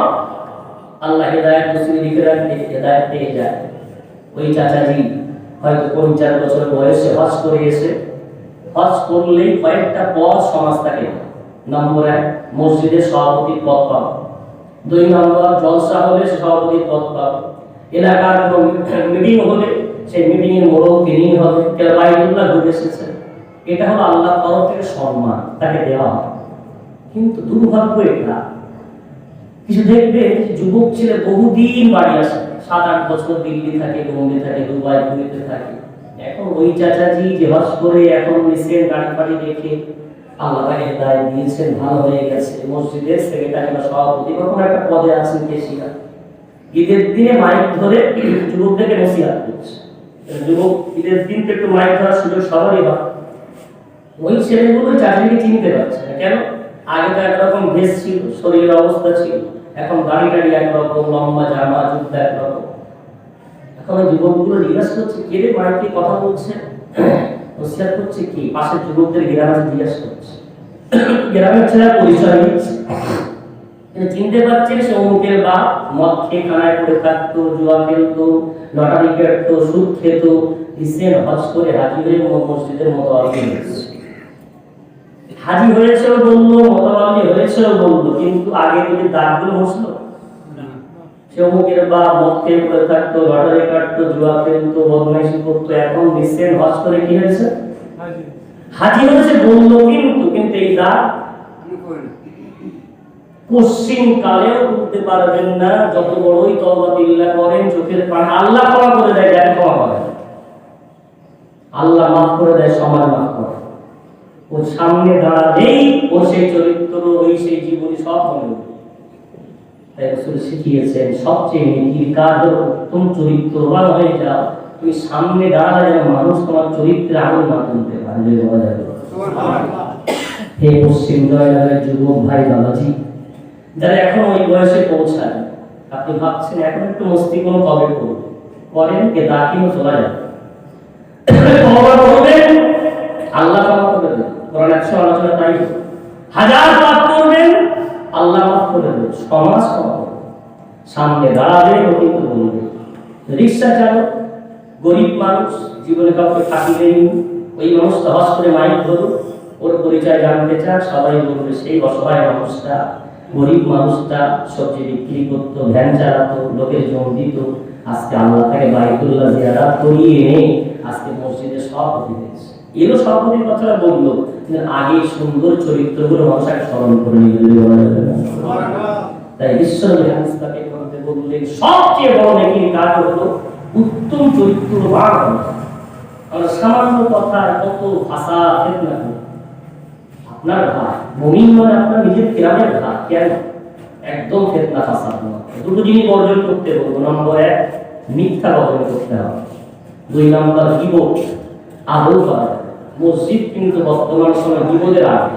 আল্লাহ হেদায়েত নসিব করেন, হেদায়েত পেয়ে যায়। ওই চাচাজি হয়তো 50 বছর বয়সে হজ করে এসে, হজ করলেই কয়েকটা পদ সমাজ থাকে। নম্বর 1 মসজিদের সভাপতির পদ পাবে, 2 নম্বর জলসা হলে সভাপতির পদ পাবে, এলাকার কোনো মিটিং হলে সেই মিটিং এর মোড়ক তিনিই হবে, কেউ বাইতুল্লাহ ঘুরে এসেছে, এটা হলো আল্লাহর তরফ থেকে সম্মান, তাকে দেওয়া হয়। কিন্তু দুর্ভাগ্য এটা, কিছু দেখবে যুবক ছেলে বহুদিন বাড়ি আসে, 7-8 বছর দিল্লি থাকে, বোম্বে থাকে, দুবাই, কুয়েতে থাকে। এখন ওই চাচাজি যে হজ করে এখন নিচের গাড়ি ফাড়ি রেখে আল্লাহ তাকে হেদায়েত দিয়েছেন, ভালো হয়ে গেছে, মসজিদের সেক্রেটারি বা সভাপতি বা কোনো একটা পদে আছেন, কেশিয়া, ঈদের দিনে মাইক ধরে যুবকদেরকে নসিহত করছে। যুবক ঈদের দিন একটু মাইক ধরার সুযোগ সবারই হয়। ওই ছেলেগুলো চাকরিকে চিনতে পারছে না, কেন? আগে তো একরকম ভেস ছিল, শরীরের অবস্থা ছিল, এখন দাড়ি টাড়ি একরকম, লম্বা জামা, জুতা একরকম। এখন ওই যুবকগুলো জিজ্ঞাসা করছে, কে রে মাইকে কথা বলছে, নসিহত করছে কি? পাশের যুবকদের গ্রামে জিজ্ঞাসা করছে, গ্রামের ছেলেরা পরিচয় দিচ্ছে, চিনতে পারছেন সে অমুকের বাপ, মদ খেয়ে কানায় পড়ে থাকতো, জুয়া খেলতো, লটারি কাটতো, সুদ খেত, ইসেন হজ করে হাজির হয়ে মসজিদের মতো আগে হাজি হয়েছেও বললো, মতবাদী হয়েছেও বললো, কিন্তু আগে যদি দাগগুলো মুছলো না। সে অমুকের বাপ মদ খেয়ে পড়ে থাকতো, লটারি কাটতো, জুয়া খেলতো, বদমাইশি করতো, এখন ইসেন হজ করে কি হয়েছে? হাজি হয়েছে বললো, কিন্তু এই দাগ পশ্চিম কালেও করতে পারবেন না, যত বড়ই তওবা বিল্লাহ করেন, চোখের পানি আল্লাহ ক্ষমা করে দেয়, যাকে ক্ষমা করে আল্লাহ মাফ করে দেয়, সমাজ মাফ করে। ওর সামনে দাঁড়ালেই ওর সেই চরিত্র, ওই সেই জীবনী সব মনে হবে। তাই রাসূল শিখিয়েছেন সবচেয়ে নেকির কাজ হলো উত্তম চরিত্রবান হয়ে যাও। তুমি সামনে দাঁড়ালে যেন মানুষ তোমার চরিত্রে আঙুল না তুলতে পারে, যদি বলা যাবে সুবহানাল্লাহ। হে পশ্চিম জয়নগরের যুবক ভাই বাবাজি, যারা এখন ওই বয়সে পৌঁছায়, আপনি ভাবছেন এখন একটু মস্তি কোনো কবে করেন, কে দাকিও চলা যাবে, তওবা করবেন, আল্লাহ ক্ষমা করে দেবেন। কোরআন 100 আলোচনা তাই, হাজার পাপ করবেন, আল্লাহ মাফ করে দেবেন, সমাজ ক্ষমা করবে, সামনে দাঁড়াবে ও কিন্তু বলবে। রিক্সা চালক, গরিব মানুষ, জীবনে কাউকে ফাঁকি দেয়নি। ওই মানুষটা হস করে মাইক ধরুন, ওর পরিচয় জানতে চান, সবাই বলবে সেই অসহায় মানুষটা, গরিব মানুষটা সবজি বিক্রি করতো, ভ্যান চালাতো, লোকের জম দিত, আজকে আল্লাহ তাকে বাইতুল্লাহ জিয়ারাত করিয়ে এনে আজকে মসজিদে সভাপতি হয়েছে। এরও সভাপতির কথাটা বললো, কিন্তু আগে সুন্দর চরিত্রগুলো মানুষকে স্মরণ করে নিয়ে তাই বিশ্বনবী হাদিস পাকে বললেন সবচেয়ে বড় নেকির কাজ হলো উত্তম চরিত্রবান হওয়া। আমরা সামান্য কথা কত ভাষা ফেতনা করি। আপনার ভাই মুমিন মানে আপনার নিজের গ্রামের ভাই, কেন একদম ফেতনা ফাসাদ নয়। দুটো জিনিস বর্জন করতে বলবো। নম্বর 1 মিথ্যা বর্জন করতে হবে। 2 নম্বর গীবত আদৌ করা যাবে। মসজিদ কিন্তু বর্তমান সময় গীবতের আগে,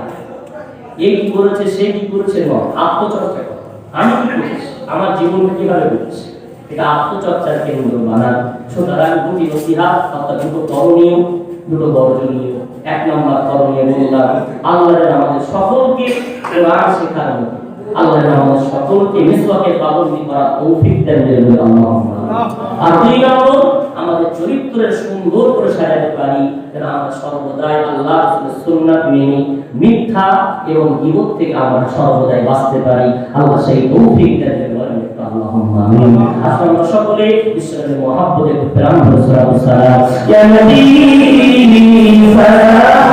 এই কি করেছে সে কি করেছে নয়, আত্মচর্চা করা। আমি কি করছি, আমার জীবনটা কিভাবে করছি, এটা আত্মচর্চার কেন্দ্র বানান। সুতরাং দুটি নসিহত অর্থাৎ দুটো করণীয়, দুটো বর্জনীয়। 1 নম্বর করণীয় বললাম আল্লাহ আমাদের সকলকে কোরআন শেখানো, আল্লাহ আমাদের সকলকে মিসওয়াকের পাবন্দি করা তৌফিক দেন বলে আল্লাহুম্মা। আর 2 নম্বর আমাদের চরিত্রের সুন্দর করে সাজাতে পারি যেন আমরা সর্বদাই আল্লাহ রাসূলের সুন্নাত মেনে মিথ্যা এবং গীবত থেকে আমরা সর্বদাই বাঁচতে পারি। আল্লাহ সেই তৌফিক দেন বলে আল্লাহুম্মা আমিন। আসলে আমরা সকলে ঈশ্বরের মহব্বতে প্রাণ ভরে সালাতু সালাম ইয়া নবী সালাম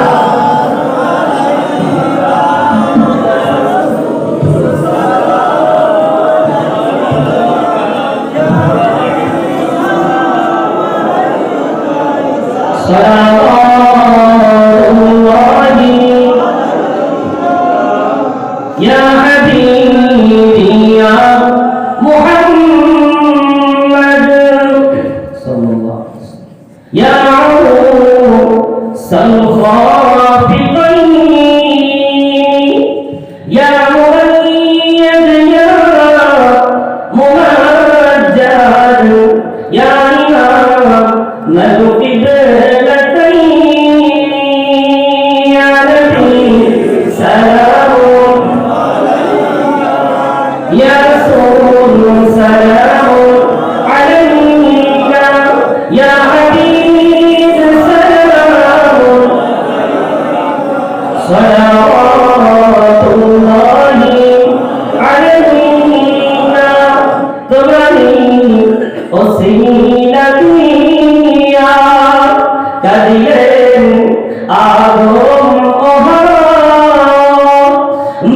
يا حبيبي يا محمد صلى الله عليه وسلم يا عروس الخافقين يا مؤيد يا ممجد يا إمام القبلتين يا نبي سلام يا رسول سلام عليك يا حبيب سلام صلوات الله عليك تمني وسيلتي يا كدين آدم أهرام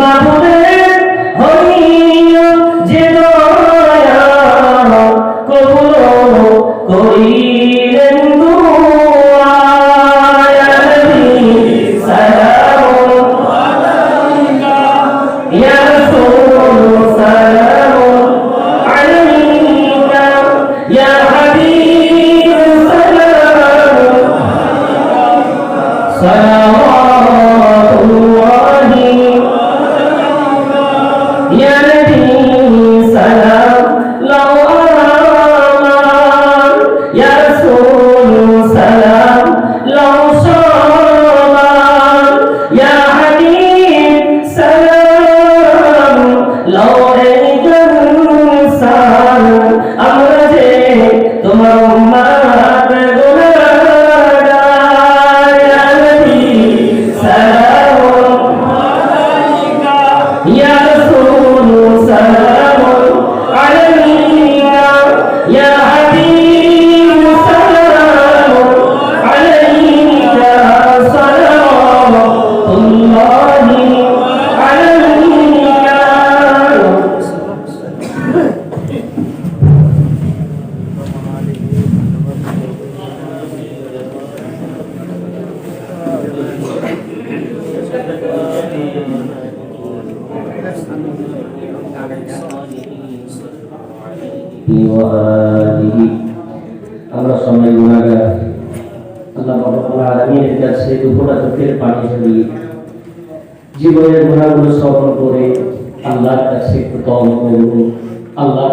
মাহবুবের হইয়া যে দয়া কবুল করিলেন দুআ ইয়া নবী সালাম আলাইকা ইয়া রাসূল সালাম আলাইকা ইয়া হাবিব সালাম সালাওয়াতুল্লাহি يا نبي سلام لو أمان يا رسول سلام لو صمان يا حبيب سلام لو إنسان أمرجي تمر أمات غناء يا نبي سلام يا رسول سلام عليك يا حبيب سلام عليك صلوات الله عليك আমরা সবাই গুনাহগার। আল্লাহ রাব্বুল আলামিনের কাছে দুপুরা চোখের পানি ঝরিয়ে জীবনের গুনাহগুলো স্মরণ করে আল্লাহর কাছে একটু তওবা করব। আল্লাহ